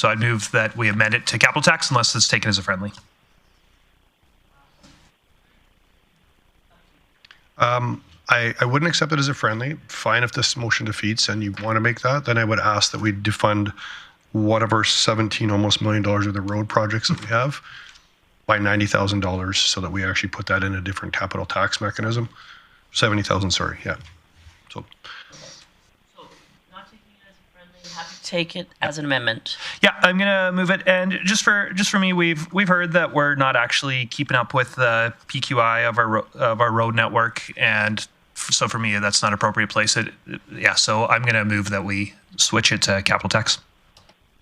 I'd move that we amend it to capital tax unless it's taken as a friendly. I wouldn't accept it as a friendly. Fine if this motion defeats and you want to make that, then I would ask that we defund one of our almost $17 million of the road projects that we have by $90,000 so that we actually put that in a different capital tax mechanism. 70,000, sorry, yeah. So not taking it as a friendly, happy to take it as an amendment. Yeah, I'm gonna move it. And just for me, we've heard that we're not actually keeping up with the PQI of our road network, and so for me, that's not an appropriate place. So I'm gonna move that we switch it to capital tax.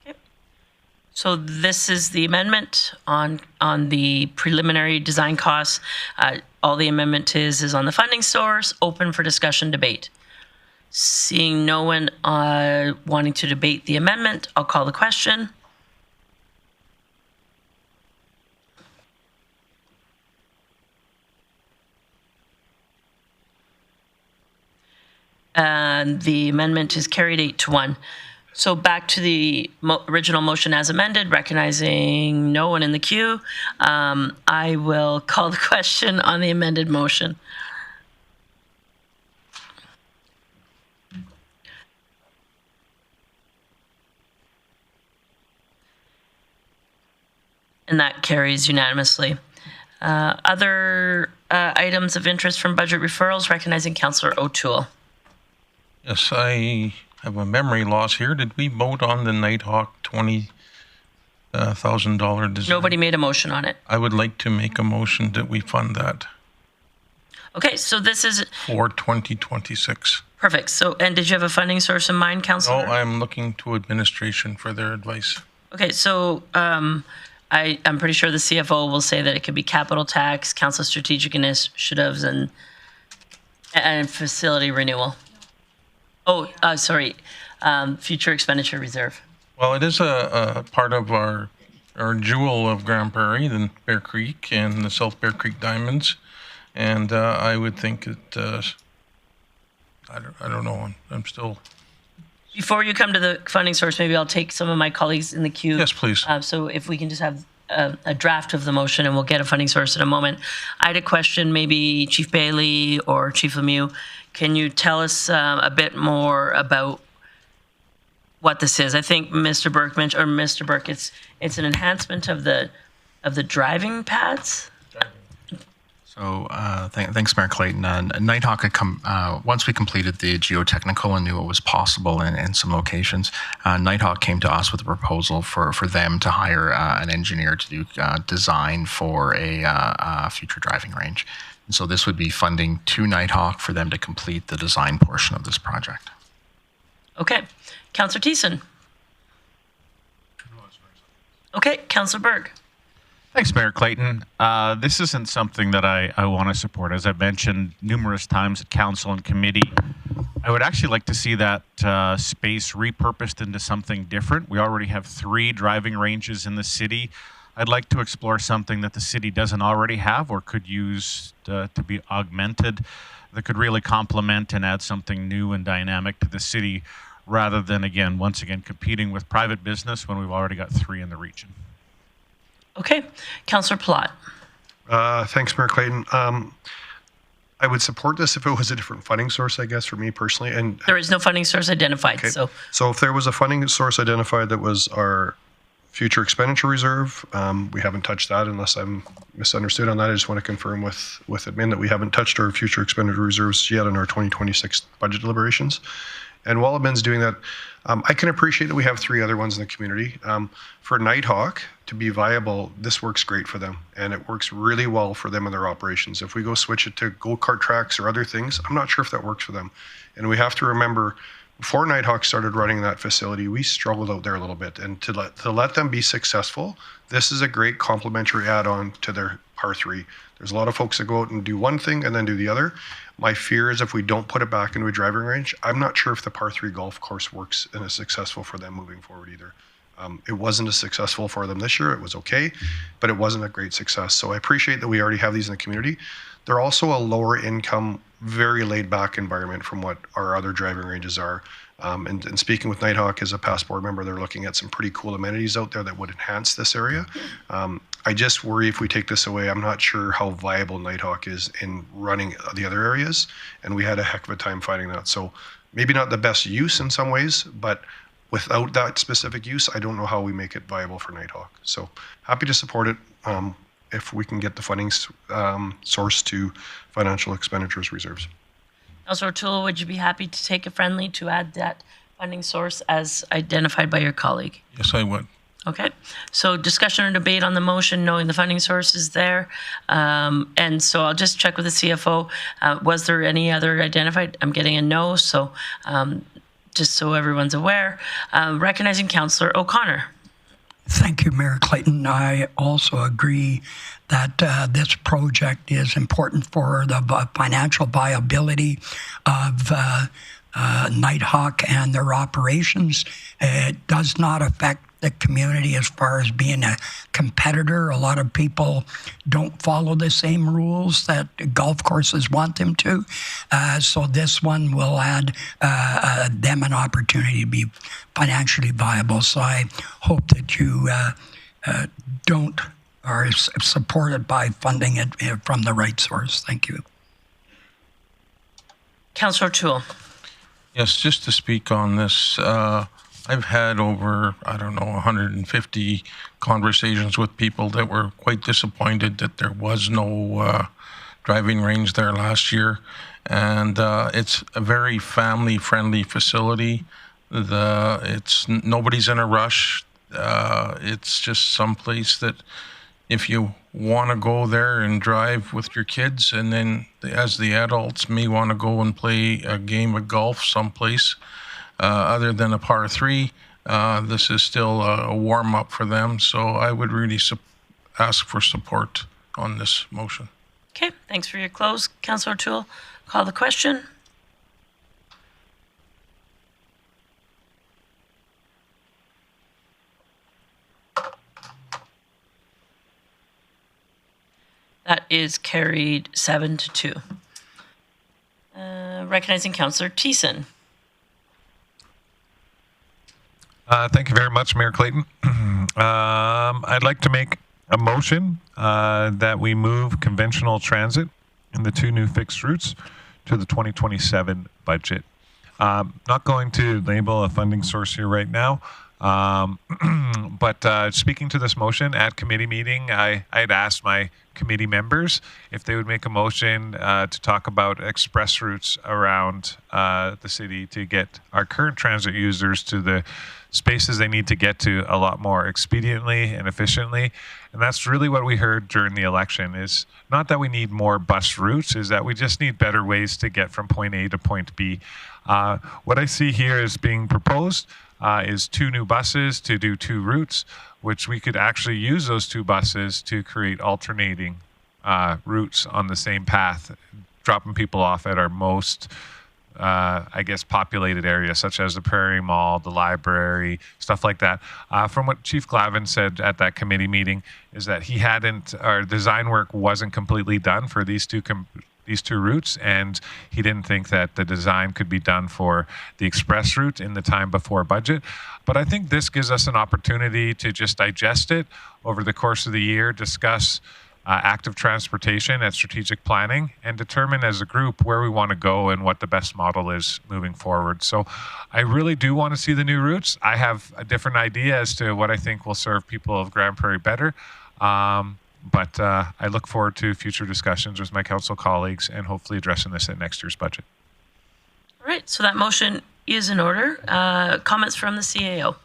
Okay. So this is the amendment on the preliminary design costs. All the amendment is on the funding source, open for discussion, debate. Seeing no one wanting to debate the amendment, I'll call the question. And the amendment is carried 8-1. So back to the original motion as amended, recognizing no one in the queue. I will call the question on the amended motion. And that carries unanimously. Other items of interest from budget referrals, recognizing Councillor O'Toole. Yes, I have a memory loss here. Did we vote on the Nitehawk $20,000 design? Nobody made a motion on it. I would like to make a motion that we fund that. Okay, so this is for 2026. Perfect. So, and did you have a funding source in mind, Councillor? No, I'm looking to administration for their advice. Okay, so I'm pretty sure the CFO will say that it could be capital tax, council strategic initiatives, and facility renewal. Oh, sorry, future expenditure reserve. Well, it is a part of our jewel of Grande Prairie, the Bear Creek and the South Bear Creek Diamonds, and I would think that I don't know. I'm still. Before you come to the funding source, maybe I'll take some of my colleagues in the queue. Yes, please. So if we can just have a draft of the motion, and we'll get a funding source in a moment. I had a question, maybe Chief Bailey or Chief Lemieux. Can you tell us a bit more about what this is? I think Mr. Burke mentioned, or Mr. Burke, it's an enhancement of the driving pads. So thanks, Mayor Clayton. Nitehawk had come, once we completed the geotechnical and knew what was possible in some locations, Nitehawk came to us with a proposal for them to hire an engineer to do design for a future driving range. And so this would be funding to Nitehawk for them to complete the design portion of this project. Okay. Councillor Thiessen. Okay. Councillor Berg. Thanks, Mayor Clayton. This isn't something that I want to support. As I've mentioned numerous times at council and committee, I would actually like to see that space repurposed into something different. We already have 3 driving ranges in the city. I'd like to explore something that the city doesn't already have or could use to be augmented, that could really complement and add something new and dynamic to the city, rather than, once again, competing with private business when we've already got 3 in the region. Okay. Councillor Plott. Thanks, Mayor Clayton. I would support this if it was a different funding source, I guess, for me personally. And there is no funding source identified. Okay. So if there was a funding source identified that was our future expenditure reserve, we haven't touched that unless I'm misunderstood on that. I just want to confirm with admin that we haven't touched our future expenditure reserves yet in our 2026 budget deliberations. And while admin's doing that, I can appreciate that we have 3 other ones in the community. For Nitehawk to be viable, this works great for them, and it works really well for them in their operations. If we go switch it to go-kart tracks or other things, I'm not sure if that works for them. And we have to remember, before Nitehawk started running that facility, we struggled out there a little bit. And to let them be successful, this is a great complementary add-on to their par 3. There's a lot of folks that go out and do one thing and then do the other. My fear is if we don't put it back into a driving range, I'm not sure if the par 3 golf course works and is successful for them moving forward either. It wasn't as successful for them this year. It was okay, but it wasn't a great success. So I appreciate that we already have these in the community. They're also a lower income, very laid back environment from what our other driving ranges are. And speaking with Nitehawk as a past board member, they're looking at some pretty cool amenities out there that would enhance this area. I just worry if we take this away, I'm not sure how viable Nitehawk is in running the other areas. And we had a heck of a time fighting that. So maybe not the best use in some ways, but without that specific use, I don't know how we make it viable for Nitehawk. So happy to support it if we can get the funding source to financial expenditures reserves. Councillor O'Toole, would you be happy to take a friendly to add that funding source as identified by your colleague? Yes, I would. Okay. So discussion or debate on the motion, knowing the funding source is there. And so I'll just check with the CFO. Was there any other identified? I'm getting a no. So just so everyone's aware, recognizing Councillor O'Connor. Thank you, Mayor Clayton. I also agree that this project is important for the financial viability of Nitehawk and their operations. It does not affect the community as far as being a competitor. A lot of people don't follow the same rules that golf courses want them to. So this one will add them an opportunity to be financially viable. So I hope that you don't are supported by funding it from the right source. Thank you. Councillor O'Toole. Yes, just to speak on this, I've had over, 150 conversations with people that were quite disappointed that there was no driving range there last year. And it's a very family-friendly facility. Nobody's in a rush. It's just someplace that if you want to go there and drive with your kids, and then as the adults may want to go and play a game of golf someplace other than a par 3, this is still a warm-up for them. So I would really ask for support on this motion. Okay, thanks for your close. Councillor O'Toole, call the question. That is carried 7-2. Recognizing Councillor Thiessen. Thank you very much, Mayor Clayton. I'd like to make a motion that we move conventional transit and the 2 new fixed routes to the 2027 budget. Not going to label a funding source here right now, but speaking to this motion at committee meeting, I had asked my committee members if they would make a motion to talk about express routes around the city to get our current transit users to the spaces they need to get to a lot more expediently and efficiently. And that's really what we heard during the election, is not that we need more bus routes, is that we just need better ways to get from point A to point B. What I see here is being proposed is 2 new buses to do 2 routes, which we could actually use those 2 buses to create alternating routes on the same path, dropping people off at our most I guess, populated areas such as the Prairie Mall, the library, stuff like that. From what Chief Glavin said at that committee meeting is that he hadn't, our design work wasn't completely done for these two routes, and he didn't think that the design could be done for the express route in the time before budget. But I think this gives us an opportunity to just digest it over the course of the year, discuss active transportation and strategic planning, and determine as a group where we want to go and what the best model is moving forward. So I really do want to see the new routes. I have a different idea as to what I think will serve people of Grande Prairie better. But I look forward to future discussions with my council colleagues and hopefully addressing this at next year's budget. All right, so that motion is in order. Comments from the CAO?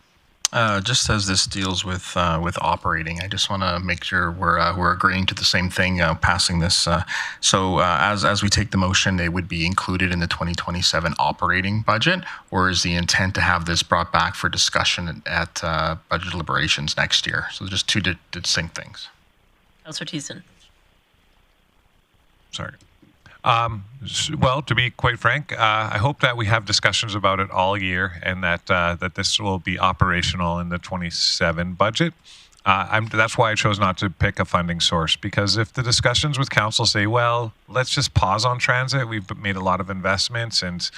Just as this deals with operating, I just want to make sure we're agreeing to the same thing, passing this. So as we take the motion, they would be included in the 2027 operating budget, or is the intent to have this brought back for discussion at budget deliberations next year? So just two distinct things. Councillor Thiessen. Sorry. Well, to be quite frank, I hope that we have discussions about it all year, and that this will be operational in the 27 budget. That's why I chose not to pick a funding source, because if the discussions with council say, well, let's just pause on transit, we've made a lot of investments, and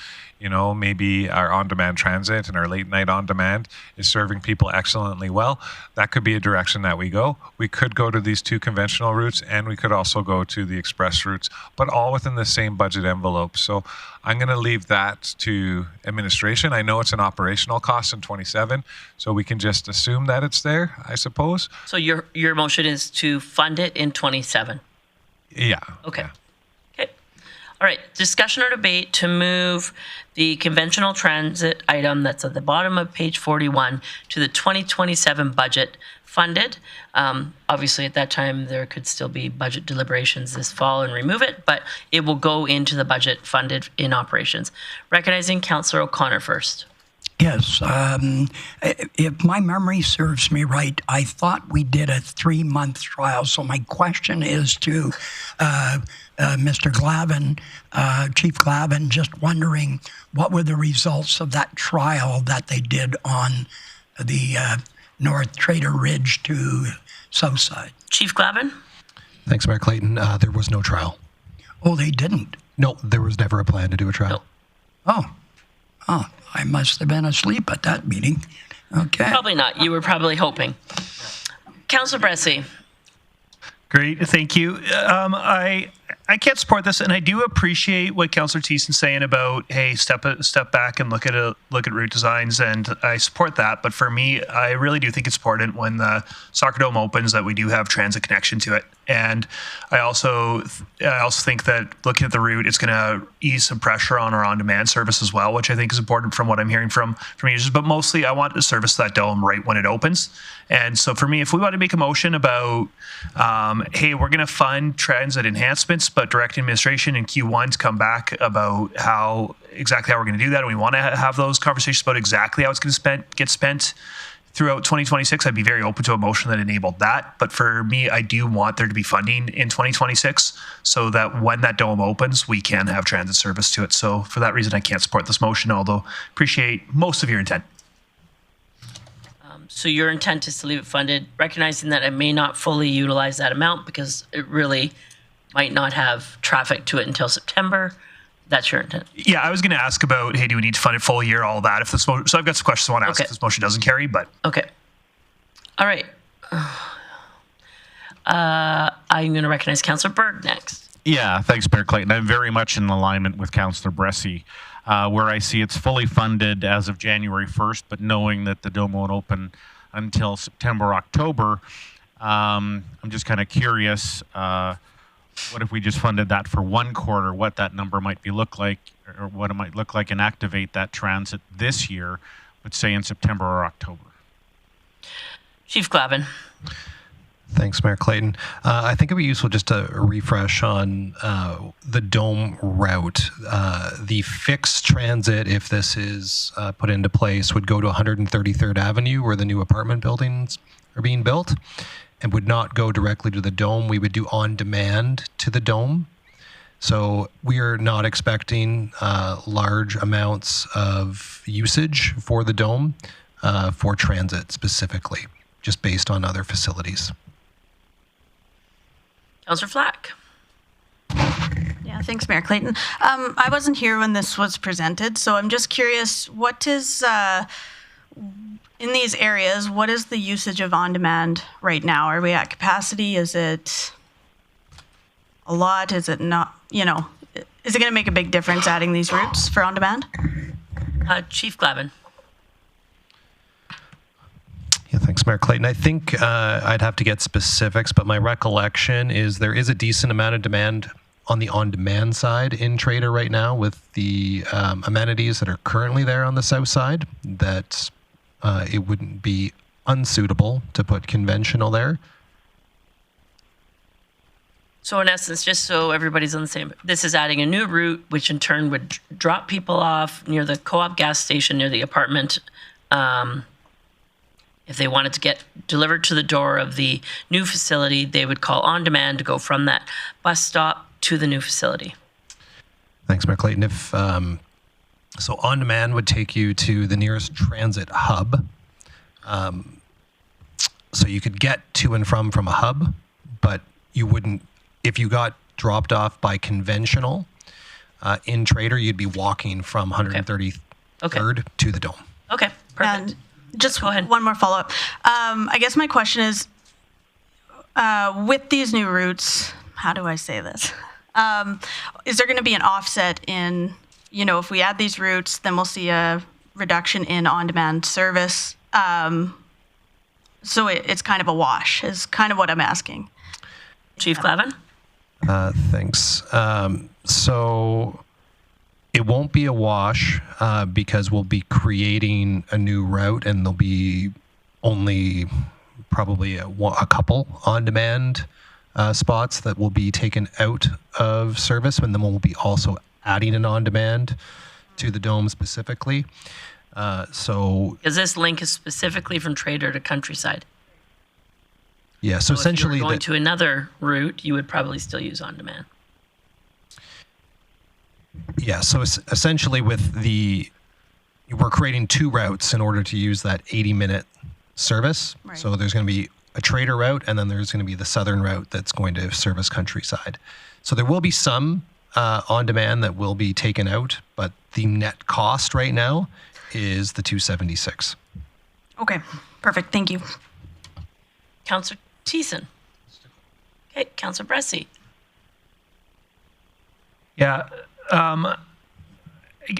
maybe our on-demand transit and our late night on-demand is serving people excellently well, that could be a direction that we go. We could go to these two conventional routes, and we could also go to the express routes, but all within the same budget envelope. So I'm going to leave that to administration. I know it's an operational cost in 27, so we can just assume that it's there, I suppose. So your motion is to fund it in 27? Yeah. Okay. Yeah. Okay. All right. Discussion or debate to move the conventional transit item that's at the bottom of page 41 to the 2027 budget funded. Obviously, at that time, there could still be budget deliberations this fall and remove it, but it will go into the budget funded in operations. Recognizing Councillor O'Connor first. Yes. If my memory serves me right, I thought we did a 3-month trial. So my question is to Mr. Glavin, Chief Glavin, just wondering what were the results of that trial that they did on the North Trader Ridge to Southside. Chief Glavin? Thanks, Mayor Clayton. There was no trial. Oh, they didn't? No, there was never a plan to do a trial. No. Oh, I must have been asleep at that meeting. Okay. Probably not. You were probably hoping. Councillor Bressie. Great, thank you. I can't support this, and I do appreciate what Councillor Thiessen's saying about, hey, step back and look at route designs, and I support that. But for me, I really do think it's important when the soccer dome opens that we do have transit connection to it. And I also think that looking at the route, it's going to ease some pressure on our on-demand service as well, which I think is important from what I'm hearing from users. But mostly, I want to service that dome right when it opens. And so for me, if we want to make a motion about, hey, we're going to fund transit enhancements, but direct administration in Q1 to come back about exactly how we're going to do that, and we want to have those conversations about exactly how it's going to get spent throughout 2026, I'd be very open to a motion that enabled that. But for me, I do want there to be funding in 2026 so that when that dome opens, we can have transit service to it. So for that reason, I can't support this motion, although appreciate most of your intent. So your intent is to leave it funded, recognizing that it may not fully utilize that amount because it really might not have traffic to it until September. That's your intent. Yeah, I was going to ask about, hey, do we need to fund it full year, all that? If this so I've got some questions I want to ask if this motion doesn't carry, but. Okay. All right. I'm going to recognize Councillor Berg next. Yeah, thanks, Mayor Clayton. I'm very much in alignment with Councillor Bressie, where I see it's fully funded as of January 1st, but knowing that the dome won't open until September, October, I'm just kind of curious, what if we just funded that for one quarter, what that number might look like, or what it might look like, and activate that transit this year, but say in September or October. Chief Glavin. Thanks, Mayor Clayton. I think it would be useful just to refresh on the dome route. The fixed transit, if this is put into place, would go to 133rd Avenue, where the new apartment buildings are being built, and would not go directly to the dome. We would do on demand to the dome. So we are not expecting large amounts of usage for the dome for transit specifically, just based on other facilities. Councillor Flack. Yeah, thanks, Mayor Clayton. I wasn't here when this was presented, so I'm just curious, what is, in these areas, what is the usage of on-demand right now? Are we at capacity? Is it a lot? Is it not, you know, is it going to make a big difference adding these routes for on-demand? Chief Glavin. Yeah, thanks, Mayor Clayton. I think I'd have to get specifics, but my recollection is there is a decent amount of demand on the on-demand side in Trader right now with the amenities that are currently there on the south side, that it wouldn't be unsuitable to put conventional there. So in essence, just so everybody's on the same, this is adding a new route, which in turn would drop people off near the co-op gas station, near the apartment. If they wanted to get delivered to the door of the new facility, they would call on demand to go from that bus stop to the new facility. Thanks, Mayor Clayton. If so, on demand would take you to the nearest transit hub. So you could get to and from a hub, but you wouldn't, if you got dropped off by conventional in Trader, you'd be walking from 133rd to the dome. Okay, perfect. And just one more follow-up. I guess my question is, with these new routes, how do I say this? Is there going to be an offset in, you know, if we add these routes, then we'll see a reduction in on-demand service. So it's kind of a wash, is kind of what I'm asking. Chief Glavin? Thanks. So it won't be a wash because we'll be creating a new route, and there'll be only probably a couple on-demand spots that will be taken out of service, and then we'll be also adding an on-demand to the dome specifically. So because this link is specifically from Trader to Countryside. Yeah, so essentially, if you were going to another route, you would probably still use on-demand. Yeah, so essentially we're creating two routes in order to use that 80-minute service. Right. So there's going to be a Trader route, and then there's going to be the southern route that's going to service Countryside. So there will be some on-demand that will be taken out, but the net cost right now is the $276. Okay, perfect. Thank you. Councillor Thiessen. Okay, Councillor Bressie. Yeah, I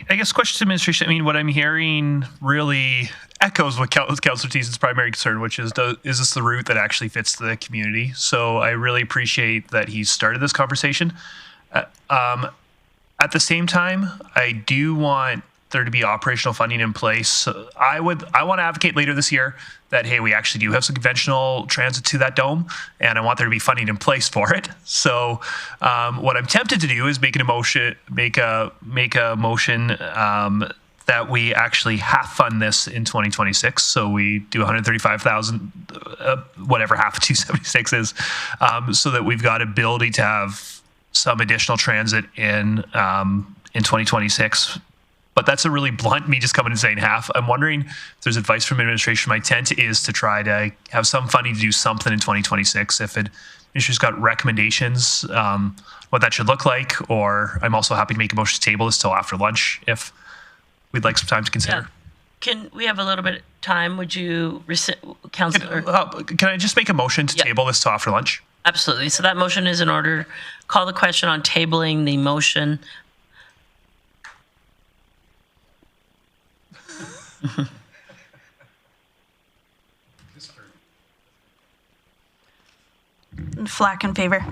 guess question to administration. I mean, what I'm hearing really echoes what Councillor Thiessen's primary concern, which is this the route that actually fits the community? So I really appreciate that he started this conversation. At the same time, I do want there to be operational funding in place. So I want to advocate later this year that, hey, we actually do have some conventional transit to that dome, and I want there to be funding in place for it. So what I'm tempted to do is make a motion that we actually half fund this in 2026. So we do 135,000, whatever half of 276 is, so that we've got ability to have some additional transit in 2026. But that's a really blunt, me just coming and saying half. I'm wondering if there's advice from administration. My intent is to try to have some funding to do something in 2026. If administration's got recommendations, what that should look like, or I'm also happy to make a motion to table this till after lunch if we'd like some time to consider. Yeah. Can we have a little bit of time? Would you, Councillor? Can I just make a motion to table this till after lunch? Absolutely. So that motion is in order. Call the question on tabling the motion. Flack in favor.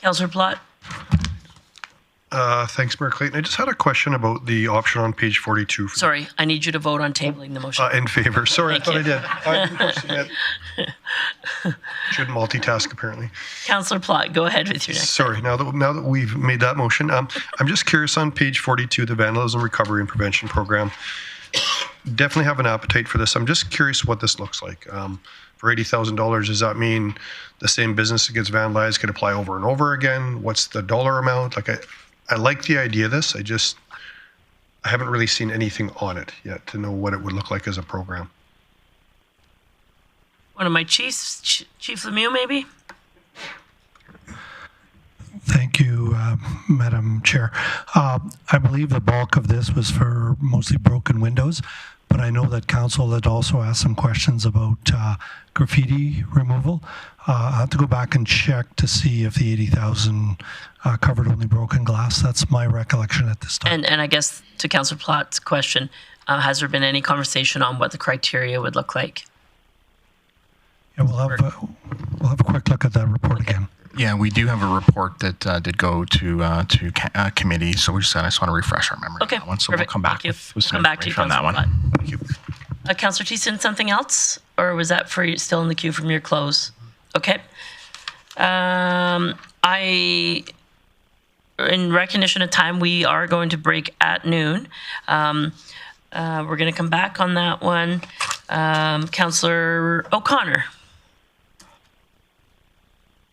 Councillor Plott. Thanks, Mayor Clayton. I just had a question about the option on page 42. Sorry, I need you to vote on tabling the motion. In favor. Sorry, Thank I thought I did. Shouldn't multitask, apparently. Councillor Plott, go ahead with your next. Sorry, now that we've made that motion, I'm just curious on page 42, the Vandalism Recovery and Prevention Program. Definitely have an appetite for this. I'm just curious what this looks like. For $80,000, does that mean the same business that gets vandalized could apply over and over again? What's the dollar amount? Like, I like the idea of this. I haven't really seen anything on it yet to know what it would look like as a program. One of my chiefs, Chief Lemieux, maybe? Thank you, Madam Chair. I believe the bulk of this was for mostly broken windows, but I know that council had also asked some questions about graffiti removal. I'll have to go back and check to see if the 80,000 covered only broken glass. That's my recollection at this time. And I guess to Councillor Plott's question, has there been any conversation on what the criteria would look like? Yeah, we'll have a quick look at that report again. Yeah, we do have a report that did go to committee, so I just want to refresh our memory Okay, on that one. So perfect. we'll come back Thank you. with some Come back to you, information on that one. Councillor Thank you. Councillor Thiessen, something else? Or was that for still in the queue from your close? Okay. In recognition of time, we are going to break at noon. We're going to come back on that one. Councillor O'Connor.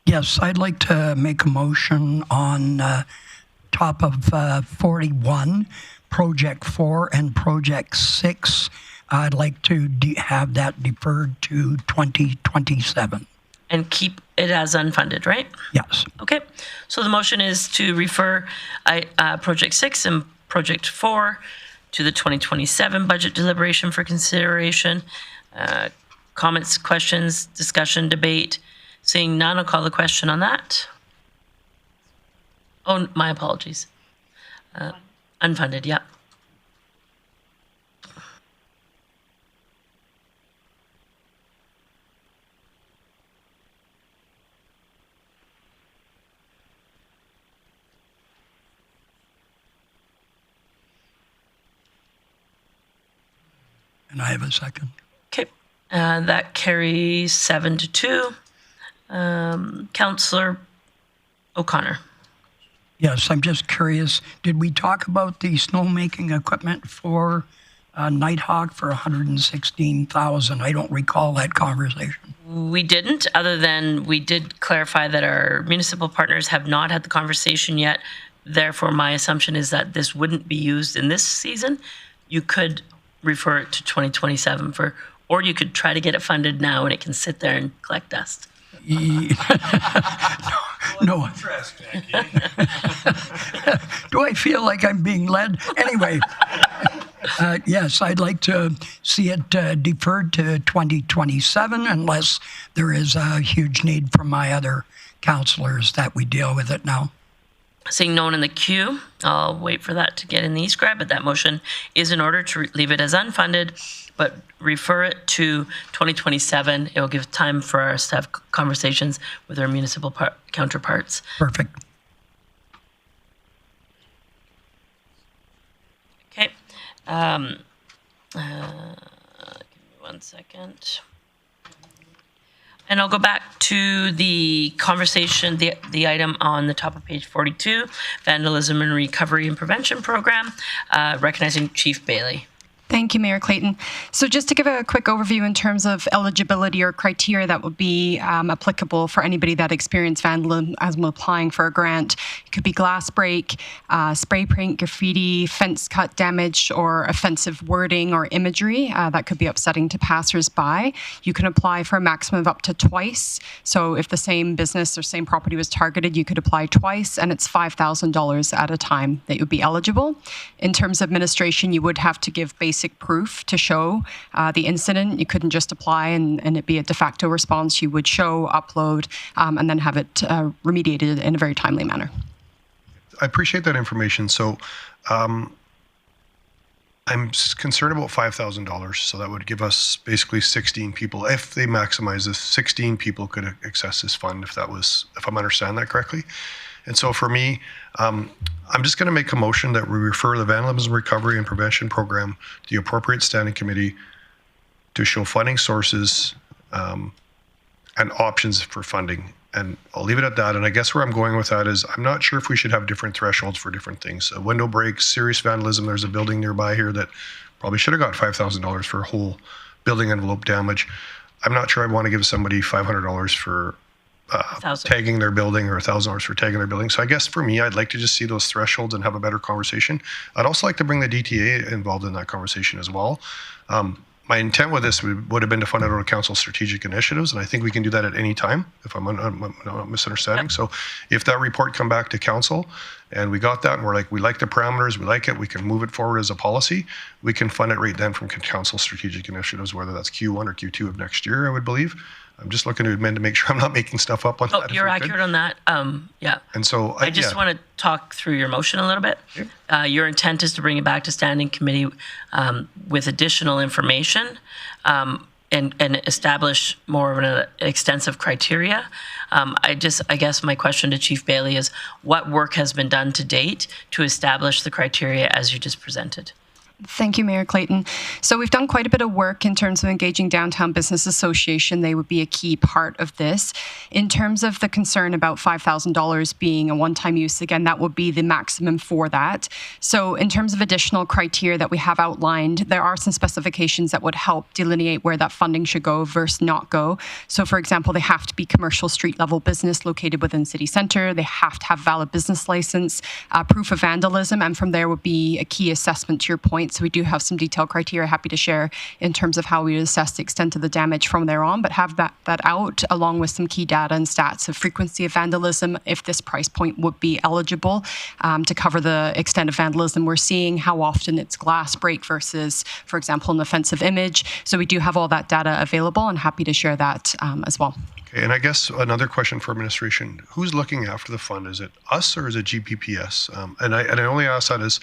Yes, I'd like to make a motion on top of 41, Project 4 and Project 6. I'd like to have that deferred to 2027. And keep it as unfunded, right? Yes. Okay. So the motion is to refer Project 6 and Project 4 to the 2027 budget deliberation for consideration. Comments, questions, discussion, debate. Seeing none, I'll call the question on that. Oh, my apologies. Unfunded, yep. And I have a second. Okay. That carries 7-2. Councillor O'Connor. Yes, I'm just curious. Did we talk about the snowmaking equipment for Nitehawk for $116,000? I don't recall that conversation. We didn't, other than we did clarify that our municipal partners have not had the conversation yet. Therefore, my assumption is that this wouldn't be used in this season. You could refer it to 2027 or you could try to get it funded now and it can sit there and collect dust. No. Do I feel like I'm being led? Anyway, yes, I'd like to see it deferred to 2027 unless there is a huge need from my other councillors that we deal with it now. Seeing no one in the queue, I'll wait for that to get in the e-scribe, but that motion is in order to leave it as unfunded, but refer it to 2027. It will give time for us to have conversations with our municipal counterparts. Perfect. Okay. Give me 1 second. And I'll go back to the conversation, the item on the top of page 42, Vandalism and Recovery and Prevention Program, recognizing Chief Bailey. Thank you, Mayor Clayton. So just to give a quick overview in terms of eligibility or criteria that would be applicable for anybody that experienced vandalism as applying for a grant. It could be glass break, spray paint, graffiti, fence cut damage, or offensive wording or imagery that could be upsetting to passersby. You can apply for a maximum of up to twice. So if the same business or same property was targeted, you could apply twice, and it's $5,000 at a time that you'd be eligible. In terms of administration, you would have to give basic basic proof to show the incident. You couldn't just apply and it be a de facto response. You would show, upload, and then have it remediated in a very timely manner. I appreciate that information. So I'm concerned about $5,000. So that would give us basically 16 people. If they maximize this, 16 people could access this fund if I'm understanding that correctly. And so for me, I'm just going to make a motion that we refer the Vandalism Recovery and Prevention Program to the appropriate standing committee to show funding sources and options for funding. And I'll leave it at that. And I guess where I'm going with that is I'm not sure if we should have different thresholds for different things. A window break, serious vandalism. There's a building nearby here that probably should have got $5,000 for a whole building envelope damage. I'm not sure I want to give somebody $500 for tagging their building or $1,000 for tagging their building. So I guess for me, I'd like to just see those thresholds and have a better conversation. I'd also like to bring the DTA involved in that conversation as well. My intent with this would have been to fund it out of council strategic initiatives, and I think we can do that at any time, if I'm not misunderstanding. Yep. So if that report come back to council and we got that and we're like, we like the parameters, we like it, we can move it forward as a policy, we can fund it right then from council strategic initiatives, whether that's Q1 or Q2 of next year, I would believe. I'm just looking to amend to make sure I'm not making stuff up on that. Oh, you're accurate on that. Yeah. And so I just want to talk through your motion a little bit. Your intent is to bring it back to standing committee with additional information and establish more of an extensive criteria. I guess my question to Chief Bailey is, what work has been done to date to establish the criteria as you just presented? Thank you, Mayor Clayton. So we've done quite a bit of work in terms of engaging Downtown Business Association. They would be a key part of this. In terms of the concern about $5,000 being a one-time use, again, that would be the maximum for that. So in terms of additional criteria that we have outlined, there are some specifications that would help delineate where that funding should go versus not go. So for example, they have to be commercial street level business located within city center. They have to have valid business license, proof of vandalism, and from there would be a key assessment to your point. So we do have some detailed criteria happy to share in terms of how we assess the extent of the damage from there on, but have that out along with some key data and stats of frequency of vandalism, if this price point would be eligible to cover the extent of vandalism we're seeing, how often it's glass break versus, for example, an offensive image. So we do have all that data available and happy to share that as well. Okay, and I guess another question for administration, who's looking after the fund? Is it us or is it GPPS? And I only ask that is,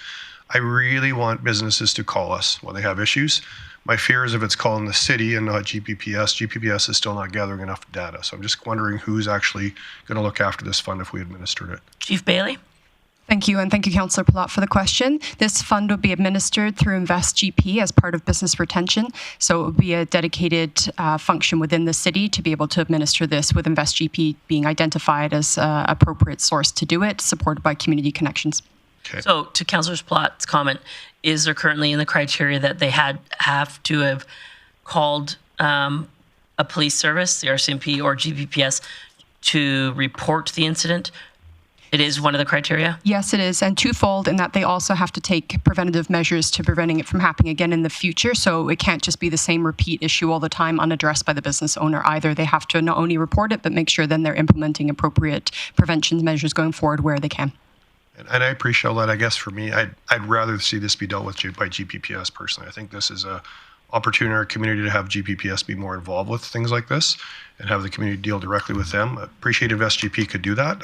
I really want businesses to call us when they have issues. My fear is if it's calling the city and not GPPS, GPPS is still not gathering enough data. So I'm just wondering who's actually going to look after this fund if we administered it. Chief Bailey? Thank you, and thank you, Councillor Palat, for the question. This fund will be administered through Invest GP as part of business retention. So it will be a dedicated function within the city to be able to administer this, with Invest GP being identified as an appropriate source to do it, supported by community connections. Okay. So to Councillor Plat's comment, is there currently in the criteria that they have to have called a police service, the RCMP or GPPS, to report the incident? It is one of the criteria? Yes, it is, and twofold in that they also have to take preventative measures to preventing it from happening again in the future. So it can't just be the same repeat issue all the time unaddressed by the business owner either. They have to not only report it, but make sure then they're implementing appropriate prevention measures going forward where they can. And I appreciate all that. I guess for me, I'd rather see this be dealt with by GPPS personally. I think this is a opportunity in our community to have GPPS be more involved with things like this and have the community deal directly with them. I appreciate Invest GP could do that.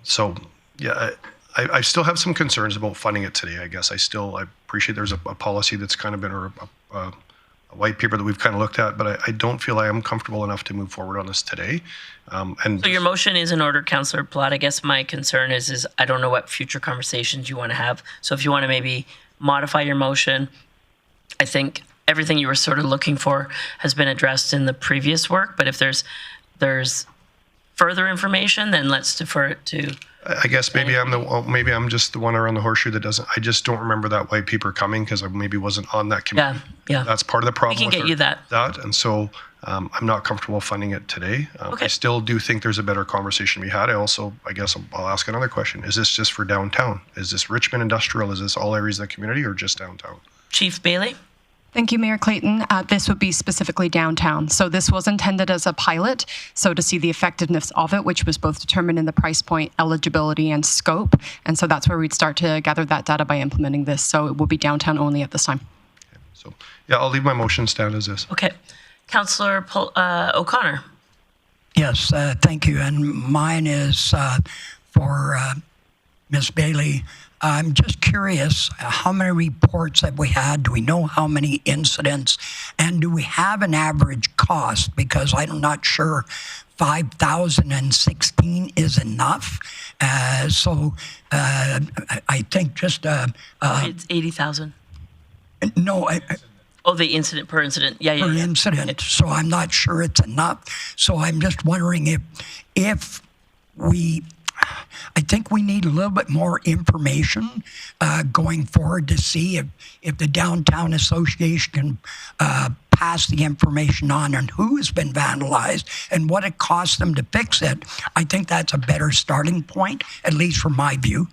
So yeah, I still have some concerns about funding it today. I guess I appreciate there's a policy that's kind of been a white paper that we've kind of looked at, but I don't feel I am comfortable enough to move forward on this today. So your motion is in order, Councillor Platt. I guess my concern is I don't know what future conversations you want to have. So if you want to maybe modify your motion, I think everything you were sort of looking for has been addressed in the previous work. But if there's further information, then let's defer it to. I guess maybe I'm just the one around the horseshoe that doesn't. I just don't remember that white paper coming because I maybe wasn't on that committee. Yeah. That's part of the problem. We can get you that. And so I'm not comfortable funding it today. Okay. I still do think there's a better conversation to be had. I guess I'll ask another question. Is this just for downtown? Is this Richmond industrial? Is this all areas of the community or just downtown? Chief Bailey? Thank you, Mayor Clayton. This would be specifically downtown. So this was intended as a pilot, so to see the effectiveness of it, which was both determined in the price point, eligibility, and scope. And so that's where we'd start to gather that data by implementing this. So it will be downtown only at this time. So, yeah, I'll leave my motion stand as is. Okay. Councillor O'Connor. Yes, thank you. And mine is for Ms. Bailey. I'm just curious, how many reports have we had? Do we know how many incidents? And do we have an average cost? Because I'm not sure 5,016 is enough. So I think just... it's 80,000. No, the incident per incident. Yeah. Per incident. So I'm not sure it's enough. So I'm just wondering if we... I think we need a little bit more information going forward to see if the Downtown Association can pass the information on who has been vandalized and what it costs them to fix it. I think that's a better starting point, at least from my view.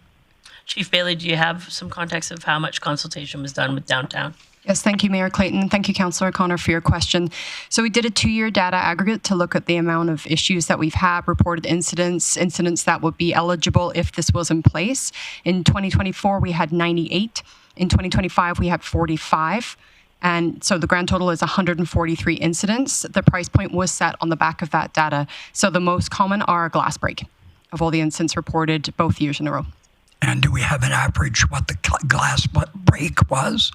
Chief Bailey, do you have some context of how much consultation was done with downtown? Yes, thank you, Mayor Clayton. Thank you, Councillor O'Connor, for your question. So we did a 2-year data aggregate to look at the amount of issues that we've had, reported incidents that would be eligible if this was in place. In 2024, we had 98. In 2025, we had 45. And so the grand total is 143 incidents. The price point was set on the back of that data. So the most common are a glass break of all the incidents reported both years in a row. And do we have an average what the glass break was?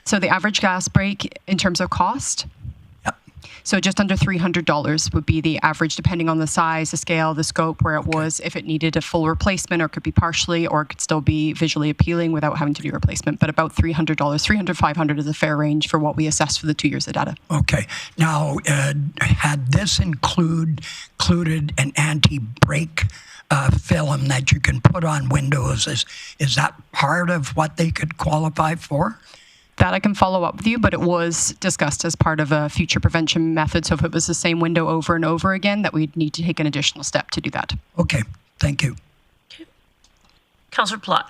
So the average glass break in terms of cost, so just under $300 would be the average, depending on the size, the scale, the scope, where it was, if it needed a full replacement or could be partially or could still be visually appealing without having to do replacement. But about $300, $300, $500 is a fair range for what we assessed for the 2 years of data. Okay. Now, had this included an anti-break film that you can put on windows? Is that part of what they could qualify for? That I can follow up with you, but it was discussed as part of a future prevention method. So if it was the same window over and over again, that we'd need to take an additional step to do that. Okay, thank you. Okay. Councillor Plott.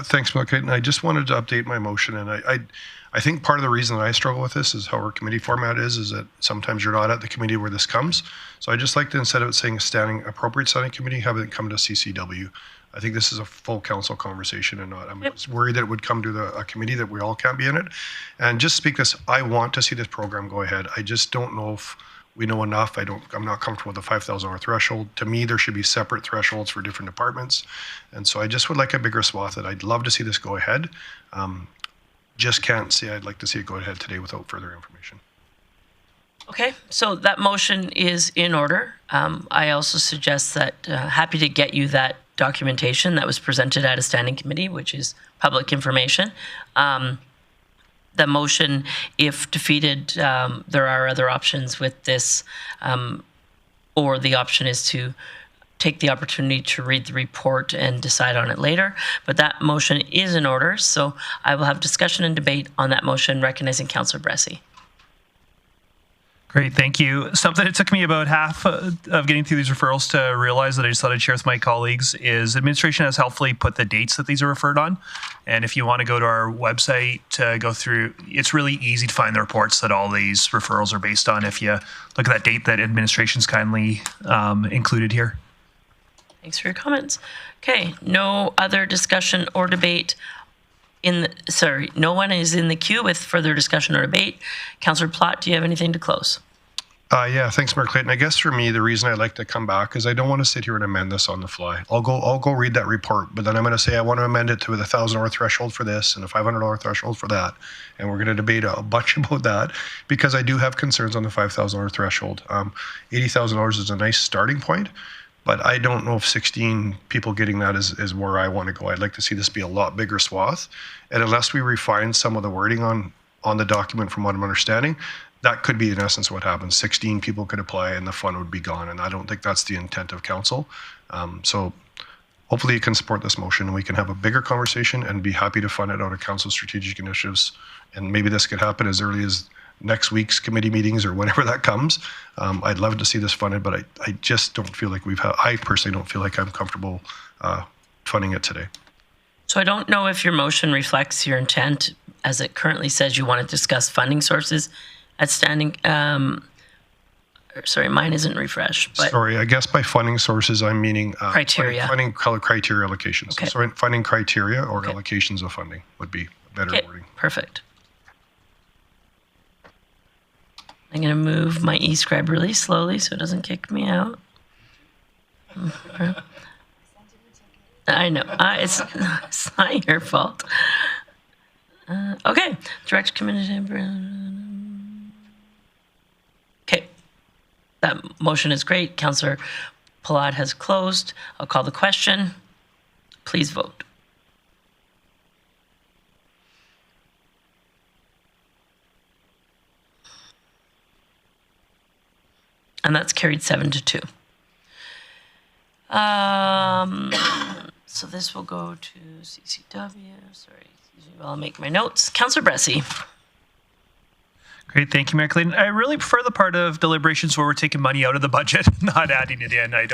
Thanks, Mayor Clayton. I just wanted to update my motion, and I think part of the reason that I struggle with this is how our committee format is that sometimes you're not at the committee where this comes. So I just like to, instead of saying appropriate standing committee, have it come to CCW. I think this is a full council conversation and not, I'm worried that it would come to a committee that we all can't be in it. And just speak this, I want to see this program go ahead. I just don't know if we know enough. I'm not comfortable with the $5,000 threshold. To me, there should be separate thresholds for different departments. And so I just would like a bigger swath that I'd love to see this go ahead. Just can't say I'd like to see it go ahead today without further information. Okay, so that motion is in order. I also suggest that, happy to get you that documentation that was presented at a standing committee, which is public information. The motion, if defeated, there are other options with this, or the option is to take the opportunity to read the report and decide on it later. But that motion is in order, so I will have discussion and debate on that motion, recognizing Councillor Bressie. Great, thank you. Something that took me about half of getting through these referrals to realize that I just thought I'd share with my colleagues is administration has helpfully put the dates that these are referred on. And if you want to go to our website to go through, it's really easy to find the reports that all these referrals are based on if you look at that date that administration's kindly included here. Thanks for your comments. Okay, no other discussion or debate no one is in the queue with further discussion or debate. Councillor Plott, do you have anything to close? Yeah, thanks, Mayor Clayton. I guess for me, the reason I like to come back is I don't want to sit here and amend this on the fly. I'll go read that report, but then I'm going to say I want to amend it to the $1,000 threshold for this and a $500 threshold for that, and we're going to debate a bunch about that because I do have concerns on the $5,000 threshold. $80,000 is a nice starting point, but I don't know if 16 people getting that is where I want to go. I'd like to see this be a lot bigger swath. And unless we refine some of the wording on the document from what I'm understanding, that could be in essence what happens. 16 people could apply and the fund would be gone. And I don't think that's the intent of council. So hopefully you can support this motion and we can have a bigger conversation and be happy to fund it out of council strategic initiatives. And maybe this could happen as early as next week's committee meetings or whenever that comes. I'd love to see this funded, but I just don't feel like I personally don't feel like I'm comfortable funding it today. So I don't know if your motion reflects your intent as it currently says, you want to discuss funding sources at standing. Sorry, mine isn't refreshed. But sorry, I guess by funding sources, I'm meaning criteria. Funding criteria allocations. Okay. So funding criteria or allocations of funding would be a better wording. Perfect. I'm going to move my e-scribe really slowly so it doesn't kick me out. I know. It's not your fault. Okay. Direct community. Okay. That motion is great. Councillor Palat has closed. I'll call the question. Please vote. And that's carried 7-2. So this will go to CCW. Sorry, I'll make my notes. Councillor Bressie. Great, thank you, Mayor Clayton. I really prefer the part of deliberations where we're taking money out of the budget, not adding it in. I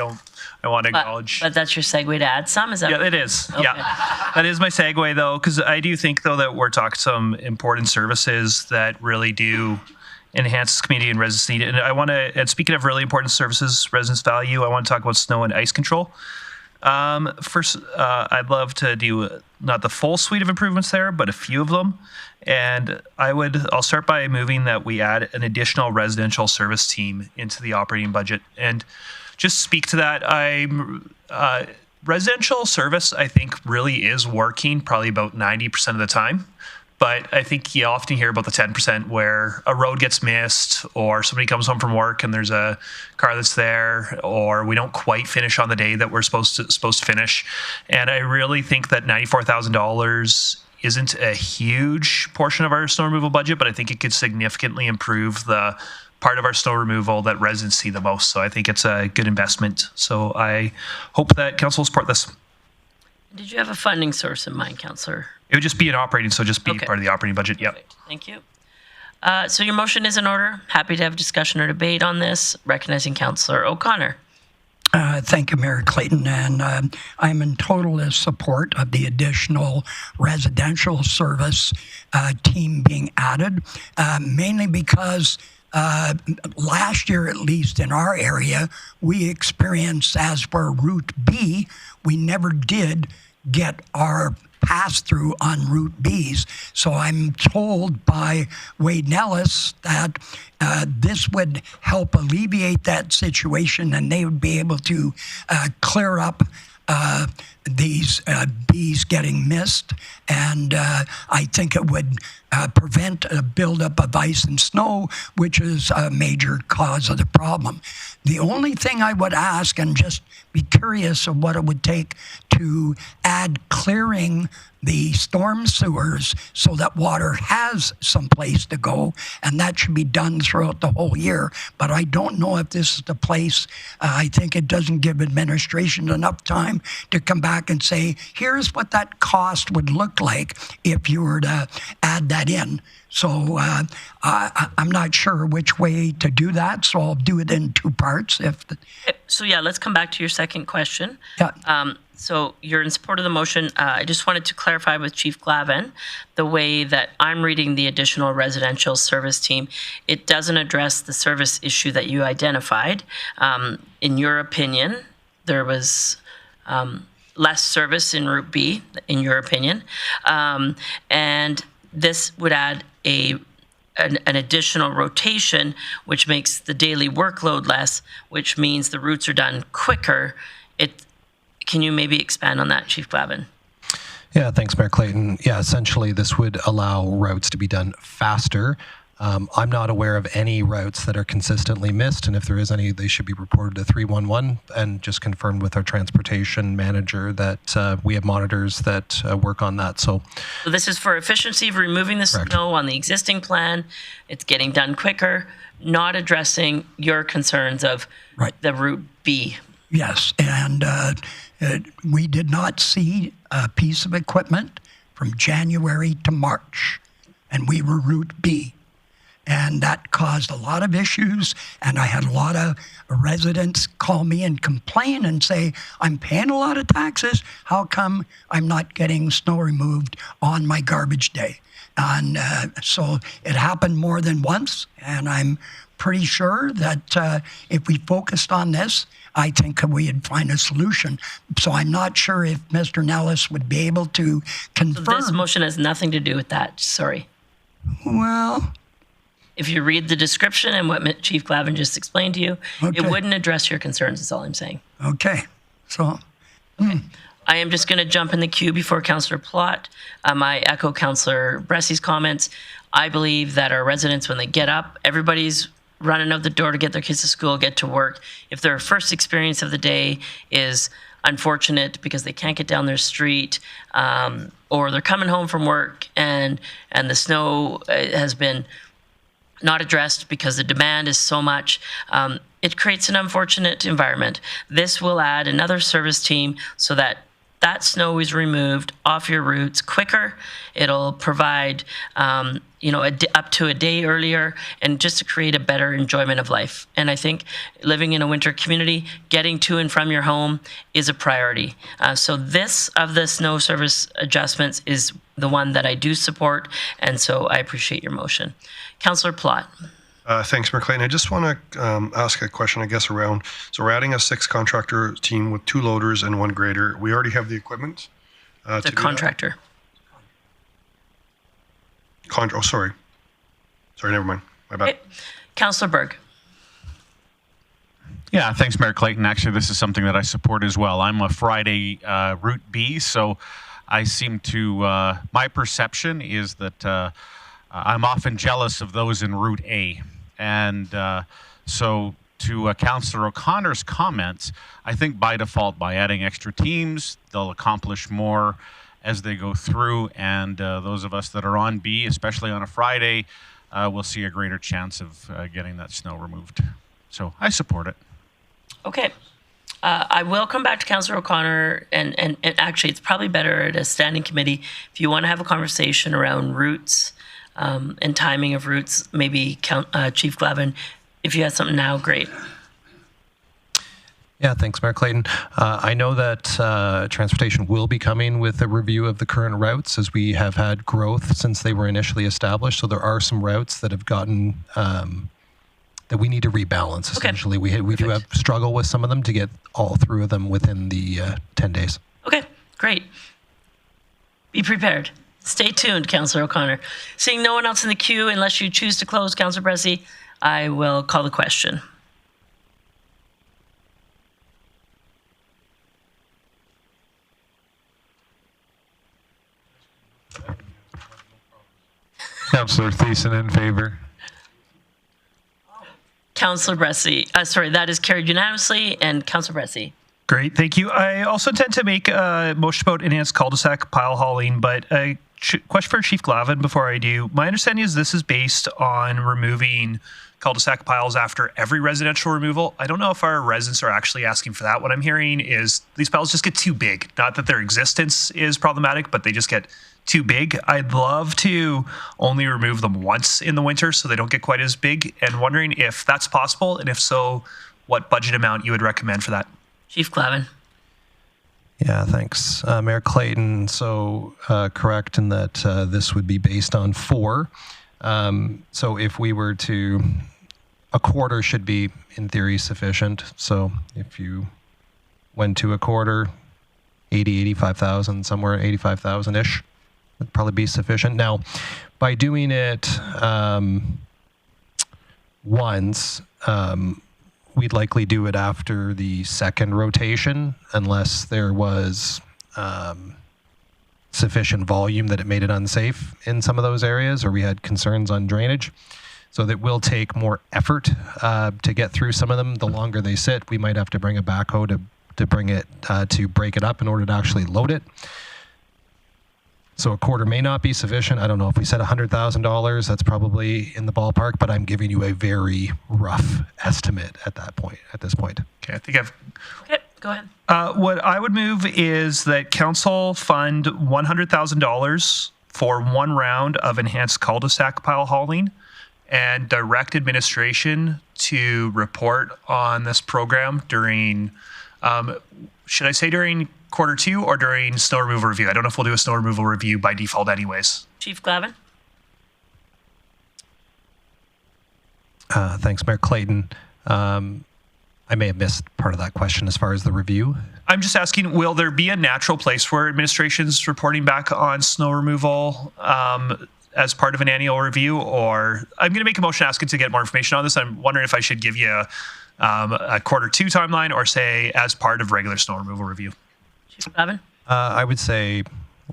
want to acknowledge. But that's your segue to add some? Is that? Yeah, it is. Okay. Yeah, that is my segue though, because I do think though that we're talking some important services that really do enhance community and residents need. And I want to, and speaking of really important services, residents value, I want to talk about snow and ice control. First, I'd love to do not the full suite of improvements there, but a few of them. And I'll start by moving that we add an additional residential service team into the operating budget. And just speak to that, residential service, I think, really is working probably about 90% of the time. But I think you often hear about the 10% where a road gets missed, or somebody comes home from work and there's a car that's there, or we don't quite finish on the day that we're supposed to finish. And I really think that $94,000 isn't a huge portion of our snow removal budget, but I think it could significantly improve the part of our snow removal that residents see the most. So I think it's a good investment. So I hope that council will support this. Did you have a funding source in mind, Councillor? It would just be an operating, so just be part of the operating budget. Yep. Perfect. Thank you. So your motion is in order. Happy to have discussion or debate on this. Recognizing Councillor O'Connor. Thank you, Mayor Clayton. And I'm in total support of the additional residential service team being added, mainly because last year, at least in our area, we experienced, as for Route B, we never did get our pass-through on Route Bs. So I'm told by Wade Nellis that this would help alleviate that situation, and they would be able to clear up these bees getting missed, and I think it would prevent a buildup of ice and snow, which is a major cause of the problem. The only thing I would ask, and just be curious of what it would take to add clearing the storm sewers so that water has some place to go, and that should be done throughout the whole year. But I don't know if this is the place. I think it doesn't give administration enough time to come back and say, here's what that cost would look like if you were to add that in. So I'm not sure which way to do that, so I'll do it in two parts. So yeah, let's come back to your second question. Yeah. So you're in support of the motion. I just wanted to clarify with Chief Glavin, the way that I'm reading the additional residential service team, it doesn't address the service issue that you identified. In your opinion, there was less service in Route B, in your opinion, and this would add an additional rotation, which makes the daily workload less, which means the routes are done quicker. Can you maybe expand on that, Chief Glavin? Yeah, thanks, Mayor Clayton. Yeah, essentially this would allow routes to be done faster. I'm not aware of any routes that are consistently missed, and if there is any, they should be reported to 311 and just confirmed with our transportation manager that we have monitors that work on that. So this is for efficiency of removing the snow on the existing plan. It's getting done quicker, not addressing your concerns of the Route B. Yes, and we did not see a piece of equipment from January to March, and we were Route B. And that caused a lot of issues. And I had a lot of residents call me and complain and say, I'm paying a lot of taxes. How come I'm not getting snow removed on my garbage day? And so it happened more than once. And I'm pretty sure that if we focused on this, I think we'd find a solution. So I'm not sure if Mr. Nellis would be able to confirm. So this motion has nothing to do with that. Sorry. Well, if you read the description and what Chief Glavin just explained to you, Okay. it wouldn't address your concerns, is all I'm saying. Okay. So, I am just going to jump in the queue before Councillor Plott. I echo Councillor Bressy's comments. I believe that our residents, when they get up, everybody's running out the door to get their kids to school, get to work. If their first experience of the day is unfortunate because they can't get down their street, or they're coming home from work and the snow has been not addressed because the demand is so much, it creates an unfortunate environment. This will add another service team so that that snow is removed off your routes quicker. It'll provide, up to a day earlier, and just to create a better enjoyment of life. And I think living in a winter community, getting to and from your home is a priority. So this of the snow service adjustments is the one that I do support, and so I appreciate your motion. Councillor Plott. Thanks, Mayor Clayton. I just want to ask a question, I guess, around, so we're adding a 6-contractor team with 2 loaders and 1 grader. We already have the equipment The to do contractor. that? Sorry, never mind. My bad. Okay. Councillor Berg. Yeah, thanks, Mayor Clayton. Actually, this is something that I support as well. I'm a Friday Route B, so I seem to, my perception is that I'm often jealous of those in Route A. And so to Councillor O'Connor's comments, I think by default, by adding extra teams, they'll accomplish more as they go through. And those of us that are on B, especially on a Friday, will see a greater chance of getting that snow removed. So I support it. Okay. I will come back to Councillor O'Connor, and actually it's probably better at a standing committee if you want to have a conversation around routes and timing of routes. Maybe Chief Glavin, if you have something now, great. Yeah, thanks, Mayor Clayton. I know that transportation will be coming with a review of the current routes, as we have had growth since they were initially established. So there are some routes that have gotten that we need to rebalance. Essentially, we do have struggle with some of them to get all through of them within the 10 days. Okay, great. Be prepared. Stay tuned, Councillor O'Connor. Seeing no one else in the queue, unless you choose to close, Councillor Bressy, I will call the question. Councillor Thiessen in favor. Councillor Bressy, sorry, that is carried unanimously, and Councillor Bressy. Great, thank you. I also tend to make a motion about enhanced cul-de-sac pile hauling, but a question for Chief Glavin before I do. My understanding is this is based on removing cul-de-sac piles after every residential removal. I don't know if our residents are actually asking for that. What I'm hearing is these piles just get too big. Not that their existence is problematic, but they just get too big. I'd love to only remove them once in the winter so they don't get quite as big, and wondering if that's possible, and if so, what budget amount you would recommend for that. Chief Glavin. Yeah, thanks, Mayor Clayton. So correct in that this would be based on 4. So if we were to, a quarter should be in theory sufficient. So if you went to a quarter, 85,000, somewhere 85,000-ish would probably be sufficient. Now, by doing it once, we'd likely do it after the second rotation, unless there was sufficient volume that it made it unsafe in some of those areas, or we had concerns on drainage. So that will take more effort to get through some of them. The longer they sit, we might have to bring a backhoe to bring it to break it up in order to actually load it. So a quarter may not be sufficient. I don't know if we said $100,000, that's probably in the ballpark, but I'm giving you a very rough estimate at this point. Okay, I think I've... Okay, go ahead. What I would move is that council fund $100,000 for 1 round of enhanced cul-de-sac pile hauling, and direct administration to report on this program during, should I say during Q2 or during snow removal review? I don't know if we'll do a snow removal review by default anyways. Chief Glavin? Thanks, Mayor Clayton. I may have missed part of that question as far as the review. I'm just asking, will there be a natural place where administration's reporting back on snow removal as part of an annual review? Or I'm going to make a motion asking to get more information on this. I'm wondering if I should give you a Q2 timeline or say as part of regular snow removal review. Chief Glavin? I would say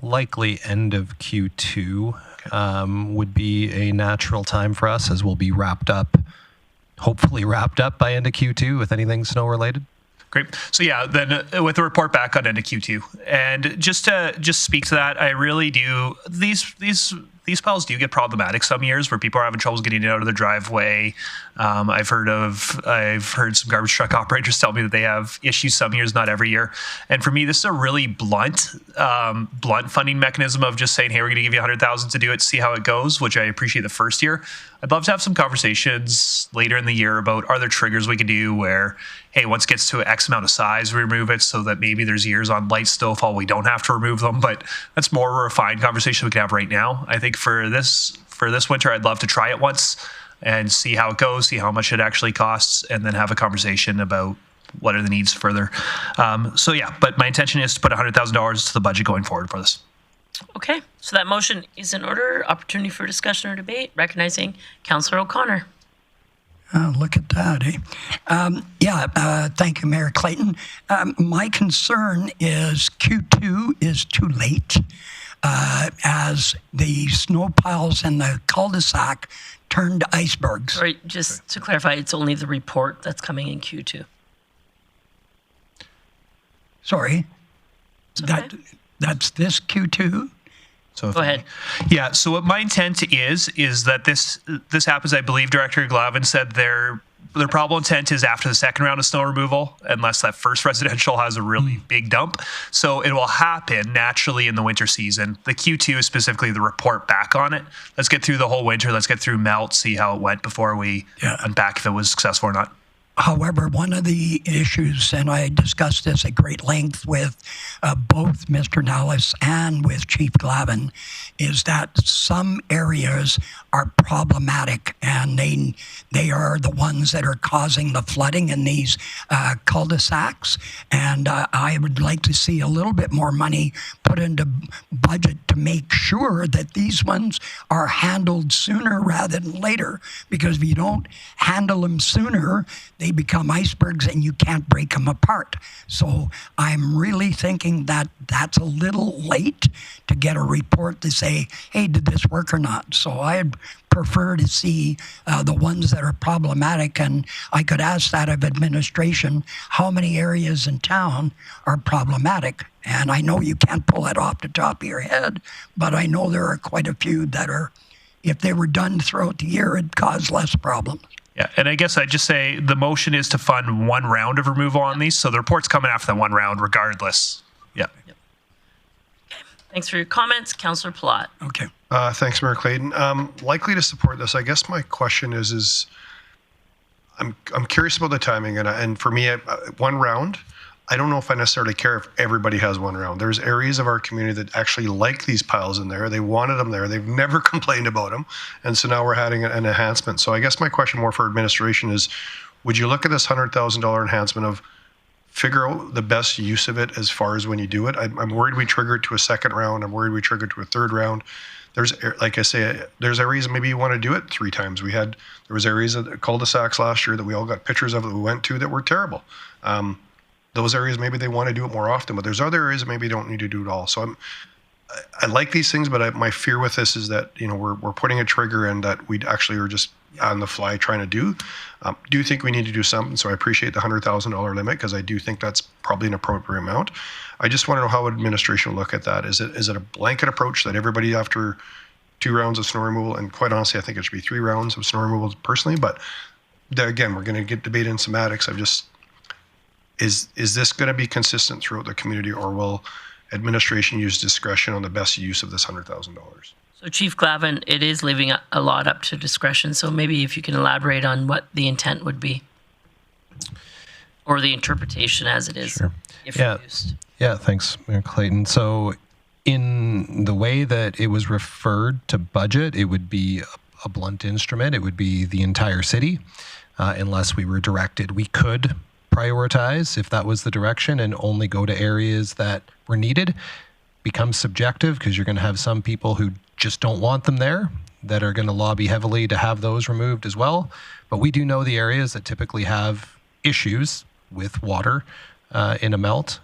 likely end of Q2 would be a natural time for us, as we'll be hopefully wrapped up by end of Q2 with anything snow related. Great. So yeah, then with the report back on end of Q2, and just to speak to that, I really do. These piles do get problematic some years where people are having troubles getting out of their driveway. I've heard some garbage truck operators tell me that they have issues some years, not every year. And for me, this is a really blunt funding mechanism of just saying, hey, we're going to give you $100,000 to do it, see how it goes, which I appreciate the first year. I'd love to have some conversations later in the year about, are there triggers we can do where, hey, once it gets to X amount of size, we remove it, so that maybe there's years on light snowfall we don't have to remove them. But that's more of a refined conversation we can have right now. I think for this winter, I'd love to try it once and see how it goes, see how much it actually costs, and then have a conversation about what are the needs further. So yeah, but my intention is to put $100,000 to the budget going forward for this. Okay, so that motion is in order. Opportunity for discussion or debate, recognizing Councillor O'Connor. Look at that, eh? Thank you, Mayor Clayton. My concern is Q2 is too late, as the snow piles in the cul-de-sac turned icebergs. Sorry, just to clarify, it's only the report that's coming in Q2. Sorry, that's this Q2? So go ahead. Yeah. So what my intent is that this happens. I believe Director Glavin said their probable intent is after the second round of snow removal, unless that first residential has a really big dump. So it will happen naturally in the winter season. The Q2 is specifically the report back on it. Let's get through the whole winter. Let's get through melt, see how it went before we unpack if it was successful or not. However, one of the issues, and I discussed this at great length with both Mr. Nellis and with Chief Glavin, is that some areas are problematic, and they are the ones that are causing the flooding in these cul-de-sacs. And I would like to see a little bit more money put into budget to make sure that these ones are handled sooner rather than later, because if you don't handle them sooner, they become icebergs and you can't break them apart. So I'm really thinking that that's a little late to get a report to say, hey, did this work or not? So I'd prefer to see the ones that are problematic, and I could ask that of administration, how many areas in town are problematic? And I know you can't pull that off the top of your head, but I know there are quite a few that are, if they were done throughout the year, it'd cause less problems. Yeah, and I guess I'd just say the motion is to fund one round of removal on these, so the report's coming after that one round regardless. Yeah. Okay. Thanks for your comments. Councillor Plott. Okay. Thanks, Mayor Clayton. Likely to support this. I guess my question is I'm curious about the timing, and for me, one round, I don't know if I necessarily care if everybody has one round. There's areas of our community that actually like these piles in there. They wanted them there. They've never complained about them. And so now we're having an enhancement. So I guess my question more for administration is, would you look at this $100,000 enhancement of figure out the best use of it as far as when you do it? I'm worried we trigger it to a second round. I'm worried we trigger it to a third round. There's, like I say, there's areas maybe you want to do it 3 times. There was areas of cul-de-sacs last year that we all got pictures of that we went to that were terrible. Those areas, maybe they want to do it more often, but there's other areas that maybe you don't need to do it all. So I like these things, but my fear with this is that, we're putting a trigger in that we actually are just on the fly trying to do. Do think we need to do something. So I appreciate the $100,000 limit, because I do think that's probably an appropriate amount. I just want to know how administration will look at that. Is it a blanket approach that everybody after 2 rounds of snow removal, and quite honestly, I think it should be 3 rounds of snow removal personally, but again, we're going to get debate in semantics. Is this going to be consistent throughout the community, or will administration use discretion on the best use of this $100,000. So Chief Glavin, it is leaving a lot up to discretion. So maybe if you can elaborate on what the intent would be, or the interpretation as it is, Sure. if Yeah. used. Yeah, thanks, Mayor Clayton. So in the way that it was referred to budget, it would be a blunt instrument. It would be the entire city, unless we were directed. We could prioritize if that was the direction and only go to areas that were needed. Becomes subjective because you're going to have some people who just don't want them there that are going to lobby heavily to have those removed as well. But we do know the areas that typically have issues with water in a melt.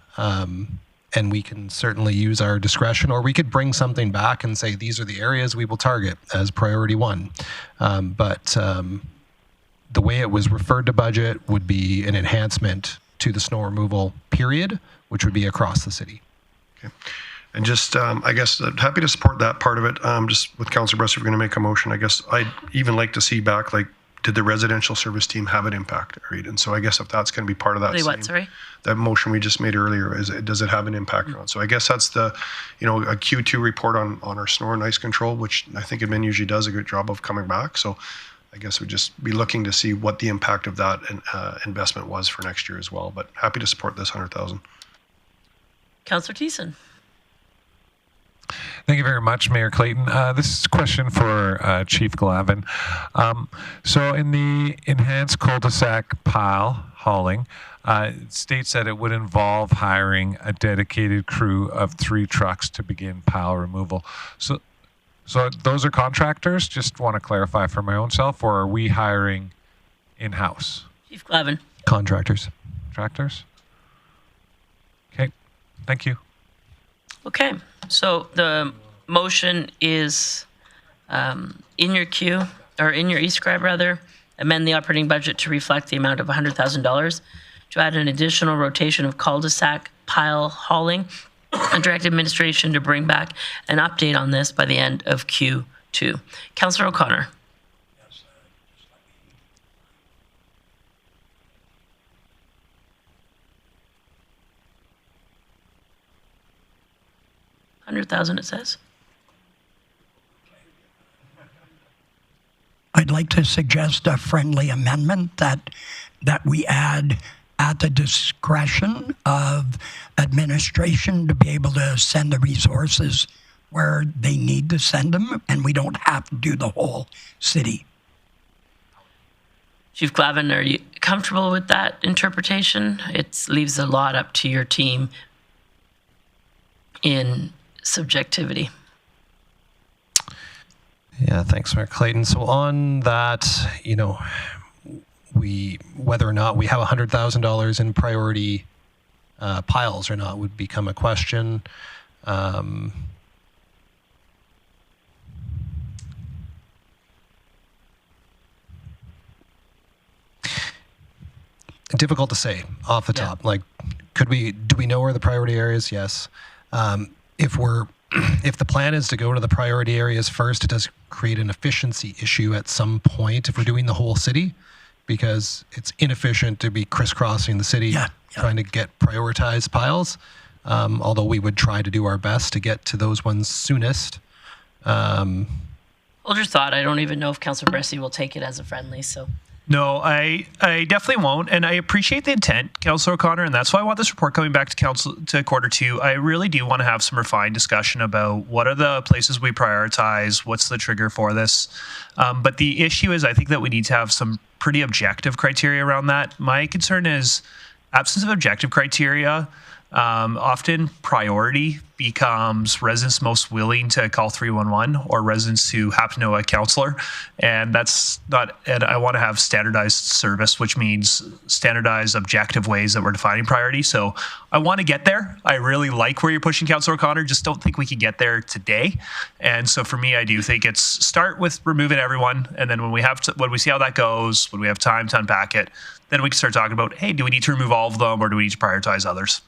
And we can certainly use our discretion, or we could bring something back and say, these are the areas we will target as priority one. But the way it was referred to budget would be an enhancement to the snow removal period, which would be across the city. Okay. And just, I guess, happy to support that part of it. Just with Councillor Bress, if we're going to make a motion, I guess I'd even like to see back, like, did the residential service team have an impact, right? And so I guess if that's going to be part of that, that motion we just made earlier, does it have an impact or not? So I guess that's the, a Q2 report on our snow and ice control, which I think admin usually does a good job of coming back. So I guess we'd just be looking to see what the impact of that investment was for next year as well. But happy to support this 100,000. Councillor Thiessen. Thank you very much, Mayor Clayton. This is a question for Chief Glavin. So in the enhanced cul-de-sac pile hauling, it states that it would involve hiring a dedicated crew of 3 trucks to begin pile removal. So those are contractors? Just want to clarify for my own self, or are we hiring in-house? Chief Glavin. Contractors. Contractors? Okay, thank you. Okay, so the motion is in your queue, or in your e-scribe rather, amend the operating budget to reflect the amount of $100,000 to add an additional rotation of cul-de-sac pile hauling and direct administration to bring back an update on this by the end of Q2. Councillor O'Connor. $100,000 it says. I'd like to suggest a friendly amendment that we add at the discretion of administration to be able to send the resources where they need to send them, and we don't have to do the whole city. Chief Glavin, are you comfortable with that interpretation? It leaves a lot up to your team in subjectivity. Yeah, thanks, Mayor Clayton. So on that, whether or not we have $100,000 in priority piles or not would become a question. Difficult to say off the top. Like, do we know where the priority areas? Yes. If the plan is to go to the priority areas first, it does create an efficiency issue at some point if we're doing the whole city, because it's inefficient to be crisscrossing the city trying to get prioritized piles. Although we would try to do our best to get to those ones soonest. Hold your thought. I don't even know if Councillor Bressy will take it as a friendly, so. No, I definitely won't, and I appreciate the intent, Councillor O'Connor, and that's why I want this report coming back to quarter two. I really do want to have some refined discussion about what are the places we prioritize, what's the trigger for this. But the issue is, I think that we need to have some pretty objective criteria around that. My concern is absence of objective criteria. Often priority becomes residents most willing to call 311 or residents who happen to know a counselor. And that's not, and I want to have standardized service, which means standardized objective ways that we're defining priority. So I want to get there. I really like where you're pushing, Councillor O'Connor, just don't think we can get there today. And so for me, I do think it's start with removing everyone. And then when we see how that goes, when we have time to unpack it, then we can start talking about, hey, do we need to remove all of them or do we need to prioritize others?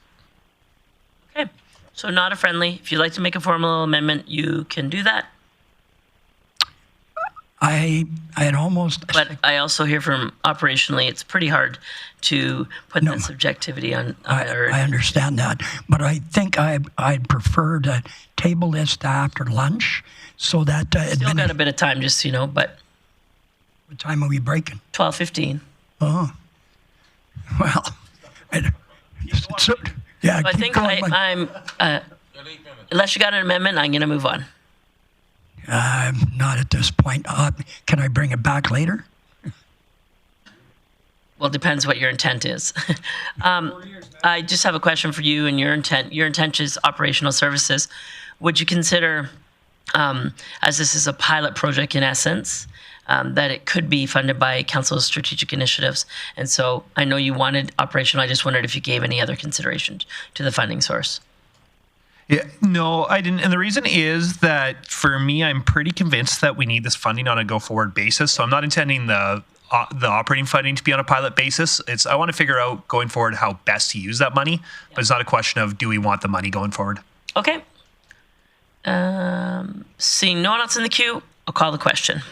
Okay, so not a friendly. If you'd like to make a formal amendment, you can do that. I had almost. But I also hear from operationally, it's pretty hard to put that subjectivity on I understand that, but I think I'd prefer to table this to after lunch so that still got a bit of time, just so you know. But what time are we breaking? 12:15. Oh, well, yeah. So I think I'm. Unless you got an amendment, I'm going to move on. Not at this point. Can I bring it back later? Well, it depends what your intent is. I just have a question for you and your intent. Your intent is operational services. Would you consider, as this is a pilot project in essence, that it could be funded by Council's strategic initiatives? And so I know you wanted operational. I just wondered if you gave any other consideration to the funding source. Yeah, no, I didn't. And the reason is that for me, I'm pretty convinced that we need this funding on a go-forward basis. So I'm not intending the operating funding to be on a pilot basis. I want to figure out going forward how best to use that money, but it's not a question of do we want the money going forward. Okay. Seeing no one else in the queue, I'll call the question.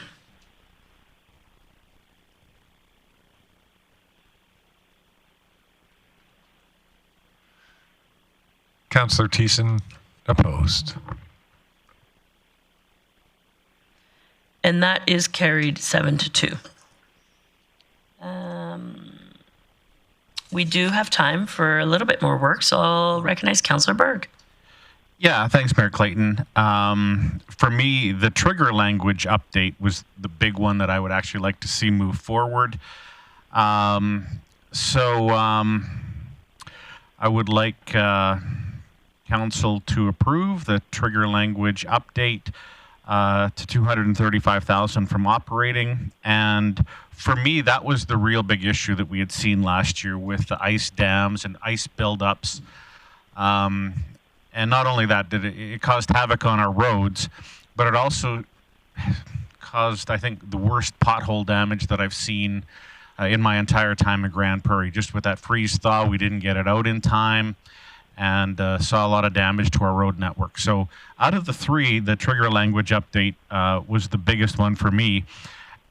Councillor Thiessen, opposed. And that is carried 7-2. We do have time for a little bit more work, so I'll recognize Councillor Berg. Yeah, thanks, Mayor Clayton. For me, the trigger language update was the big one that I would actually like to see move forward. I would like Council to approve the trigger language update to $235,000 from operating. And for me, that was the real big issue that we had seen last year with the ice dams and ice buildups. And not only that, did it caused havoc on our roads, but it also caused, I think, the worst pothole damage that I've seen in my entire time in Grande Prairie. Just with that freeze thaw, we didn't get it out in time and saw a lot of damage to our road network. So out of the three, the trigger language update was the biggest one for me.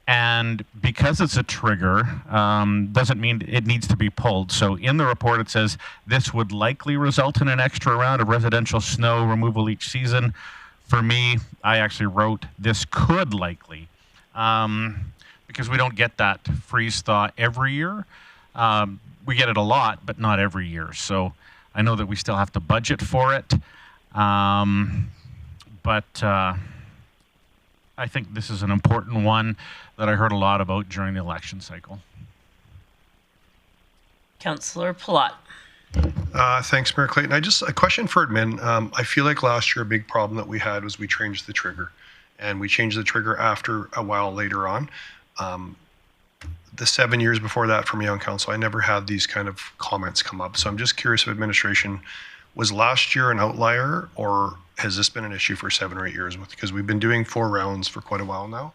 And because it's a trigger, doesn't mean it needs to be pulled. So in the report, it says this would likely result in an extra round of residential snow removal each season. For me, I actually wrote this could likely, because we don't get that freeze thaw every year. We get it a lot, but not every year. So I know that we still have to budget for it. But I think this is an important one that I heard a lot about during the election cycle. Councillor Palat. Thanks, Mayor Clayton. A question for admin. I feel like last year a big problem that we had was we changed the trigger, and we changed the trigger after a while later on. The 7 years before that for me on council, I never had these kind of comments come up. So I'm just curious if administration, was last year an outlier, or has this been an issue for 7 or 8 years? Because we've been doing 4 rounds for quite a while now.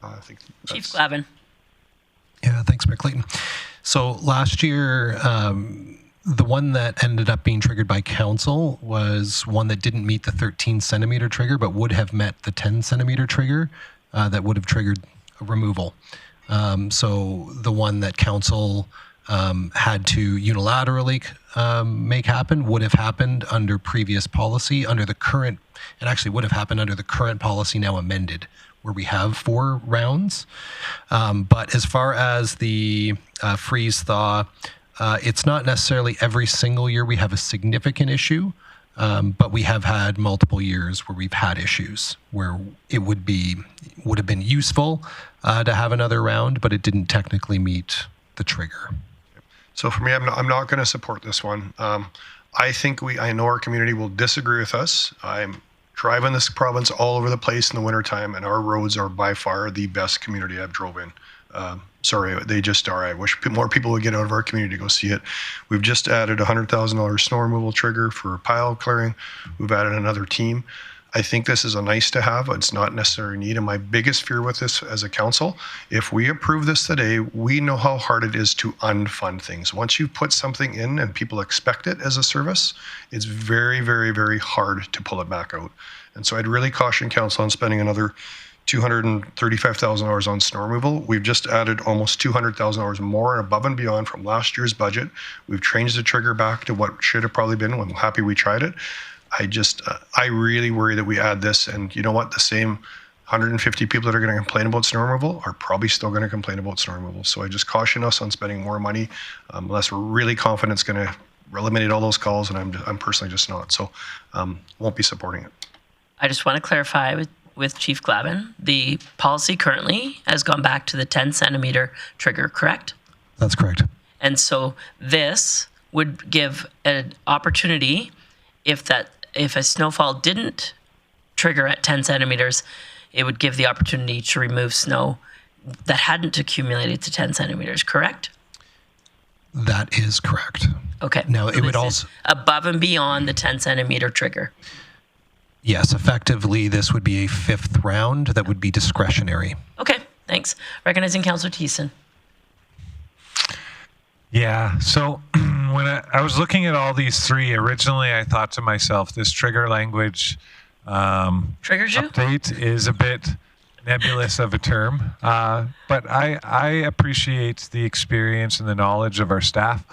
I think Chief Glavin. Yeah, thanks, Mayor Clayton. So last year, the one that ended up being triggered by council was one that didn't meet the 13 centimeter trigger, but would have met the 10 centimeter trigger that would have triggered a removal. So the one that council had to unilaterally make happen would have happened under previous policy, under the current, it actually would have happened under the current policy now amended, where we have 4 rounds. But as far as the freeze thaw, it's not necessarily every single year we have a significant issue, but we have had multiple years where we've had issues where it would have been useful to have another round, but it didn't technically meet the trigger. So for me, I'm not going to support this one. I know our community will disagree with us. I'm driving this province all over the place in the wintertime, and our roads are by far the best community I've drove in. Sorry, they just are. I wish more people would get out of our community to go see it. We've just added a $100,000 snow removal trigger for pile clearing. We've added another team. I think this is a nice to have. It's not necessarily a need. And my biggest fear with this as a council, if we approve this today, we know how hard it is to unfund things. Once you put something in and people expect it as a service, it's very, very, very hard to pull it back out. And so I'd really caution council on spending another $235,000 on snow removal. We've just added almost $200,000 more above and beyond from last year's budget. We've changed the trigger back to what should have probably been. I'm happy we tried it. I really worry that we add this, and you know what? The same 150 people that are going to complain about snow removal are probably still going to complain about snow removal. So I just caution us on spending more money unless we're really confident it's going to eliminate all those calls, and I'm personally just not. So won't be supporting it. I just want to clarify with Chief Glavin, the policy currently has gone back to the 10 centimeter trigger, correct? That's correct. And so this would give an opportunity if a snowfall didn't trigger at 10 centimeters, it would give the opportunity to remove snow that hadn't accumulated to 10 centimeters, correct? That is correct. Okay. Now, So it would this also... is above and beyond the 10 centimeter trigger. Yes, effectively, this would be a fifth round that would be discretionary. Okay, thanks. Recognizing Councillor Thiessen. Yeah, so when I was looking at all these three, originally I thought to myself, this trigger language Triggers you? update is a bit nebulous of a term, but I appreciate the experience and the knowledge of our staff.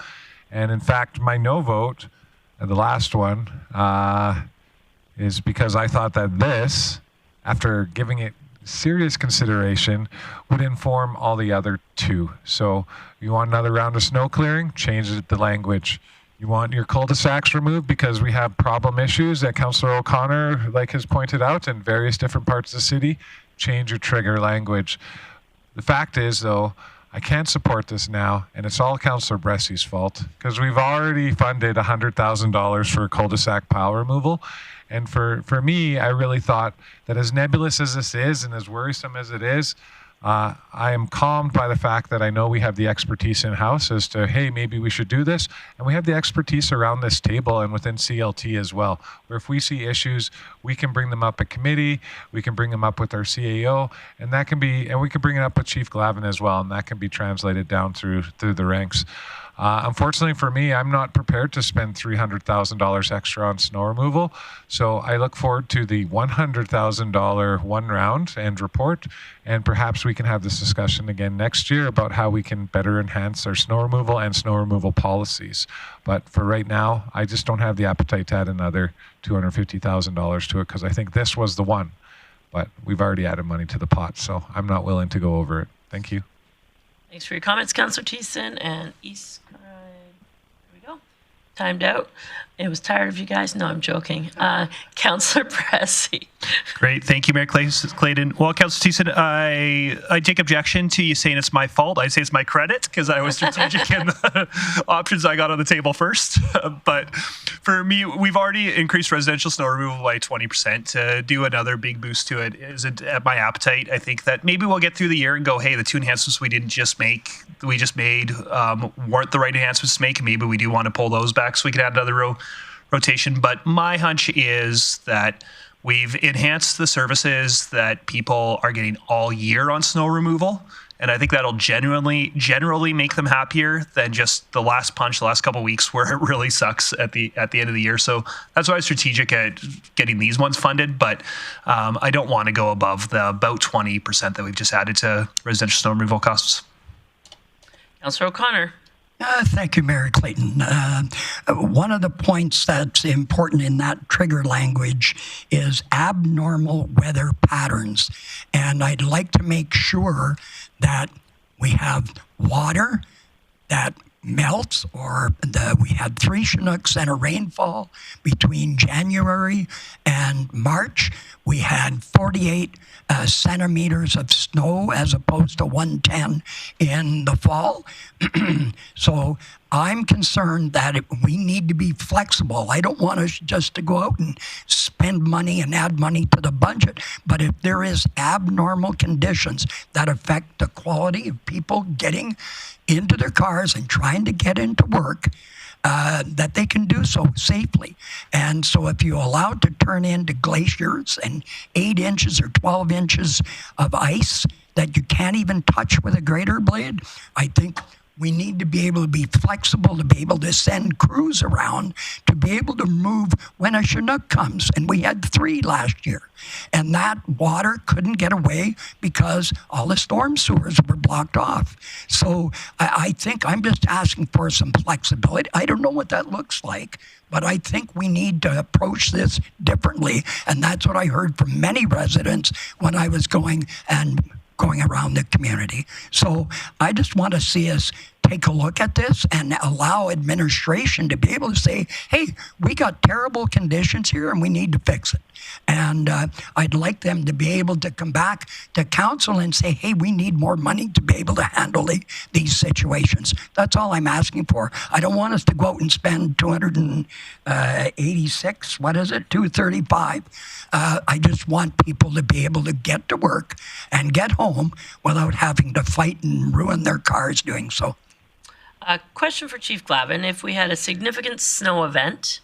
And in fact, my no vote, the last one, is because I thought that this, after giving it serious consideration, would inform all the other two. So you want another round of snow clearing? Change the language. You want your cul-de-sacs removed because we have problem issues that Councillor O'Connor has pointed out in various different parts of the city? Change your trigger language. The fact is, though, I can't support this now, and it's all Councillor Bressy's fault because we've already funded $100,000 for cul-de-sac pile removal. And for me, I really thought that as nebulous as this is and as worrisome as it is, I am calmed by the fact that I know we have the expertise in-house as to, hey, maybe we should do this. And we have the expertise around this table and within CLT as well, where if we see issues, we can bring them up at committee, we can bring them up with our CAO, and that can be, and we can bring it up with Chief Glavin as well, and that can be translated down through the ranks. Unfortunately for me, I'm not prepared to spend $300,000 extra on snow removal. So I look forward to the $100,000 one round and report. And perhaps we can have this discussion again next year about how we can better enhance our snow removal and snow removal policies. But for right now, I just don't have the appetite to add another $250,000 to it because I think this was the one. But we've already added money to the pot, so I'm not willing to go over it. Thank you. Thanks for your comments, Councillor Thiessen and East. There we go. Timed out. It was tired of you guys. No, I'm joking. Councillor Pressy. Great. Thank you, Mayor Clayton. Well, Councillor Thiessen, I take objection to you saying it's my fault. I say it's my credit because I was strategic in the options I got on the table first. But for me, we've already increased residential snow removal by 20%. To do another big boost to it isn't at my appetite. I think that maybe we'll get through the year and go, hey, the two enhancements we just made weren't the right enhancements to make. Maybe we do want to pull those back so we can add another rotation. But my hunch is that we've enhanced the services that people are getting all year on snow removal. And I think that'll generally make them happier than just the last punch, the last couple of weeks where it really sucks at the end of the year. So that's why I was strategic at getting these ones funded. But I don't want to go above the about 20% that we've just added to residential snow removal costs. Councillor O'Connor. Thank you, Mayor Clayton. One of the points that's important in that trigger language is abnormal weather patterns. And I'd like to make sure that we have water that melts, or we had 3 Chinooks and a rainfall between January and March. We had 48 centimeters of snow as opposed to 110 in the fall. So I'm concerned that we need to be flexible. I don't want us just to go out and spend money and add money to the budget. But if there is abnormal conditions that affect the quality of people getting into their cars and trying to get into work, that they can do so safely. And so if you allow it to turn into glaciers and 8 inches or 12 inches of ice that you can't even touch with a grater blade, I think We need to be able to be flexible, to be able to send crews around, to be able to move when a Chinook comes. And we had 3 last year. And that water couldn't get away because all the storm sewers were blocked off. So I think I'm just asking for some flexibility. I don't know what that looks like, but I think we need to approach this differently. And that's what I heard from many residents when I was going around the community. So I just want to see us take a look at this and allow administration to be able to say, hey, we got terrible conditions here and we need to fix it. And I'd like them to be able to come back to council and say, hey, we need more money to be able to handle these situations. That's all I'm asking for. I don't want us to go out and spend 286, what is it, 235. I just want people to be able to get to work and get home without having to fight and ruin their cars doing so. A question for Chief Glavin. If we had a significant snow event,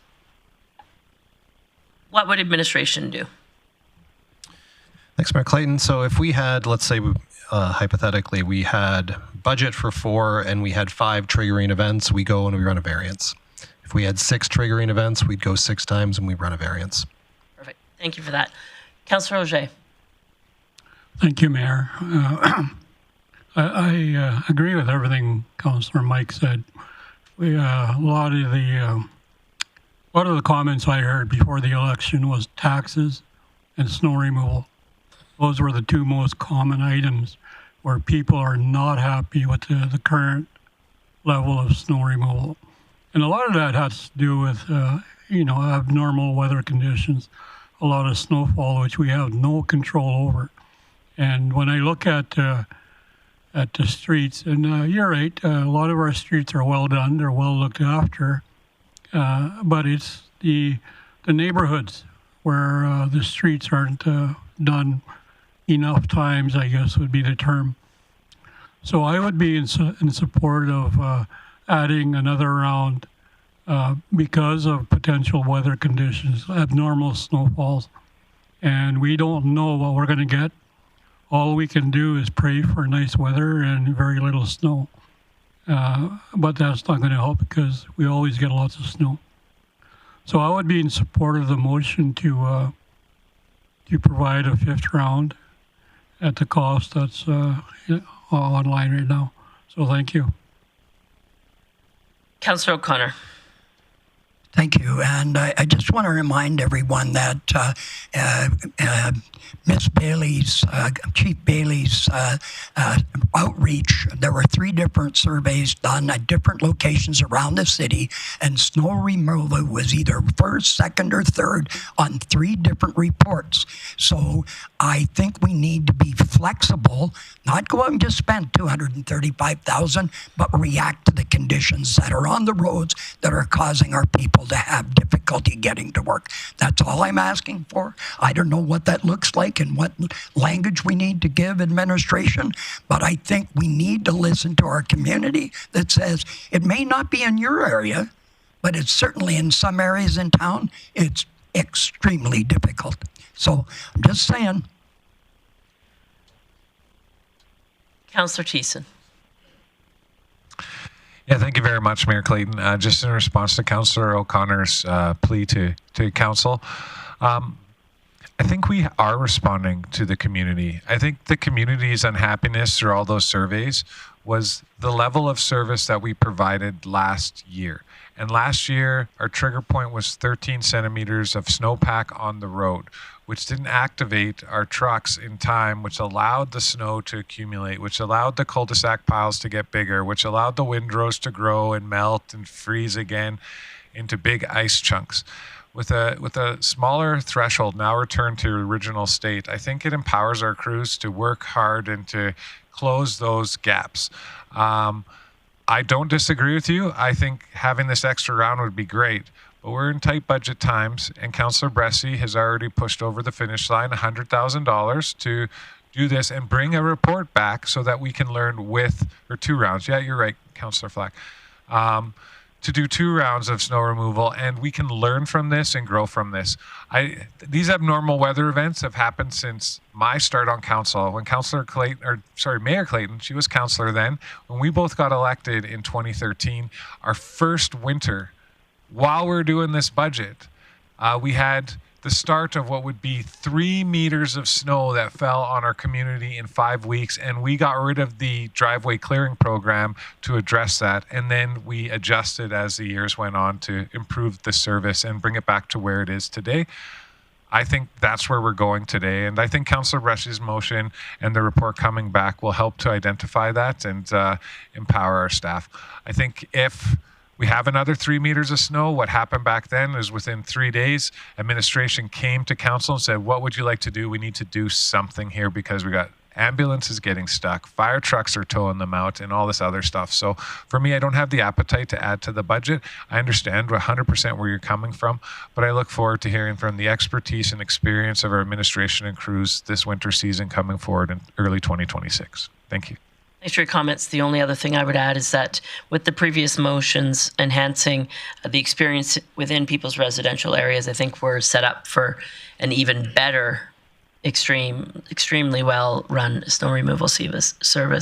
what would administration do? Thanks, Mayor Clayton. So if we had, let's say, hypothetically, we had budget for 4 and we had 5 triggering events, we go and we run a variance. If we had 6 triggering events, we'd go 6 times and we run a variance. Perfect. Thank you for that. Councillor Auger. Thank you, Mayor. I agree with everything Councillor Mike said. A lot of the comments I heard before the election was taxes and snow removal. Those were the 2 most common items where people are not happy with the current level of snow removal. And a lot of that has to do with, abnormal weather conditions, a lot of snowfall, which we have no control over. And when I look at the streets, and you're right, a lot of our streets are well done, they're well looked after, but it's the neighborhoods where the streets aren't done enough times, I guess would be the term. So I would be in support of adding another round because of potential weather conditions, abnormal snowfalls, and we don't know what we're going to get. All we can do is pray for nice weather and very little snow. But that's not going to help because we always get lots of snow. So I would be in support of the motion to provide a 5th round at the cost that's online right now. So thank you. Councillor O'Connor. Thank you. And I just want to remind everyone that Miss Bailey's, Chief Bailey's outreach, there were 3 different surveys done at different locations around the city, and snow removal was either 1st, 2nd, or 3rd on 3 different reports. So I think we need to be flexible, not go out and just spend $235,000, but react to the conditions that are on the roads that are causing our people to have difficulty getting to work. That's all I'm asking for. I don't know what that looks like and what language we need to give administration, but I think we need to listen to our community that says it may not be in your area, but it's certainly in some areas in town, it's extremely difficult. So I'm just saying. Councillor Thiessen. Yeah, thank you very much, Mayor Clayton. Just in response to Councillor O'Connor's plea to council, I think we are responding to the community. I think the community's unhappiness through all those surveys was the level of service that we provided last year. And last year, our trigger point was 13 centimeters of snowpack on the road, which didn't activate our trucks in time, which allowed the snow to accumulate, which allowed the cul-de-sac piles to get bigger, which allowed the windrows to grow and melt and freeze again into big ice chunks. With a smaller threshold now returned to original state, I think it empowers our crews to work hard and to close those gaps. I don't disagree with you. I think having this extra round would be great. But we're in tight budget times, and Councillor Bressie has already pushed over the finish line $100,000 to do this and bring a report back so that we can learn with, or 2 rounds. Yeah, you're right, Councillor Flack. to do 2 rounds of snow removal, and we can learn from this and grow from this. These abnormal weather events have happened since my start on council. When Mayor Clayton, she was councillor then, when we both got elected in 2013, our first winter, while we were doing this budget, we had the start of what would be 3 meters of snow that fell on our community in 5 weeks, and we got rid of the driveway clearing program to address that, and then we adjusted as the years went on to improve the service and bring it back to where it is today. I think that's where we're going today, and I think Councillor Brush's motion and the report coming back will help to identify that and empower our staff. I think if we have another 3 meters of snow, what happened back then is within 3 days, administration came to council and said, what would you like to do? We need to do something here because we got ambulances getting stuck, fire trucks are towing them out, and all this other stuff. So for me, I don't have the appetite to add to the budget. I understand 100% where you're coming from, but I look forward to hearing from the expertise and experience of our administration and crews this winter season coming forward in early 2026. Thank you. Thanks for your comments. The only other thing I would add is that with the previous motions enhancing the experience within people's residential areas, I think we're set up for an even better, extremely well-run snow removal service.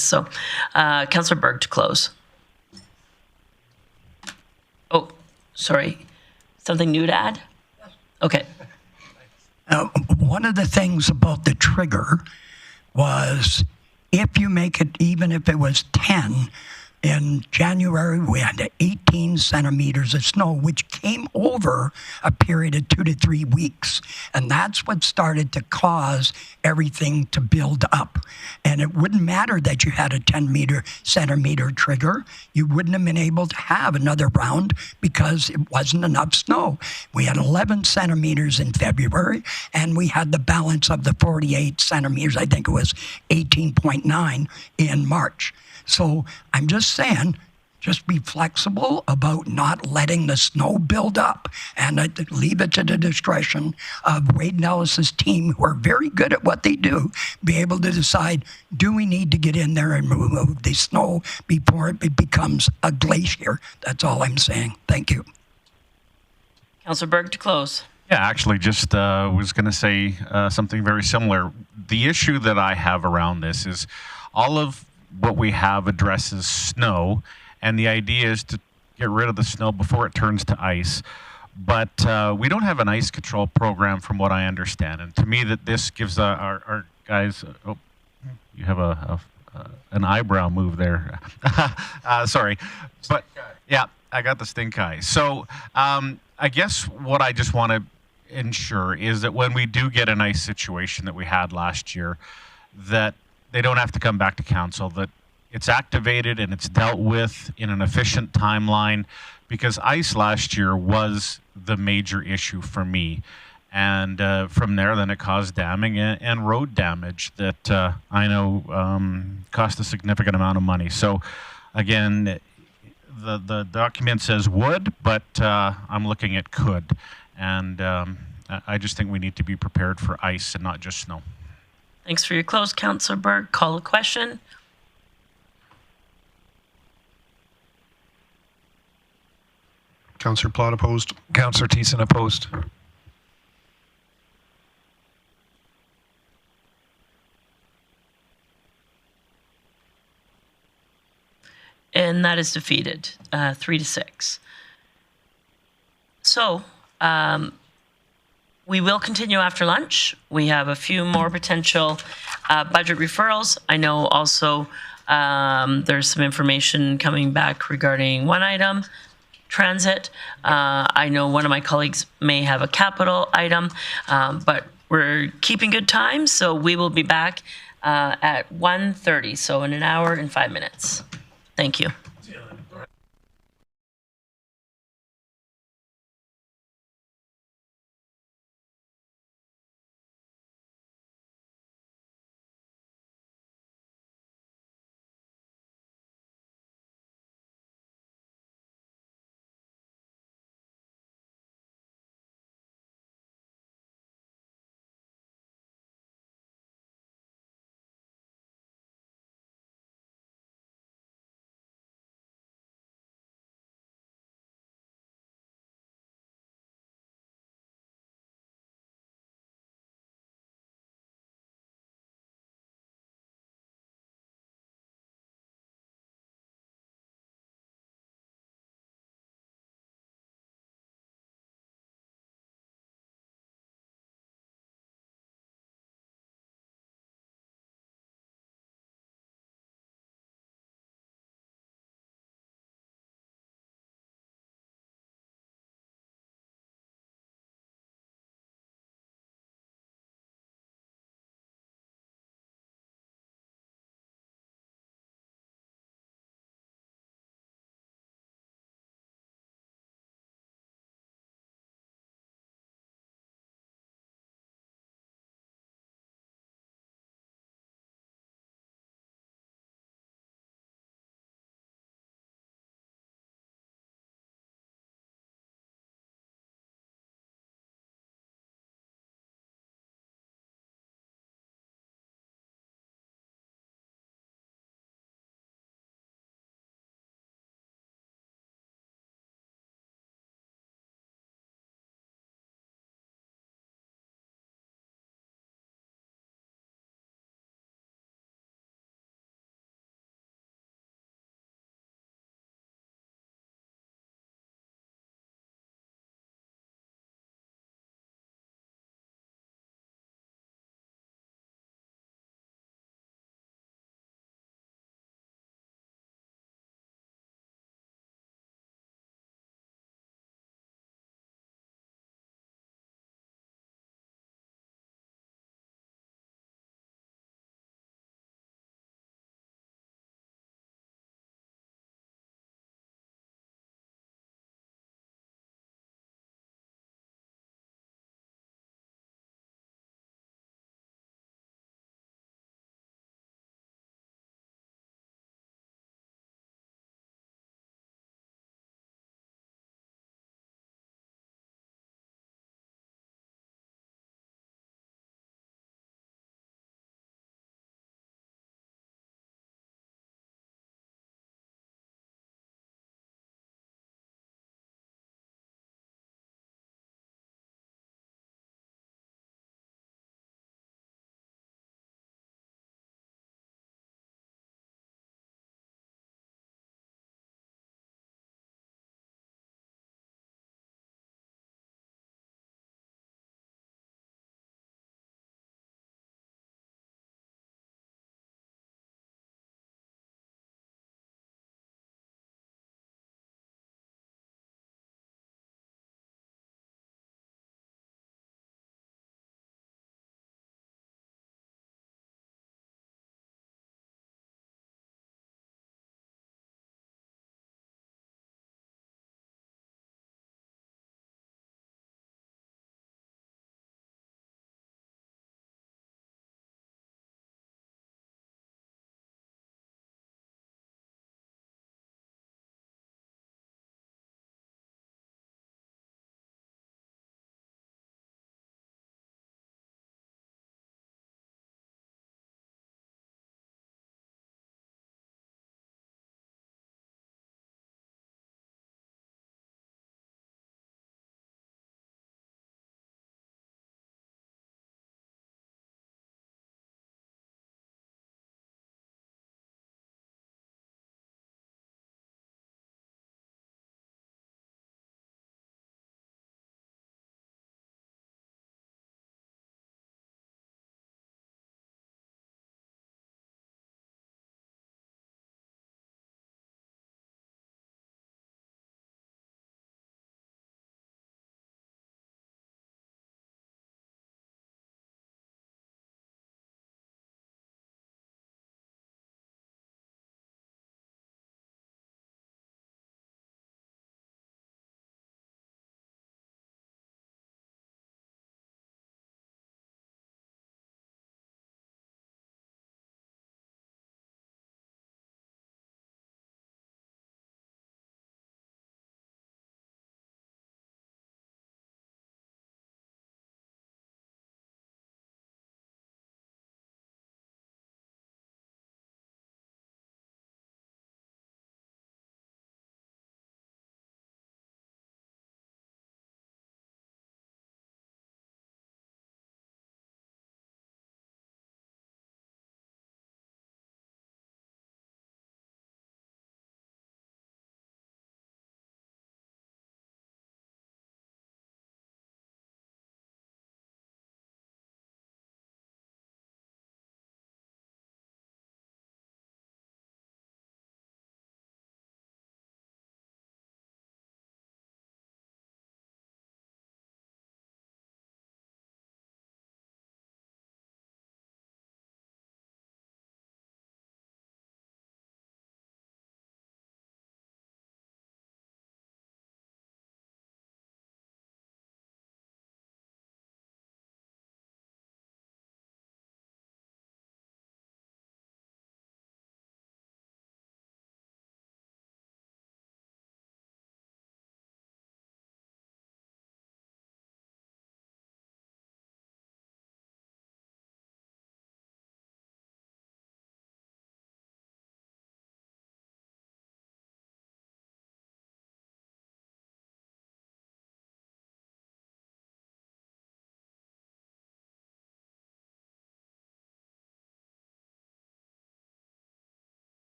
So, Councillor Berg to close. Oh, sorry. Something new to add? Okay. One of the things about the trigger was if you make it, even if it was 10, in January, we had 18 centimeters of snow, which came over a period of 2 to 3 weeks. And that's what started to cause everything to build up. And it wouldn't matter that you had a 10 centimeter trigger. You wouldn't have been able to have another round because it wasn't enough snow. We had 11 centimeters in February, and we had the balance of the 48 centimeters. I think it was 18.9 in March. So I'm just saying, just be flexible about not letting the snow build up, and leave it to the discretion of Wade Nellis's team, who are very good at what they do, be able to decide, do we need to get in there and remove the snow before it becomes a glacier? That's all I'm saying. Thank you. Councillor Berg to close. Yeah, actually, just was going to say something very similar. The issue that I have around this is all of what we have addresses snow, and the idea is to get rid of the snow before it turns to ice. But we don't have an ice control program from what I understand. And to me, that this gives our guys, oh, you have an eyebrow move there. Sorry. But yeah, I got the stink eye. So I guess what I just want to ensure is that when we do get an ice situation that we had last year, that they don't have to come back to council, that it's activated and it's dealt with in an efficient timeline, because ice last year was the major issue for me. And from there, then it caused damming and road damage that I know cost a significant amount of money. So again, the document says would, but I'm looking at could. And I just think we need to be prepared for ice and not just snow. Thanks for your close, Councillor Berg. Call a question. Councillor Plot opposed. Councillor Thiessen opposed. And that is defeated, 3-6. So, we will continue after lunch. We have a few more potential budget referrals. I know also there's some information coming back regarding one item, transit. I know one of my colleagues may have a capital item, but we're keeping good time, so we will be back at 1:30, so in an hour and 5 minutes. Thank you.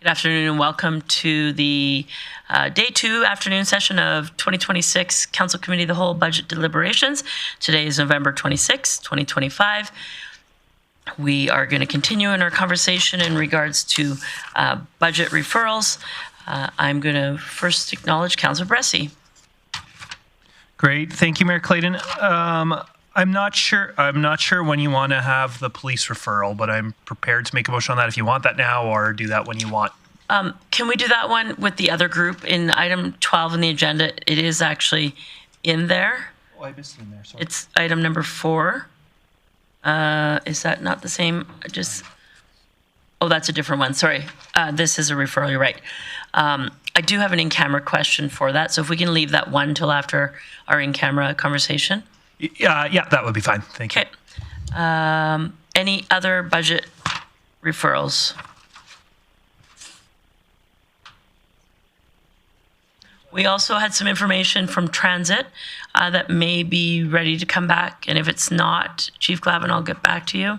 Good afternoon and welcome to the Day 2 afternoon session of 2026 Council Committee of the Whole Budget Deliberations. Today is November 26, 2025. We are going to continue in our conversation in regards to budget referrals. I'm going to first acknowledge Councillor Bressie. Great. Thank you, Mayor Clayton. I'm not sure when you want to have the police referral, but I'm prepared to make a motion on that if you want that now, or do that when you want. Can we do that one with the other group in item 12 in the agenda? It is actually in there. Oh, I missed it in there. Sorry. It's item number 4. Is that not the same? Oh, that's a different one. Sorry. This is a referral. You're right. I do have an in-camera question for that. So if we can leave that one till after our in-camera conversation. Yeah, that would be fine. Thank you. Okay. Any other budget referrals? We also had some information from Transit that may be ready to come back. And if it's not, Chief Glavin, I'll get back to you.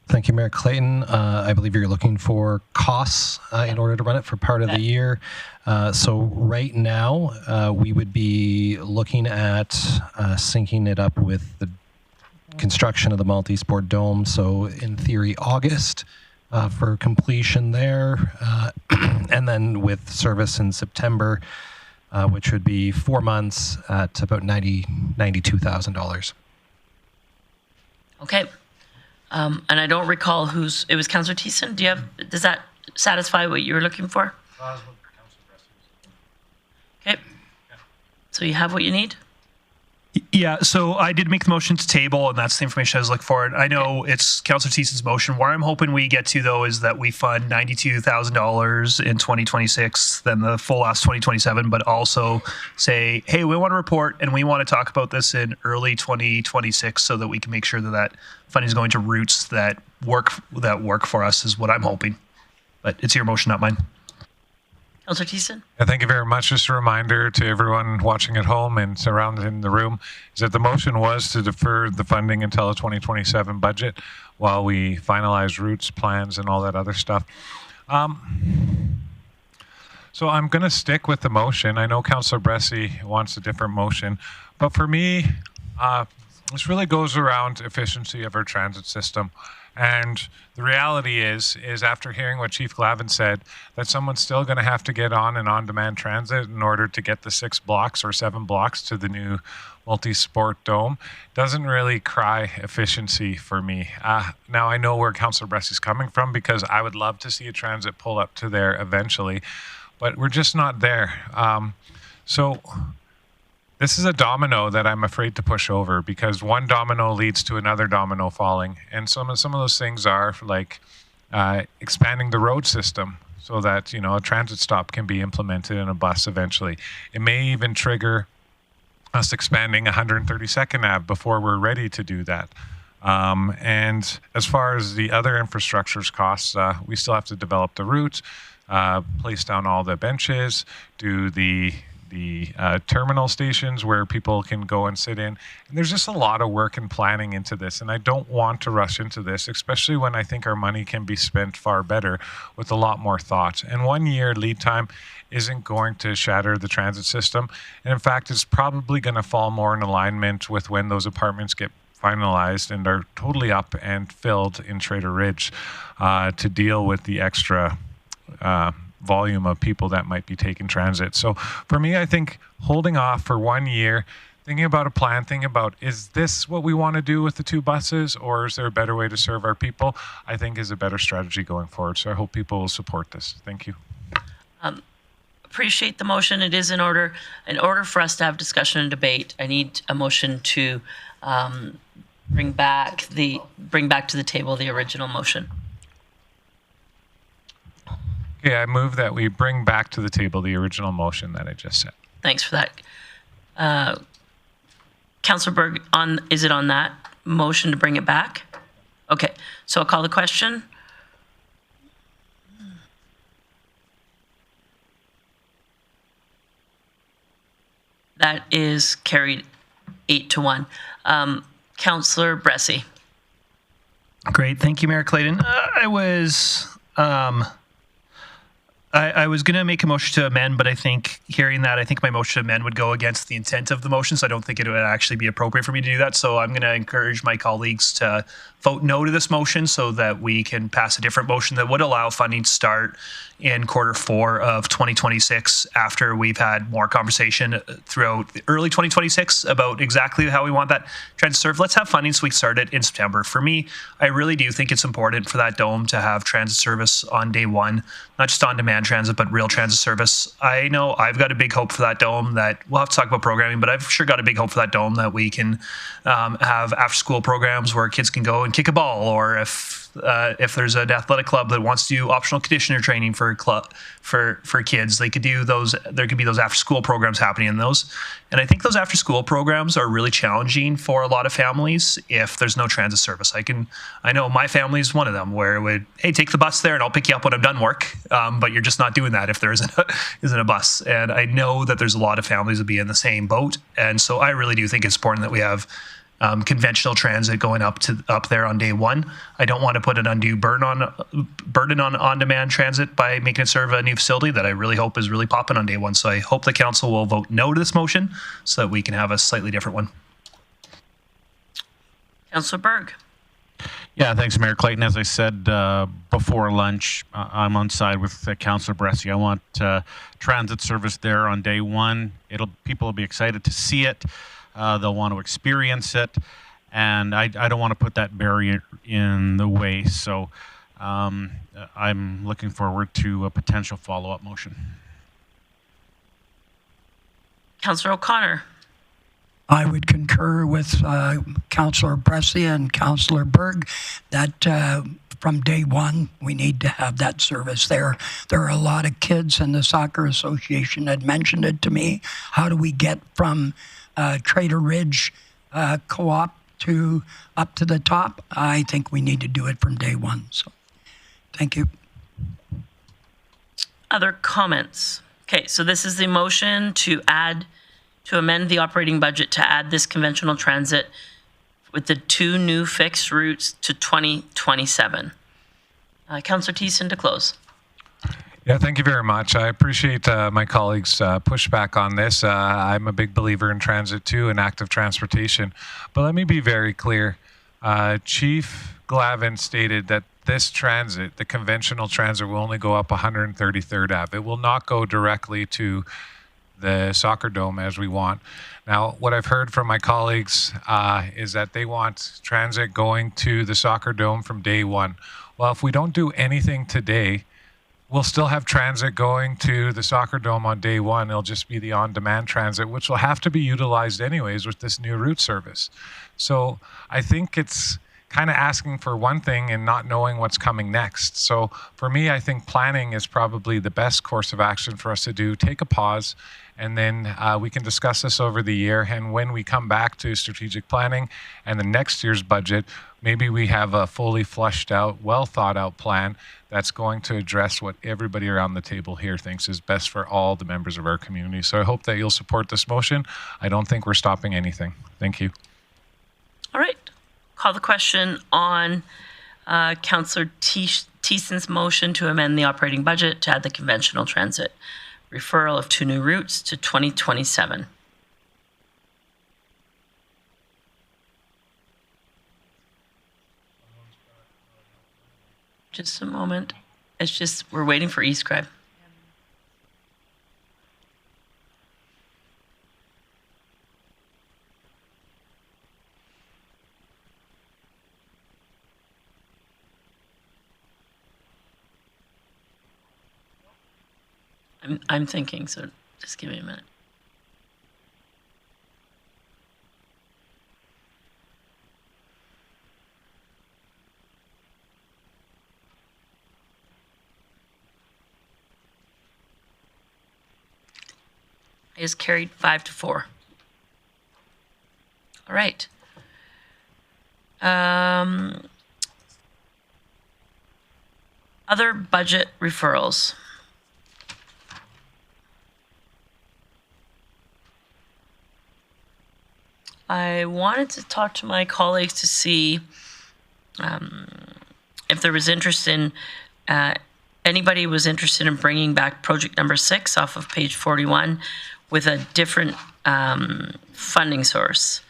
Thank you, Mayor Clayton. I believe you're looking for costs in order to run it for part of the year. So right now, we would be looking at syncing it up with the construction of the multi-sport dome. So in theory, August for completion there. And then with service in September, which would be 4 months at about $92,000. Okay. And I don't recall it was Councillor Thiessen. Does that satisfy what you were looking for? Okay. So you have what you need? Yeah, so I did make the motion to table, and that's the information I was looking for. I know it's Councillor Thiessen's motion. Where I'm hoping we get to, though, is that we fund $92,000 in 2026, then the full last 2027, but also say, hey, we want to report, and we want to talk about this in early 2026 so that we can make sure that funding is going to routes that work for us is what I'm hoping. But it's your motion, not mine. Councillor Thiessen? Thank you very much. Just a reminder to everyone watching at home and surrounded in the room is that the motion was to defer the funding until the 2027 budget while we finalize routes, plans, and all that other stuff. So I'm going to stick with the motion. I know Councillor Bressie wants a different motion, but for me, this really goes around efficiency of our transit system. And the reality is after hearing what Chief Glavin said, that someone's still going to have to get on an on-demand transit in order to get the 6 blocks or 7 blocks to the new multi-sport dome, doesn't really cry efficiency for me. Now, I know where Councillor Bressie's coming from because I would love to see a transit pull up to there eventually, but we're just not there. So this is a domino that I'm afraid to push over because one domino leads to another domino falling. And some of those things are like expanding the road system so that, a transit stop can be implemented in a bus eventually. It may even trigger us expanding 132nd Ave before we're ready to do that. And as far as the other infrastructure's costs, we still have to develop the route, place down all the benches, do the terminal stations where people can go and sit in. And there's just a lot of work and planning into this. And I don't want to rush into this, especially when I think our money can be spent far better with a lot more thought. And 1 year lead time isn't going to shatter the transit system. And in fact, it's probably going to fall more in alignment with when those apartments get finalized and are totally up and filled in Trader Ridge to deal with the extra volume of people that might be taking transit. So for me, I think holding off for 1 year, thinking about a plan, thinking about, is this what we want to do with the 2 buses, or is there a better way to serve our people, I think is a better strategy going forward. So I hope people will support this. Thank you. Appreciate the motion. It is in order for us to have discussion and debate. I need a motion to bring back to the table the original motion. Okay, I move that we bring back to the table the original motion that I just said. Thanks for that. Councillor Berg, is it on that motion to bring it back? Okay, so I'll call the question. That is carried 8-1. Councillor Bressie. Great. Thank you, Mayor Clayton. I was going to make a motion to amend, but I think hearing that, I think my motion to amend would go against the intent of the motion, so I don't think it would actually be appropriate for me to do that. So I'm going to encourage my colleagues to vote no to this motion so that we can pass a different motion that would allow funding to start in Q4 of 2026 after we've had more conversation throughout the early 2026 about exactly how we want that transit serve. Let's have funding so we can start it in September. For me, I really do think it's important for that dome to have transit service on day one, not just on-demand transit, but real transit service. I know I've got a big hope for that dome that we'll have to talk about programming, but I've sure got a big hope for that dome that we can have after-school programs where kids can go and kick a ball, or if there's an athletic club that wants to do optional conditioner training for kids, they could do those. There could be those after-school programs happening in those. And I think those after-school programs are really challenging for a lot of families if there's no transit service. I know my family is one of them where it would, hey, take the bus there and I'll pick you up when I'm done work. But you're just not doing that if there isn't a bus. And I know that there's a lot of families that be in the same boat. And so I really do think it's important that we have conventional transit going up there on day one. I don't want to put an undue burden on on-demand transit by making it serve a new facility that I really hope is really popping on day one. So I hope the council will vote no to this motion so that we can have a slightly different one. Councillor Berg. Yeah, thanks, Mayor Clayton. As I said before lunch, I'm on side with Councillor Bressie. I want transit service there on day one. People will be excited to see it. They'll want to experience it, and I don't want to put that barrier in the way. So I'm looking forward to a potential follow-up motion. Councillor O'Connor. I would concur with Councillor Bressie and Councillor Berg that from day one, we need to have that service there. There are a lot of kids, and the Soccer Association had mentioned it to me. How do we get from Trader Ridge Co-op up to the top? I think we need to do it from day one. So, thank you. Other comments? Okay, so this is the motion to amend the operating budget to add this conventional transit with the 2 new fixed routes to 2027. Councillor Thiessen to close. Yeah, thank you very much. I appreciate my colleagues' pushback on this. I'm a big believer in transit too and active transportation. But let me be very clear. Chief Glavin stated that this transit, the conventional transit, will only go up 133rd Ave. It will not go directly to the soccer dome as we want. Now, what I've heard from my colleagues is that they want transit going to the soccer dome from day one. Well, if we don't do anything today, we'll still have transit going to the soccer dome on day one. It'll just be the on-demand transit, which will have to be utilized anyways with this new route service. So I think it's kind of asking for one thing and not knowing what's coming next. So for me, I think planning is probably the best course of action for us to do. Take a pause, and then we can discuss this over the year. And when we come back to strategic planning and the next year's budget, maybe we have a fully flushed out, well thought out plan that's going to address what everybody around the table here thinks is best for all the members of our community. So I hope that you'll support this motion. I don't think we're stopping anything. Thank you. All right. Call the question on Councillor Thiessen's motion to amend the operating budget to add the conventional transit referral of 2 new routes to 2027. Just a moment. It's just, we're waiting for eScribe. I'm thinking, so just give me a minute. Is carried 5-4. All right. Other budget referrals. I wanted to talk to my colleagues to see if there was interest in, anybody was interested in bringing back project number 6 off of page 41 with a different funding source.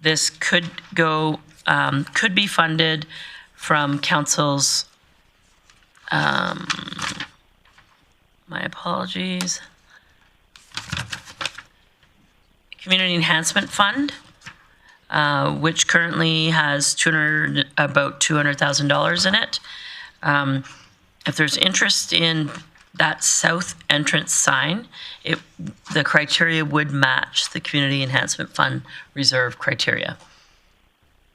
This could be funded from council's, my apologies, Community Enhancement Fund, which currently has about $200,000 in it. If there's interest in that south entrance sign, the criteria would match the Community Enhancement Fund reserve criteria.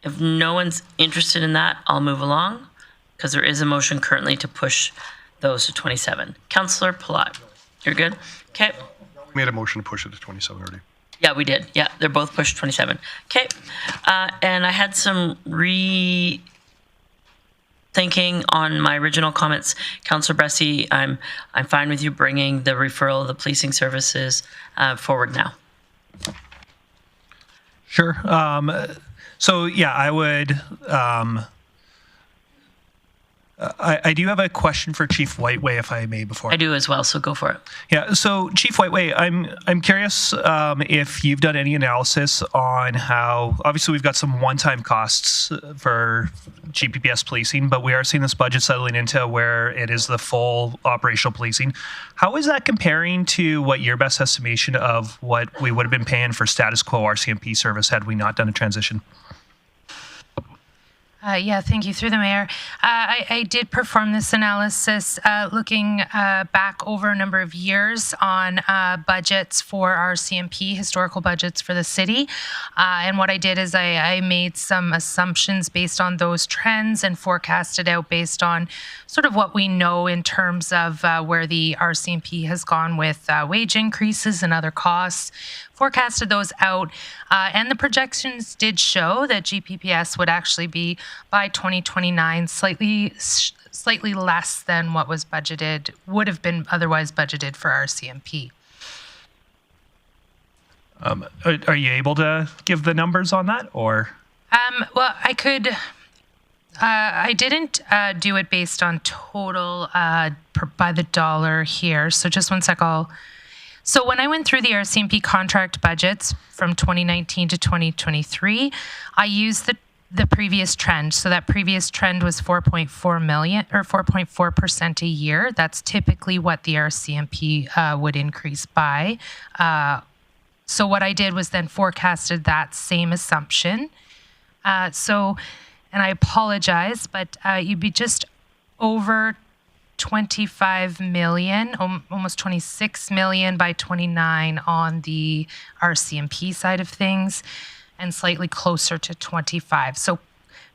If no one's interested in that, I'll move along, because there is a motion currently to push those to 27. Councillor Palat, you're good? Okay. We made a motion to push it to 27 already. Yeah, we did. Yeah, they're both pushed 27. Okay. And I had some thinking on my original comments. Councillor Bressie, I'm fine with you bringing the referral of the policing services forward now. Sure. So yeah, I would. I do have a question for Chief Whiteway, if I may, before. I do as well, so go for it. Yeah. So Chief Whiteway, I'm curious if you've done any analysis on how. Obviously, we've got some one-time costs for GPPS policing, but we are seeing this budget settling into where it is the full operational policing. How is that comparing to what your best estimation of what we would have been paying for status quo RCMP service had we not done a transition? Yeah, thank you. Through the mayor. I did perform this analysis looking back over a number of years on budgets for our CMP, historical budgets for the city. And what I did is I made some assumptions based on those trends and forecasted out based on sort of what we know in terms of where the RCMP has gone with wage increases and other costs. Forecasted those out, and the projections did show that GPPS would actually be by 2029 slightly less than what was budgeted, would have been otherwise budgeted for RCMP. Are you able to give the numbers on that, or? Well, I could. I didn't do it based on total by the dollar here. So just one sec. So when I went through the RCMP contract budgets from 2019 to 2023, I used the previous trend. So that previous trend was 4.4 million or 4.4% a year. That's typically what the RCMP would increase by. So what I did was then forecasted that same assumption. And I apologize, but you'd be just over 25 million, almost 26 million by 29 on the RCMP side of things, and slightly closer to 25. So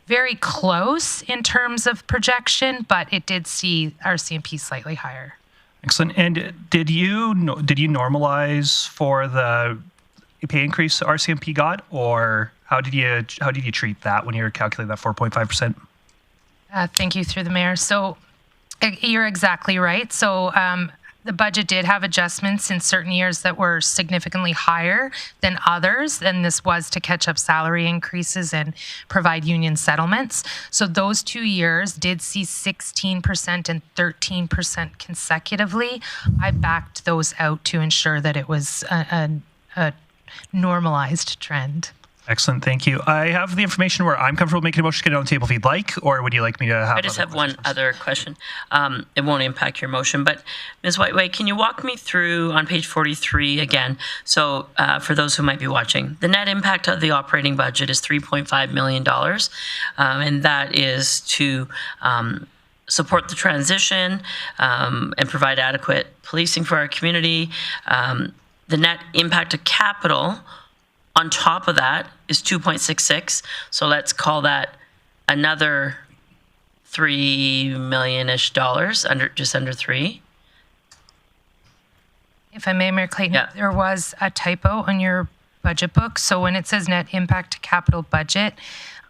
very close in terms of projection, but it did see RCMP slightly higher. Excellent. And did you normalize for the pay increase RCMP got, or how did you treat that when you were calculating that 4.5%? Thank you, through the mayor. So you're exactly right. So the budget did have adjustments in certain years that were significantly higher than others, and this was to catch up salary increases and provide union settlements. So those 2 years did see 16% and 13% consecutively. I backed those out to ensure that it was a normalized trend. Excellent, thank you. I have the information where I'm comfortable making a motion to get it on the table if you'd like, or would you like me to have? I just have one other question. It won't impact your motion, but Ms. Whiteway, can you walk me through on page 43 again? So for those who might be watching, the net impact of the operating budget is $3.5 million, and that is to support the transition and provide adequate policing for our community. The net impact of capital on top of that is 2.66. So let's call that another $3 million-ish, just under 3. If I may, Mayor Clayton, There was a typo on your budget book. So when it says net impact to capital budget,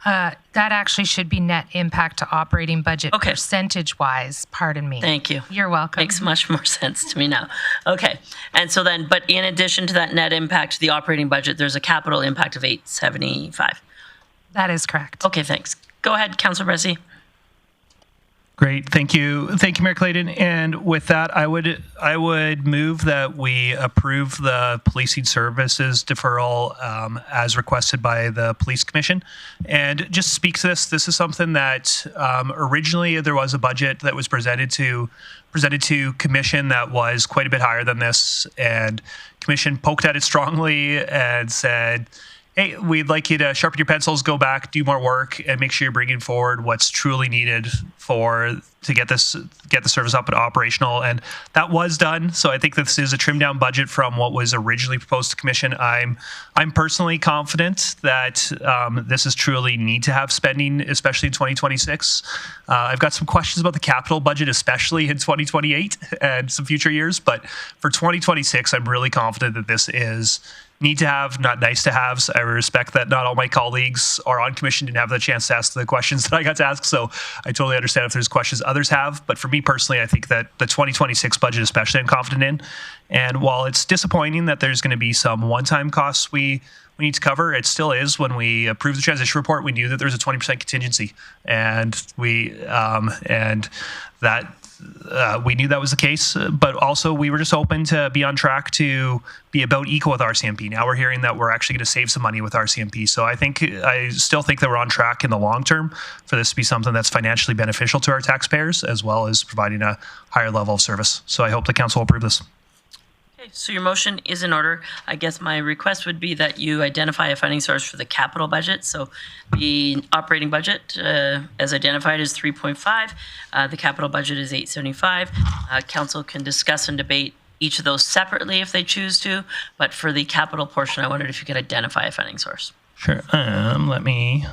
that actually should be net impact to operating budget percentage-wise. Pardon me. Thank you. You're welcome. Makes much more sense to me now. Okay. And so then, but in addition to that net impact to the operating budget, there's a capital impact of $875. That is correct. Okay, thanks. Go ahead, Councillor Bressie. Great, thank you, Mayor Clayton. And with that, I would move that we approve the policing services deferral as requested by the Police Commission. And just speak to this. This is something that originally there was a budget that was presented to Commission that was quite a bit higher than this, and Commission poked at it strongly and said, hey, we'd like you to sharpen your pencils, go back, do more work, and make sure you're bringing forward what's truly needed to get the service up and operational. And that was done. So I think that this is a trimmed down budget from what was originally proposed to Commission. I'm personally confident that this is truly need to have spending, especially in 2026. I've got some questions about the capital budget, especially in 2028 and some future years. But for 2026, I'm really confident that this is need to have, not nice to haves. I respect that not all my colleagues are on Commission didn't have the chance to ask the questions that I got to ask, so I totally understand if there's questions others have. But for me personally, I think that the 2026 budget especially I'm confident in. And while it's disappointing that there's going to be some one-time costs we need to cover, it still is. When we approved the transition report, we knew that there's a 20% contingency, and we knew that was the case, but also we were just hoping to be on track to be about equal with RCMP. Now we're hearing that we're actually going to save some money with RCMP. So I still think that we're on track in the long term for this to be something that's financially beneficial to our taxpayers, as well as providing a higher level of service. So I hope the council will approve this. Okay, so your motion is in order. I guess my request would be that you identify a funding source for the capital budget. So the operating budget, as identified, is 3.5. The capital budget is 875. Council can discuss and debate each of those separately if they choose to. But for the capital portion, I wondered if you could identify a funding source. Sure. Let me.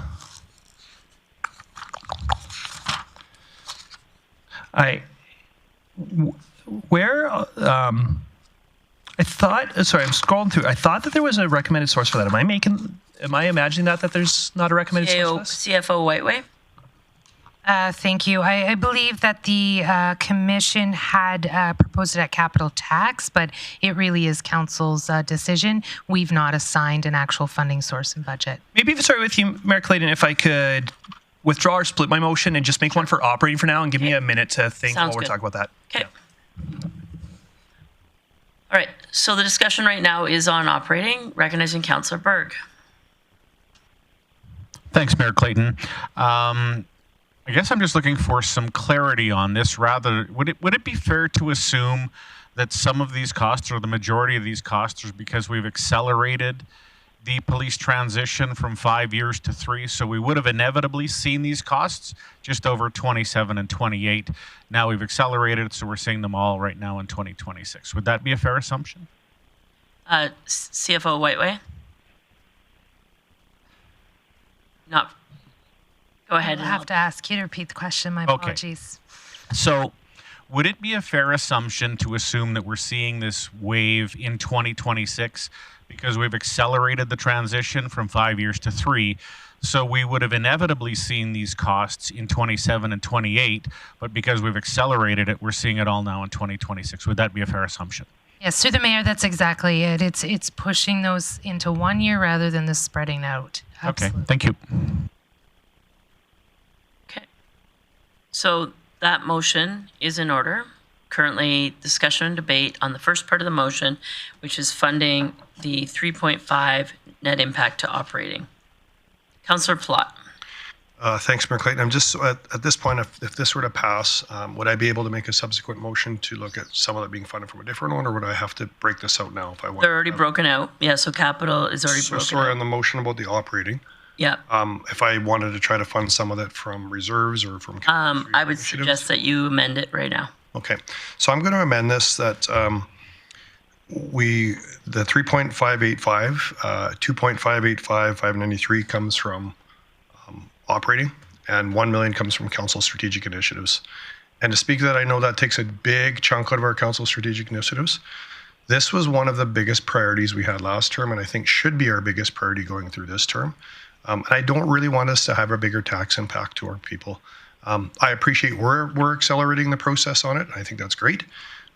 I thought, sorry, I'm scrolling through. I thought that there was a recommended source for that. Am I imagining that there's not a recommended source for this? CFO Whiteway? Thank you. I believe that the Commission had proposed it at capital tax, but it really is Council's decision. We've not assigned an actual funding source in budget. Maybe if it's all right with you, Mayor Clayton, if I could withdraw or split my motion and just make one for operating for now and give me a minute to think while we're talking about that. Okay. Yeah. All right, so the discussion right now is on operating, recognizing Councillor Berg. Thanks, Mayor Clayton. I guess I'm just looking for some clarity on this. Rather, would it be fair to assume that some of these costs, or the majority of these costs, are because we've accelerated the police transition from 5 years to 3? So we would have inevitably seen these costs just over 27 and 28. Now we've accelerated, so we're seeing them all right now in 2026. Would that be a fair assumption? CFO Whiteway? Not. Go ahead. I'll have to ask you to repeat the question. My apologies. So would it be a fair assumption to assume that we're seeing this wave in 2026 because we've accelerated the transition from 5 years to 3? So we would have inevitably seen these costs in 27 and 28, but because we've accelerated it, we're seeing it all now in 2026. Would that be a fair assumption? Yes, through the Mayor, that's exactly it. It's pushing those into 1 year rather than the spreading out. Absolutely. Okay, thank you. Okay. So that motion is in order. Currently, discussion and debate on the first part of the motion, which is funding the 3.5 net impact to operating. Councillor Plott. Thanks, Mayor Clayton. I'm just, at this point, if this were to pass, would I be able to make a subsequent motion to look at some of that being funded from a different one, or would I have to break this out now if I want? They're already broken out. Yeah, so capital is already broken out. Sorry, on the motion about the operating. Yeah. If I wanted to try to fund some of it from reserves or from I would suggest that you amend it right now. Okay, so I'm going to amend this that the 3.585, 2.585, 593 comes from operating, and 1 million comes from council strategic initiatives. And to speak to that, I know that takes a big chunk out of our council strategic initiatives. This was one of the biggest priorities we had last term, and I think should be our biggest priority going through this term. And I don't really want us to have a bigger tax impact to our people. I appreciate we're accelerating the process on it. I think that's great.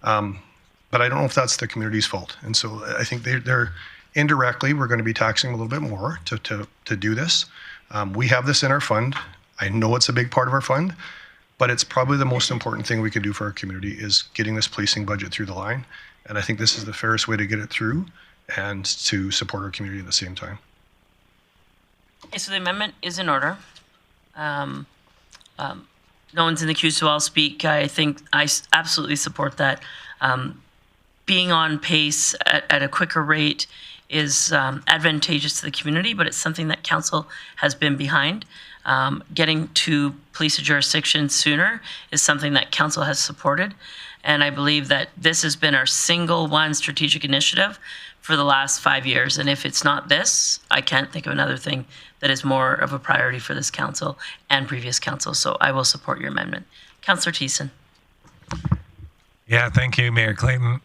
But I don't know if that's the community's fault. And so I think they're indirectly, we're going to be taxing a little bit more to do this. We have this in our fund. I know it's a big part of our fund, but it's probably the most important thing we could do for our community is getting this policing budget through the line. And I think this is the fairest way to get it through and to support our community at the same time. Okay, so the amendment is in order. No one's in the queue, so I'll speak. I think I absolutely support that. Being on pace at a quicker rate is advantageous to the community, but it's something that council has been behind. Getting to police jurisdiction sooner is something that council has supported. And I believe that this has been our single one strategic initiative for the last 5 years. And if it's not this, I can't think of another thing that is more of a priority for this council and previous council. So I will support your amendment. Councillor Thiessen. Yeah, thank you, Mayor Clayton.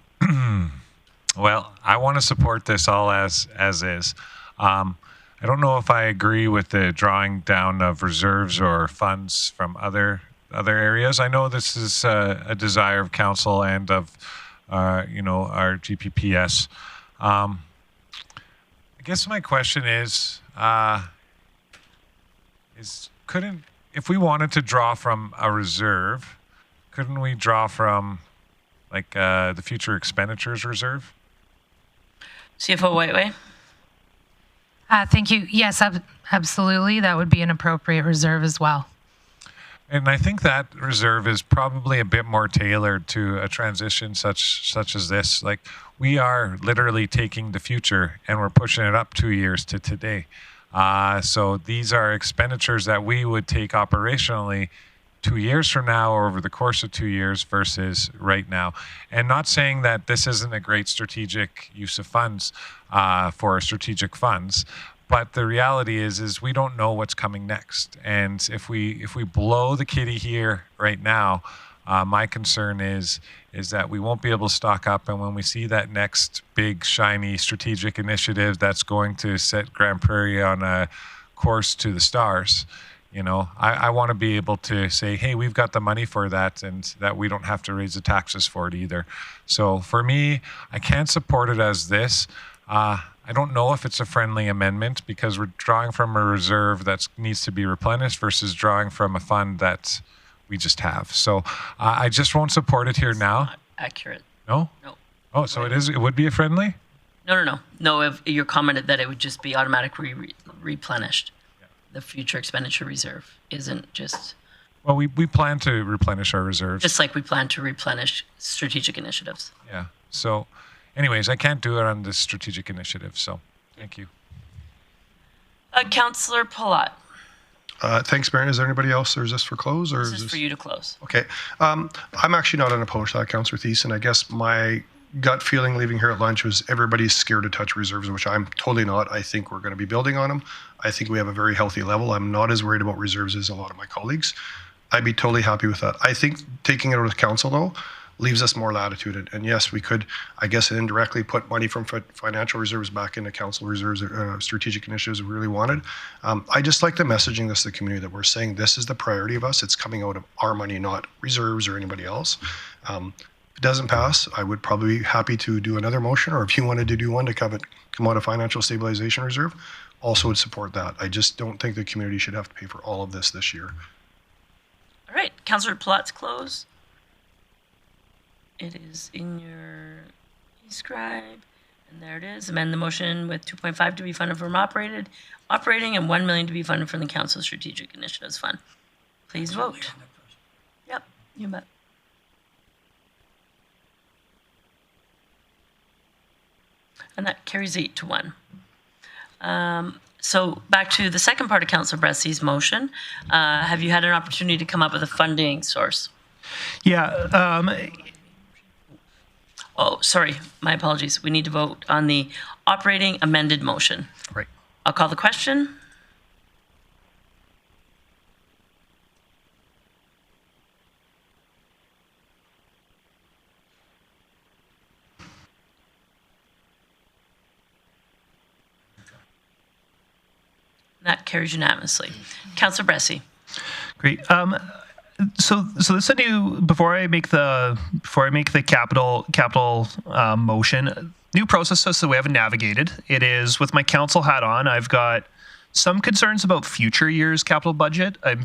Well, I want to support this all as is. I don't know if I agree with the drawing down of reserves or funds from other areas. I know this is a desire of council and of our GPPS. I guess my question is if we wanted to draw from a reserve, couldn't we draw from like the future expenditures reserve? CFO Whiteway. Thank you. Yes, absolutely. That would be an appropriate reserve as well. And I think that reserve is probably a bit more tailored to a transition such as this. Like, we are literally taking the future and we're pushing it up 2 years to today. So these are expenditures that we would take operationally 2 years from now or over the course of 2 years versus right now. And not saying that this isn't a great strategic use of funds for strategic funds, but the reality is we don't know what's coming next. And if we blow the kitty here right now, my concern is that we won't be able to stock up. And when we see that next big, shiny strategic initiative that's going to set Grande Prairie on a course to the stars, I want to be able to say, hey, we've got the money for that, and that we don't have to raise the taxes for it either. So for me, I can't support it as this. I don't know if it's a friendly amendment because we're drawing from a reserve that needs to be replenished versus drawing from a fund that we just have. So I just won't support it here now. Not accurate. No? No. Oh, so it would be a friendly? No. No, if you commented that it would just be automatically replenished. Yeah. The future expenditure reserve isn't just... Well, we plan to replenish our reserves. Just like we plan to replenish strategic initiatives. Yeah. So anyways, I can't do it on this strategic initiative, so thank you. Councillor Palat. Thanks, Mayor. Is there anybody else, or is this for close? Or This is for you to close. Okay. I'm actually not unopposed to that, Councillor Thiessen. I guess my gut feeling leaving here at lunch was everybody's scared to touch reserves, which I'm totally not. I think we're going to be building on them. I think we have a very healthy level. I'm not as worried about reserves as a lot of my colleagues. I'd be totally happy with that. I think taking it out of council, though, leaves us more latitude. And yes, we could, I guess, indirectly put money from financial reserves back into council reserves, strategic initiatives we really wanted. I just like the messaging this to the community that we're saying this is the priority of us. It's coming out of our money, not reserves or anybody else. If it doesn't pass, I would probably be happy to do another motion, or if you wanted to do one to come out of financial stabilization reserve, also would support that. I just don't think the community should have to pay for all of this year. All right, Councillor Palat's close. It is in your e-scribe, and there it is. Amend the motion with 2.5 to be funded from operating and 1 million to be funded from the Council Strategic Initiatives Fund. Please vote. Yep, you bet. And that carries 8-1. So back to the second part of Councillor Bressy's motion. Have you had an opportunity to come up with a funding source? Yeah. Oh, sorry. My apologies. We need to vote on the operating amended motion. Right. I'll call the question. That carries unanimously. Councillor Bressy. Great. So this I do before I make the capital motion. New process that we haven't navigated. It is with my council hat on. I've got some concerns about future years' capital budget. I'm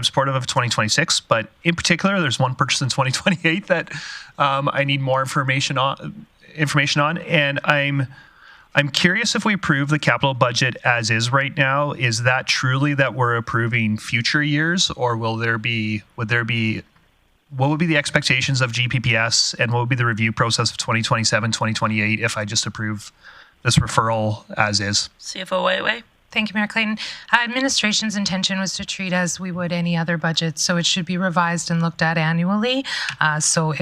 supportive of 2026, but in particular, there's one purchase in 2028 that I need more information on. And I'm curious if we approve the capital budget as is right now, is that truly that we're approving future years, or what would be the expectations of GPPS, and what would be the review process of 2027, 2028 if I just approve this referral as is? CFO Weiwei. Thank you, Mayor Clayton. Administration's intention was to treat as we would any other budget, so it should be revised and looked at annually. So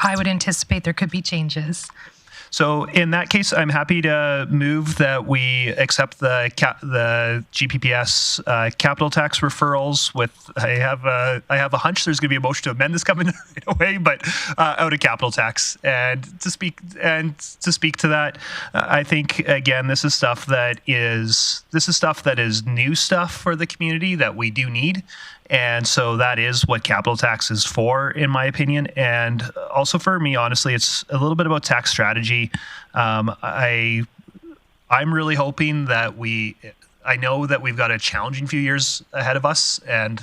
I would anticipate there could be changes. So in that case, I'm happy to move that we accept the GPPS capital tax referrals. I have a hunch there's going to be a motion to amend this coming right away, but out of capital tax. And to speak to that, I think again this is stuff that is new stuff for the community that we do need. And so that is what capital tax is for, in my opinion. And also for me, honestly, it's a little bit about tax strategy. I'm really hoping that I know that we've got a challenging few years ahead of us, and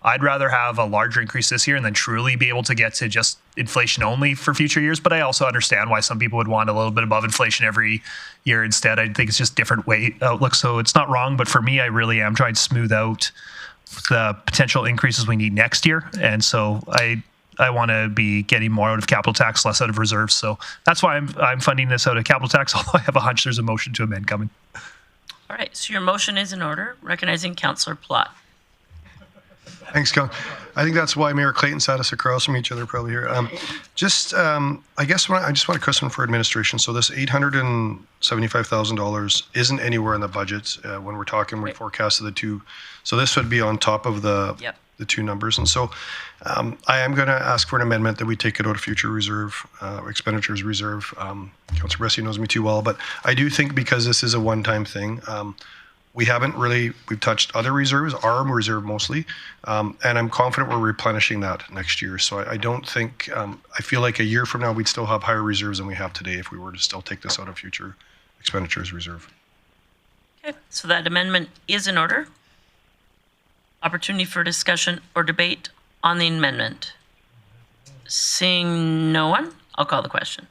I'd rather have a larger increase this year and then truly be able to get to just inflation only for future years. But I also understand why some people would want a little bit above inflation every year instead. I think it's just different outlook. So it's not wrong, but for me, I really am trying to smooth out the potential increases we need next year. And so I want to be getting more out of capital tax, less out of reserves. So that's why I'm funding this out of capital tax, although I have a hunch there's a motion to amend coming. All right, so your motion is in order, recognizing Councillor Plott. Thanks, Con. I think that's why Mayor Clayton sat us across from each other probably here. I guess I just want a question for administration. So this $875,000 isn't anywhere in the budget when we're talking, we forecasted the two. So this would be on top of the two numbers. And so I am going to ask for an amendment that we take it out of future reserve, expenditures reserve. Councillor Bressie knows me too well, but I do think because this is a one-time thing, we've touched other reserves, our reserve mostly, and I'm confident we're replenishing that next year. So I don't think, I feel like a year from now, we'd still have higher reserves than we have today if we were to still take this out of future expenditures reserve. Okay, so that amendment is in order. Opportunity for discussion or debate on the amendment. Seeing no one, I'll call the question.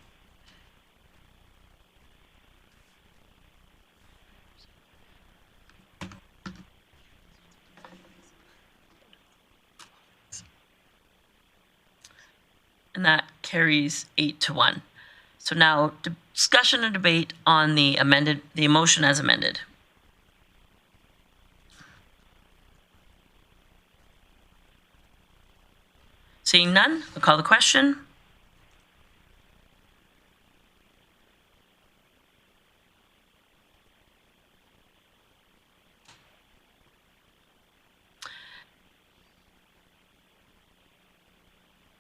And that carries 8-1. So now discussion and debate on the motion as amended. Seeing none, I'll call the question.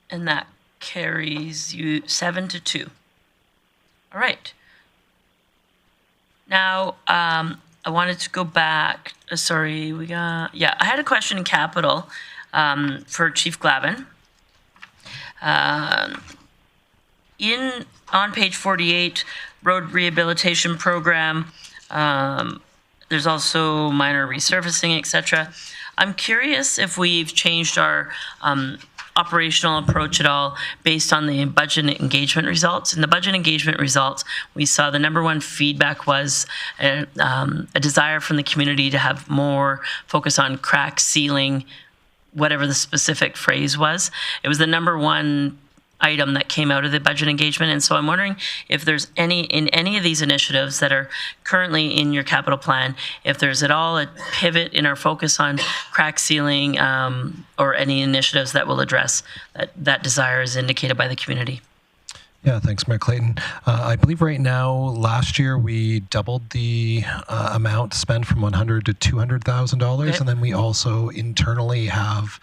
And that carries you 7-2. All right. Now, I wanted to go back. Sorry, I had a question in capital for Chief Glavin. On page 48, road rehabilitation program, there's also minor resurfacing, etc. I'm curious if we've changed our operational approach at all based on the budget engagement results. In the budget engagement results, we saw the number one feedback was a desire from the community to have more focus on crack sealing, whatever the specific phrase was. It was the number one item that came out of the budget engagement. And so I'm wondering if there's any of these initiatives that are currently in your capital plan, if there's at all a pivot in our focus on crack sealing or any initiatives that will address that desire as indicated by the community. Yeah, thanks, Mayor Clayton. I believe right now, last year, we doubled the amount spent from $100,000 to $200,000. Okay. And then we also internally have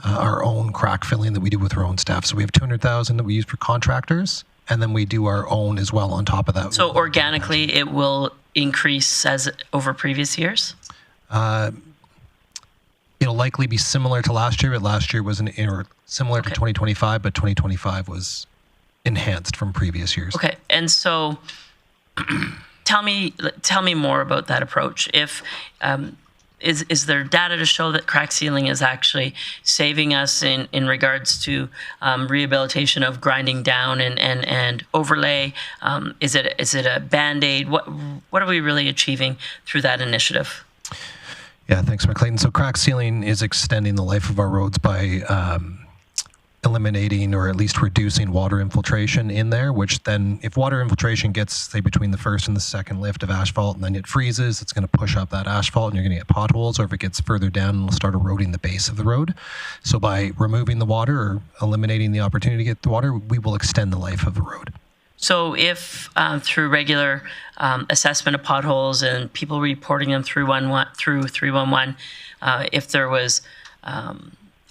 our own crack filling that we do with our own staff. So we have $200,000 that we use for contractors, and then we do our own as well on top of that. So organically, it will increase as over previous years? It'll likely be similar to last year, but last year was similar to 2025, but 2025 was enhanced from previous years. Okay, and so tell me more about that approach. If is there data to show that crack sealing is actually saving us in regards to rehabilitation of grinding down and overlay? Is it a Band-Aid? What are we really achieving through that initiative? Yeah, thanks, Mayor Clayton. So crack sealing is extending the life of our roads by eliminating or at least reducing water infiltration in there, which then if water infiltration gets, say, between the first and the second lift of asphalt and then it freezes, it's going to push up that asphalt and you're going to get potholes, or if it gets further down, it'll start eroding the base of the road. So by removing the water or eliminating the opportunity to get the water, we will extend the life of the road. So if through regular assessment of potholes and people reporting them through 311, if there was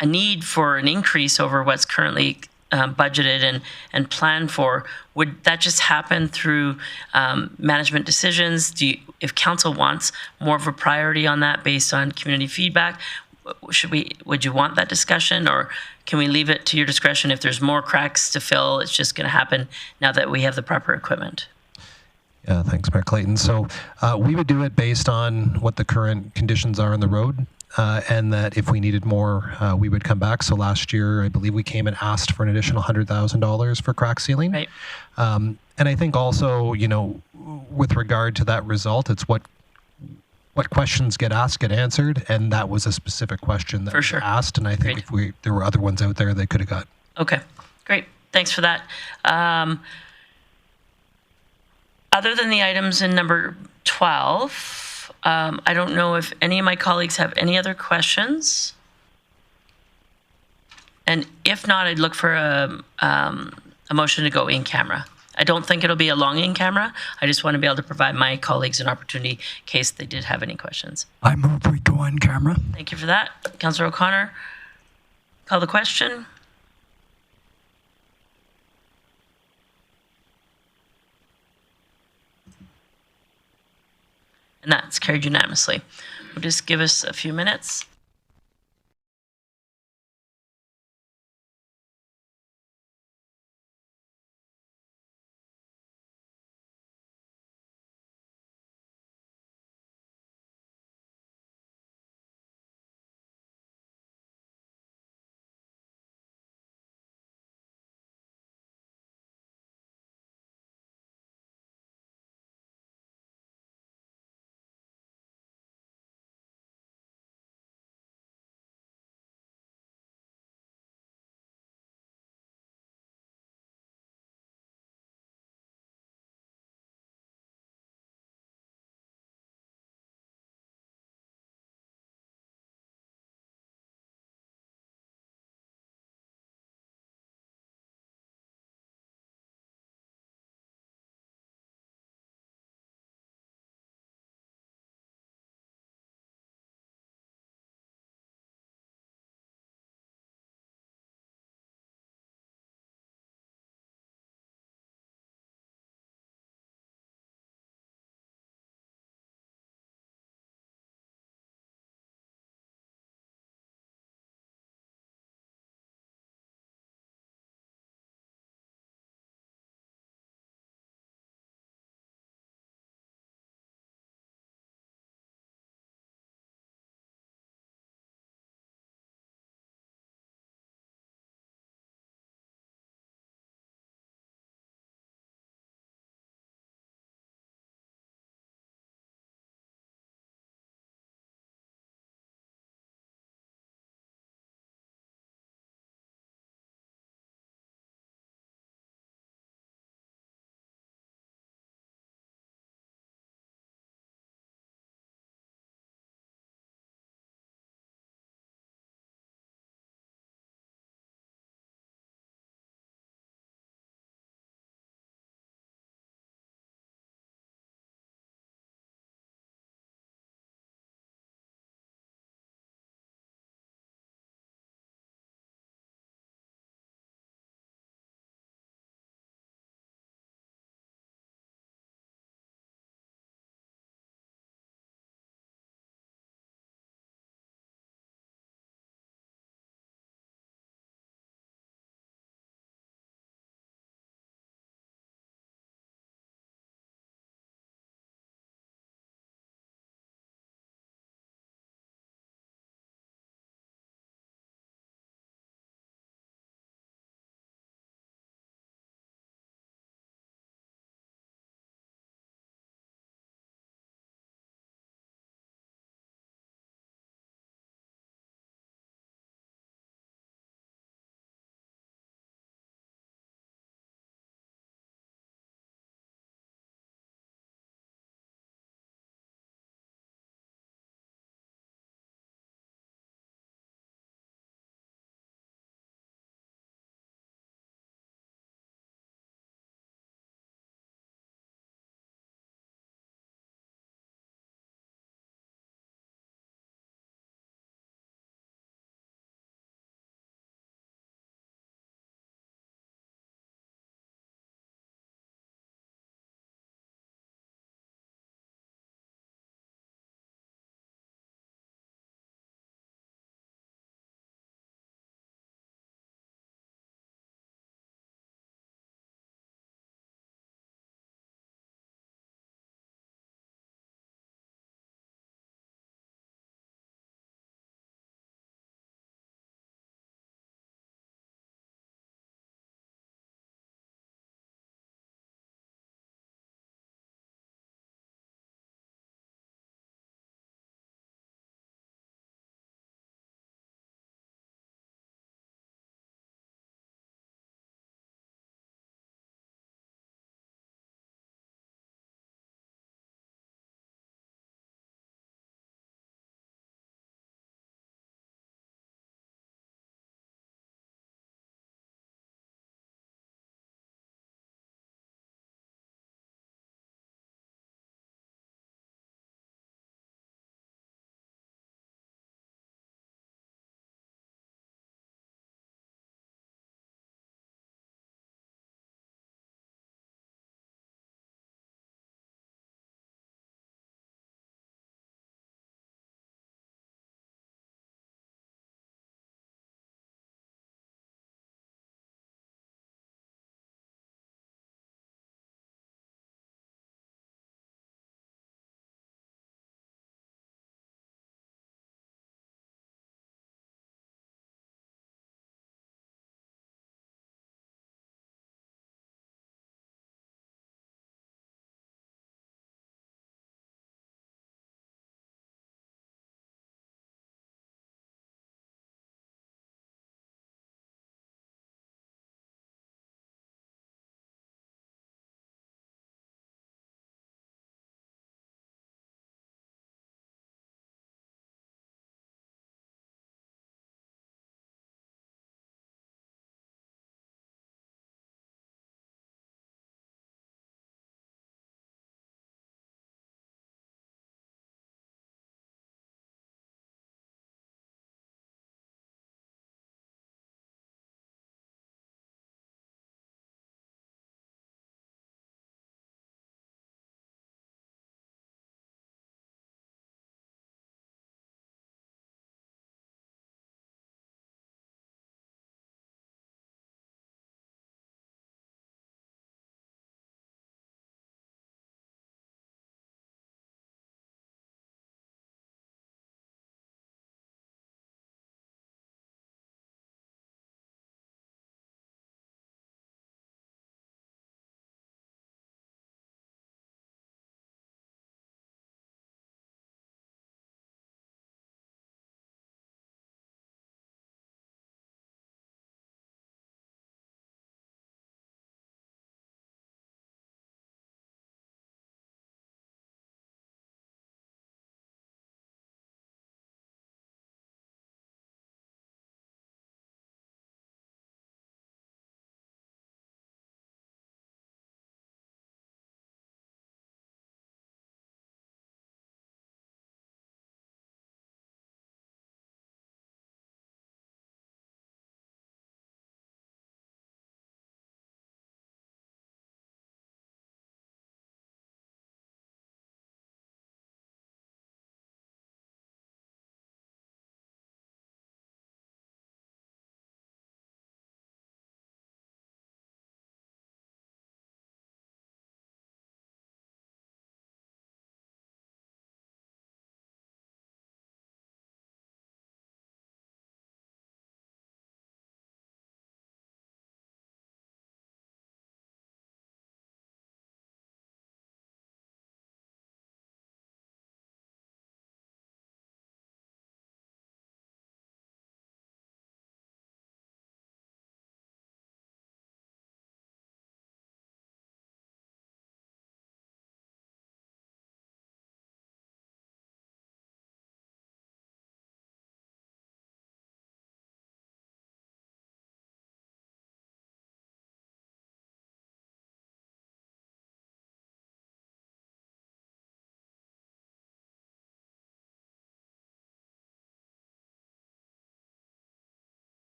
a need for an increase over what's currently budgeted and planned for, would that just happen through management decisions? If council wants more of a priority on that based on community feedback, would you want that discussion, or can we leave it to your discretion? If there's more cracks to fill, it's just going to happen now that we have the proper equipment? Yeah, thanks, Mayor Clayton. So we would do it based on what the current conditions are on the road, and that if we needed more, we would come back. So last year, I believe we came and asked for an additional $100,000 for crack sealing. Right. And I think also, with regard to that result, it's what questions get asked, get answered, and that was a specific question that was asked. And I think if there were other ones out there, they could have got. Okay, great. Thanks for that. Other than the items in number 12, I don't know if any of my colleagues have any other questions. And if not, I'd look for a motion to go in camera. I don't think it'll be a long in camera. I just want to be able to provide my colleagues an opportunity in case they did have any questions. I move we go in camera. Thank you for that. Councillor O'Connor, call the question. And that's carried unanimously. We'll just give us a few minutes.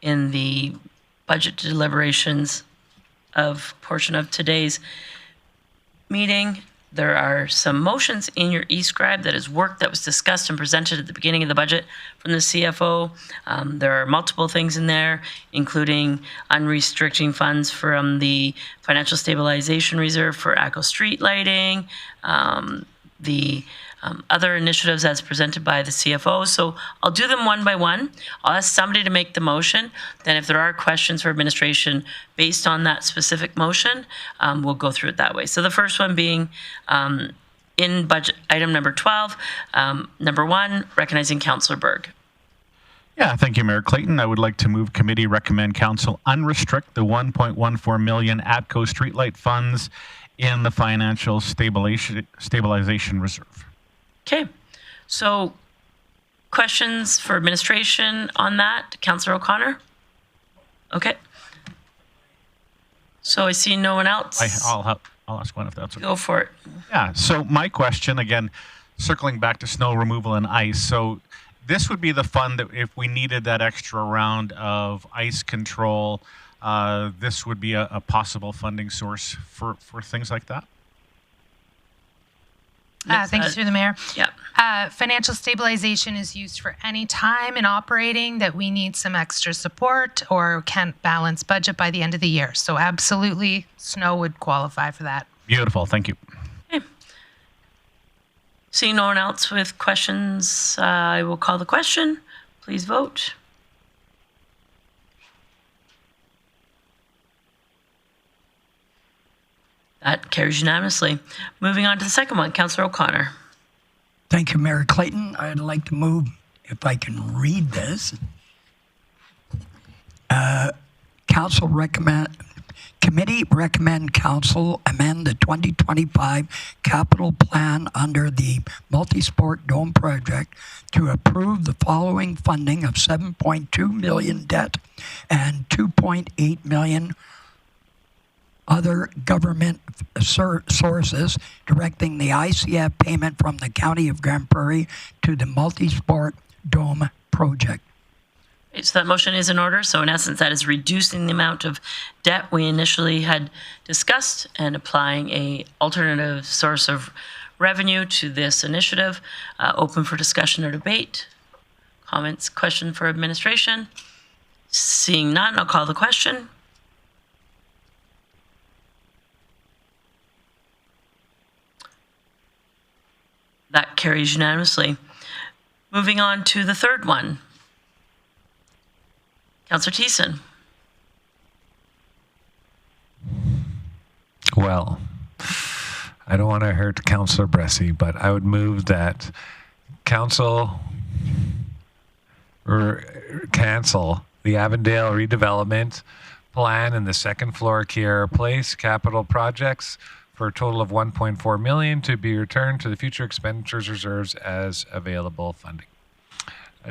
in the budget deliberations of portion of today's meeting. There are some motions in your e-scribe that is work that was discussed and presented at the beginning of the budget from the CFO. There are multiple things in there, including unrestricting funds from the Financial Stabilization Reserve for ACO street lighting, the other initiatives as presented by the CFO. So I'll do them one by one. I'll ask somebody to make the motion. Then if there are questions for administration based on that specific motion, we'll go through it that way. So the first one being in budget item number 12, number 1, recognizing Councillor Berg. Yeah, thank you, Mayor Clayton. I would like to move committee recommend council unrestrict the 1.14 million ATCO streetlight funds in the Financial Stabilization Reserve. Okay, so questions for administration on that? Councillor O'Connor? Okay. So I see no one else. I'll ask one if that's okay. Go for it. Yeah, so my question, again, circling back to snow removal and ice. So this would be the fund that if we needed that extra round of ice control, this would be a possible funding source for things like that? Thanks through the mayor. Yeah. Financial stabilization is used for any time in operating that we need some extra support or can't balance budget by the end of the year. So absolutely, snow would qualify for that. Beautiful. Thank you. Okay. Seeing no one else with questions, I will call the question. Please vote. That carries unanimously. Moving on to the second one, Councillor O'Connor. Thank you, Mayor Clayton. I'd like to move, if I can read this. Committee recommend council amend the 2025 capital plan under the multi-sport dome project to approve the following funding of 7.2 million debt and 2.8 million other government sources, directing the ICF payment from the County of Grande Prairie to the multi-sport dome project. So that motion is in order. So in essence, that is reducing the amount of debt we initially had discussed and applying a alternative source of revenue to this initiative. Open for discussion or debate. Comments, question for administration? Seeing none, I'll call the question. That carries unanimously. Moving on to the third one. Councillor Thiessen. Well, I don't want to hurt Councillor Bressie, but I would move that council cancel the Avondale redevelopment plan and the second floor Kiera Place capital projects for a total of 1.4 million to be returned to the future expenditures reserves as available funding.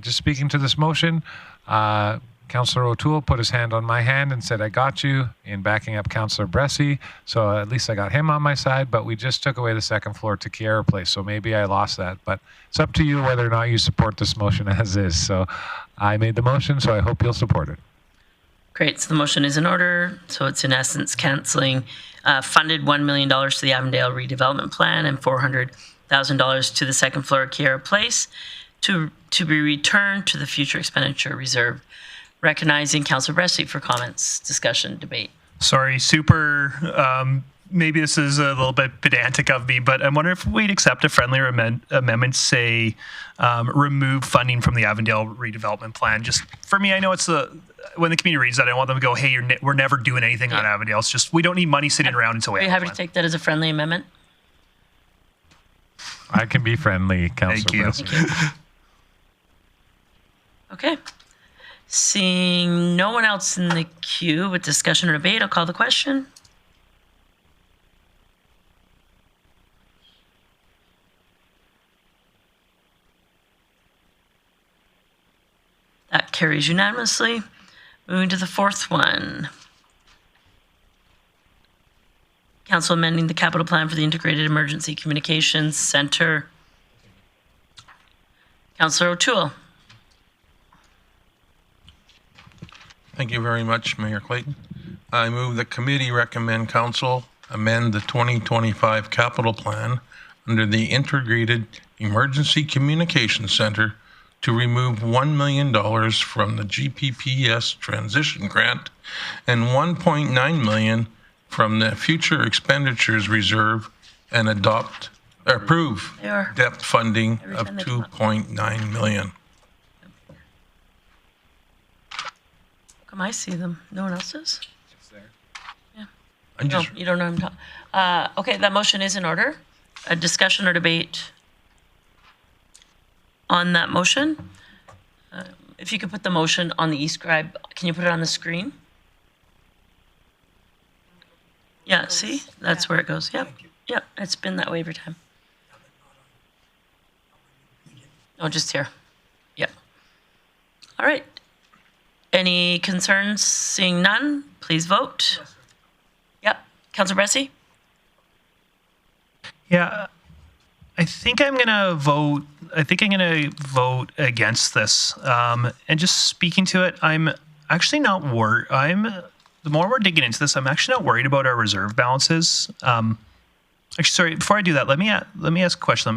Just speaking to this motion, Councillor O'Toole put his hand on my hand and said, I got you, in backing up Councillor Bressie. So at least I got him on my side, but we just took away the second floor to Kiera Place. So maybe I lost that, but it's up to you whether or not you support this motion as is. So I made the motion, so I hope you'll support it. Great, so the motion is in order. So it's in essence canceling funded $1 million to the Avondale redevelopment plan and $400,000 to the second floor Kiera Place to be returned to the future expenditure reserve. Recognizing Councillor Bressie for comments, discussion, debate. Sorry, maybe this is a little bit pedantic of me, but I wonder if we'd accept a friendly amendment, say, remove funding from the Avondale redevelopment plan. Just for me, I know it's when the community reads that, I want them to go, hey, we're never doing anything on Avondale. It's just, we don't need money sitting around until we have a plan. Are you happy to take that as a friendly amendment? I can be friendly, Councillor Bressie. Thank you. Okay. Seeing no one else in the queue with discussion or debate, I'll call the question. That carries unanimously. Moving to the fourth one. Council amending the capital plan for the Integrated Emergency Communications Center. Councillor O'Toole. Thank you very much, Mayor Clayton. I move the committee recommend council amend the 2025 capital plan under the Integrated Emergency Communication Center to remove $1 million from the GPPS transition grant and $1.9 million from the future expenditures reserve and approve debt funding of $2.9 million. Come, I see them. No one else does? It's there. Yeah. I'm just, No, you don't know what I'm talking. Okay, that motion is in order. A discussion or debate on that motion? If you could put the motion on the e-scribe, can you put it on the screen? Yeah, see? That's where it goes. Yep. Yep, it's been that way every time. No, just here. Yep. All right. Any concerns? Seeing none, please vote. Yep. Councillor Bressie? Yeah, I think I'm gonna vote. I think I'm gonna vote against this. And just speaking to it, I'm actually not worried. The more we're digging into this, I'm actually not worried about our reserve balances. Actually, sorry. Before I do that, let me ask a question.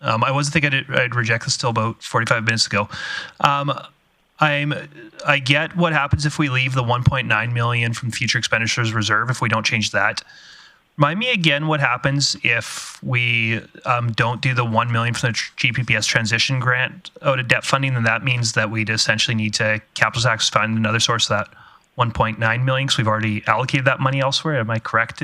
I wasn't thinking I'd reject this till about 45 minutes ago. I get what happens if we leave the 1.9 million from future expenditures reserve if we don't change that. Remind me again what happens if we don't do the 1 million from the GPPS transition grant out of debt funding. Then that means that we'd essentially need to capital tax fund another source of that 1.9 million because we've already allocated that money elsewhere. Am I correct?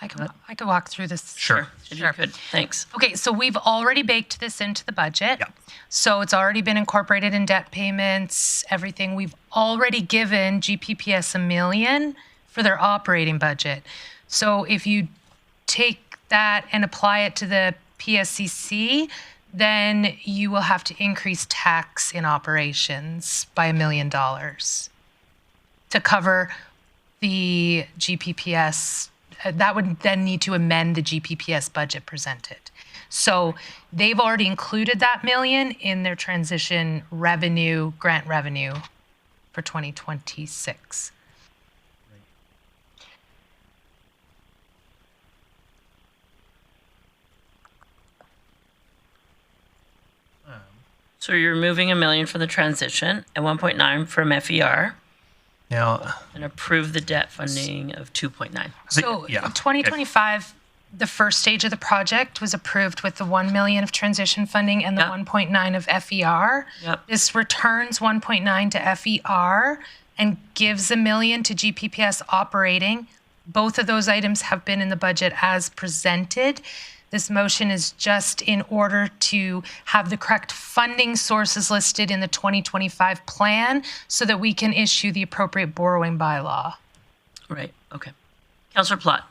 I could walk through this. Sure. If you could. Thanks. Okay, so we've already baked this into the budget. Yep. So it's already been incorporated in debt payments, everything. We've already given GPPS $1 million for their operating budget. So if you take that and apply it to the PSCC, then you will have to increase tax in operations by $1 million to cover the GPPS. That would then need to amend the GPPS budget presented. So they've already included that $1 million in their transition revenue, grant revenue for 2026. So you're removing $1 million from the transition and 1.9 from FER. Now, and approve the debt funding of 2.9. So in 2025, the first stage of the project was approved with the 1 million of transition funding and the 1.9 of FER. Yep. This returns 1.9 to FER and gives $1 million to GPPS operating. Both of those items have been in the budget as presented. This motion is just in order to have the correct funding sources listed in the 2025 plan so that we can issue the appropriate borrowing bylaw. Right, okay. Councillor Plott.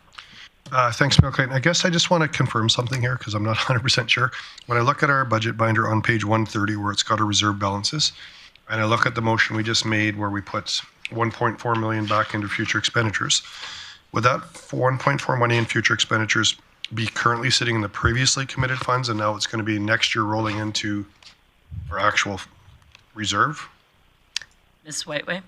Thanks, Mayor Clayton. I guess I just want to confirm something here because I'm not 100% sure. When I look at our budget binder on page 130 where it's got our reserve balances, and I look at the motion we just made where we put 1.4 million back into future expenditures, would that 1.4 money in future expenditures be currently sitting in the previously committed funds and now it's going to be next year rolling into our actual reserve? Ms. Whiteway.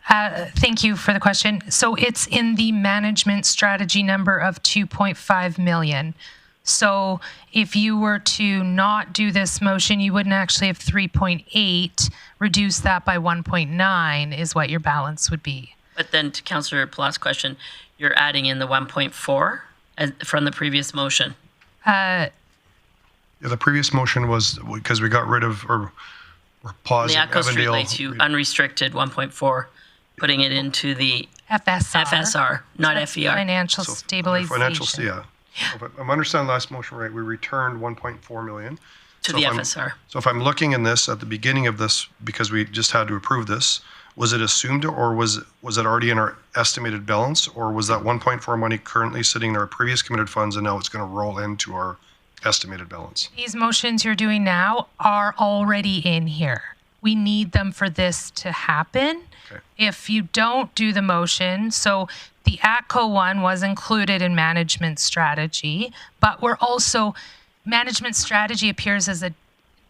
Thank you for the question. So it's in the management strategy number of 2.5 million. So if you were to not do this motion, you wouldn't actually have 3.8. Reduce that by 1.9 is what your balance would be. But then to Councillor Plott's question, you're adding in the 1.4 from the previous motion. Yeah, the previous motion was because we got rid of or we're pausing the ATCO streetlights, you unrestricted 1.4, putting it into the FSR, not FER. Financial stabilization. Yeah. So if I'm understanding the last motion right, we returned 1.4 million to the FSR. So if I'm looking in this at the beginning of this, because we just had to approve this, was it assumed or was it already in our estimated balance, or was that 1.4 money currently sitting in our previous committed funds and now it's going to roll into our estimated balance? These motions you're doing now are already in here. We need them for this to happen. Okay. If you don't do the motion, so the ATCO one was included in management strategy, but we're also, management strategy appears as a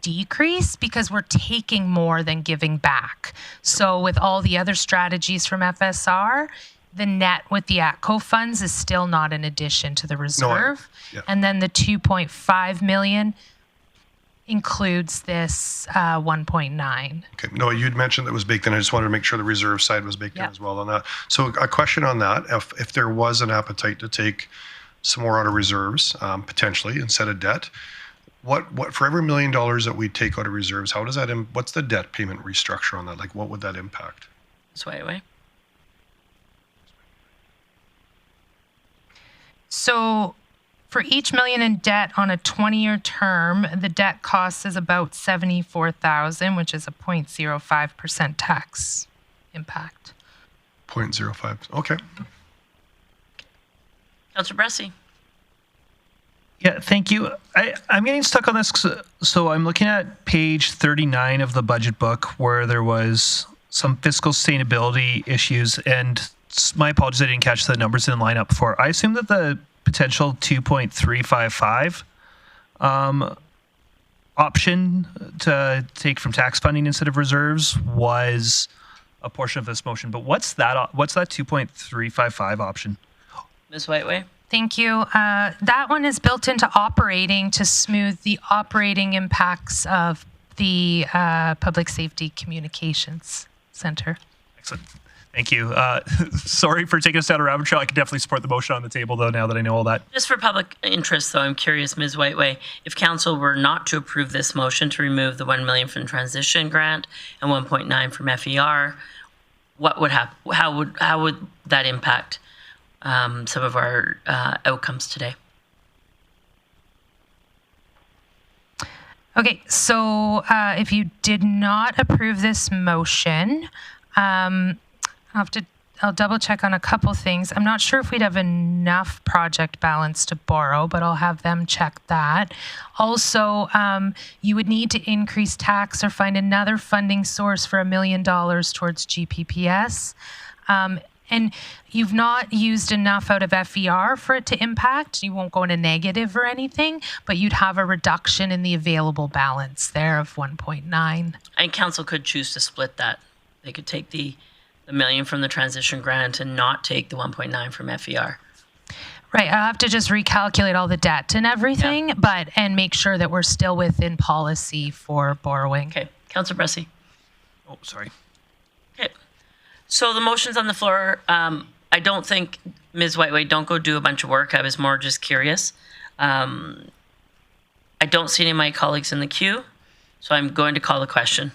decrease because we're taking more than giving back. So with all the other strategies from FSR, the net with the ATCO funds is still not an addition to the reserve. Yeah. And then the 2.5 million includes this 1.9. Okay. No, you'd mentioned that was baked in. I just wanted to make sure the reserve side was baked in as well on that. So a question on that, if there was an appetite to take some more out of reserves, potentially instead of debt, what for every $1 million that we take out of reserves, how does that, what's the debt payment restructure on that? Like what would that impact? Sway. So for each million in debt on a 20-year term, the debt cost is about $74,000, which is a 0.05% tax impact. 0.05. Okay. Councillor Bressie. Yeah, thank you. I'm getting stuck on this. So I'm looking at page 39 of the budget book where there was some fiscal sustainability issues, and my apologies, I didn't catch the numbers in line up before. I assume that the potential 2.355 option to take from tax funding instead of reserves was a portion of this motion. But what's that 2.355 option? Ms. Whiteway. Thank you. That one is built into operating to smooth the operating impacts of the Public Safety Communications Center. Excellent. Thank you. Sorry for taking us down a rabbit trail. I can definitely support the motion on the table, though, now that I know all that. Just for public interest, though, I'm curious, Ms. Whiteway, if council were not to approve this motion to remove the $1 million from transition grant and 1.9 from FER, what would happen? How would that impact some of our outcomes today? Okay, so if you did not approve this motion, I'll double check on a couple things. I'm not sure if we'd have enough project balance to borrow, but I'll have them check that. Also, you would need to increase tax or find another funding source for $1 million towards GPPS. And you've not used enough out of FER for it to impact. You won't go into negative or anything, but you'd have a reduction in the available balance there of 1.9. And council could choose to split that. They could take the $1 million from the transition grant and not take the 1.9 from FER. Right, I'll have to just recalculate all the debt and everything, and make sure that we're still within policy for borrowing. Okay, Councillor Bressie. Oh, sorry. Okay, so the motion's on the floor. I don't think, Ms. Whiteway, don't go do a bunch of work. I was more just curious. I don't see any of my colleagues in the queue, so I'm going to call the question.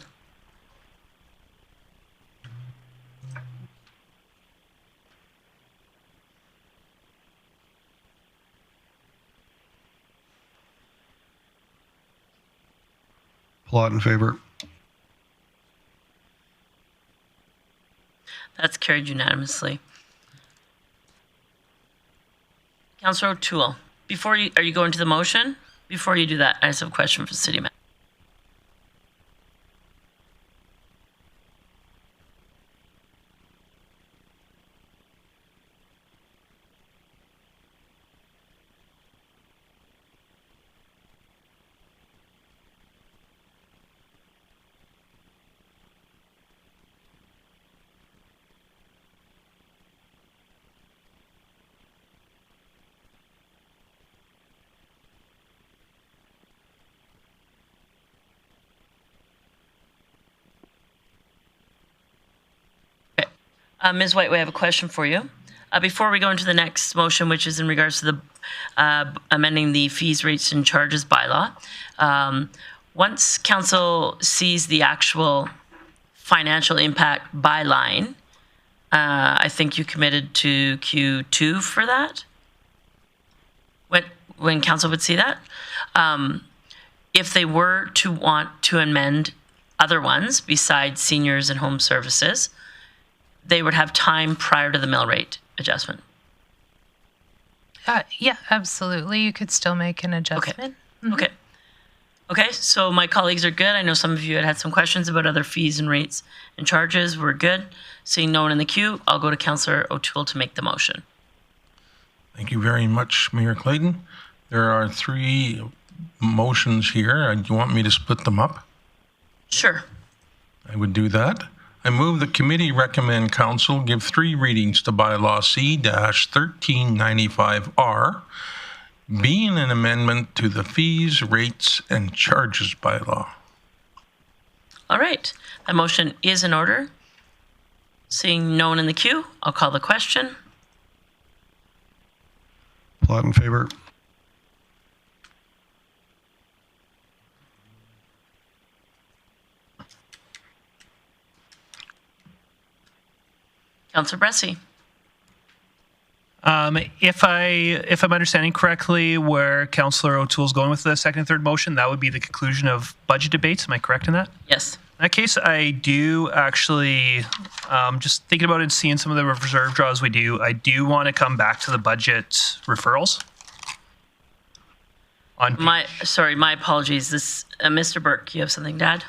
Plot in favor. That's carried unanimously. Councillor O'Toole, are you going to the motion? Before you do that, I just have a question for the city manager. Ms. White, we have a question for you. Before we go into the next motion, which is in regards to the amending the fees, rates, and charges bylaw, once council sees the actual financial impact by line, I think you committed to Q2 for that. When council would see that, if they were to want to amend other ones besides seniors and home services, they would have time prior to the mill rate adjustment. Yeah, absolutely. You could still make an adjustment. Okay. Okay, so my colleagues are good. I know some of you had some questions about other fees and rates and charges. We're good. Seeing no one in the queue, I'll go to Councillor O'Toole to make the motion. Thank you very much, Mayor Clayton. There are 3 motions here. Do you want me to split them up? Sure. I would do that. I move the committee recommend council give 3 readings to bylaw C-1395R, being an amendment to the fees, rates, and charges bylaw. All right. That motion is in order. Seeing no one in the queue, I'll call the question. Plot in favor. Councillor Bressie. If I'm understanding correctly, where Councillor O'Toole's going with the second and third motion, that would be the conclusion of budget debates. Am I correct in that? Yes. In that case, I do actually, just thinking about it and seeing some of the reserve draws we do, I do want to come back to the budget referrals. My apologies. This Mr. Burke, you have something to add?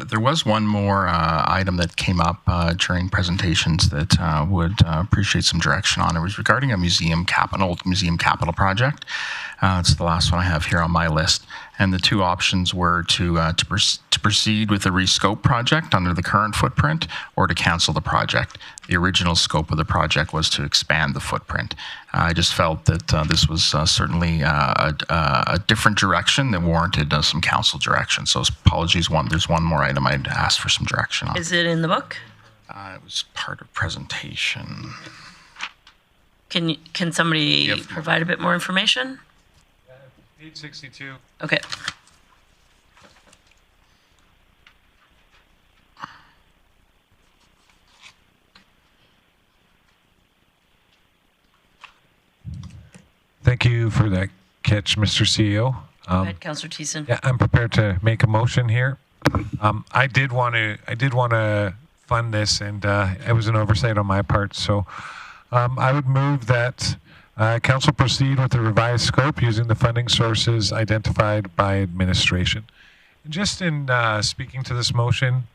There was one more item that came up during presentations that would appreciate some direction on. It was regarding a museum capital project. It's the last one I have here on my list. And the 2 options were to proceed with the rescope project under the current footprint or to cancel the project. The original scope of the project was to expand the footprint. I just felt that this was certainly a different direction that warranted some council direction. So apologies, there's one more item I'd ask for some direction on. Is it in the book? It was part of presentation. Can somebody provide a bit more information? Page 62. Okay. Thank you for that catch, Mr. CEO. Go ahead, Councillor Thiessen. Yeah, I'm prepared to make a motion here. I did want to fund this, and it was an oversight on my part. So I would move that council proceed with the revised scope using the funding sources identified by administration. And just in speaking to this motion,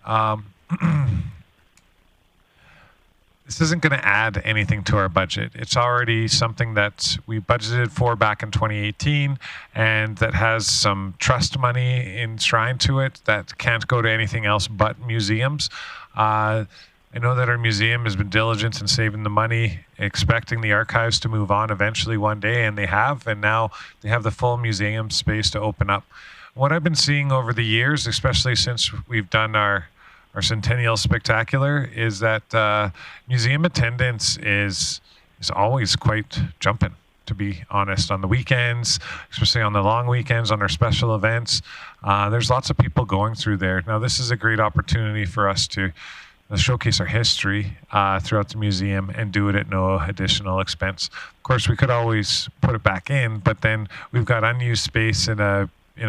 this isn't going to add anything to our budget. It's already something that we budgeted for back in 2018 and that has some trust money enshrined to it that can't go to anything else but museums. I know that our museum has been diligent in saving the money, expecting the archives to move on eventually one day, and they have, and now they have the full museum space to open up. What I've been seeing over the years, especially since we've done our Centennial Spectacular, is that museum attendance is always quite jumping, to be honest, on the weekends, especially on the long weekends, on our special events. There's lots of people going through there. Now, this is a great opportunity for us to showcase our history throughout the museum and do it at no additional expense. Of course, we could always put it back in, but then we've got unused space in a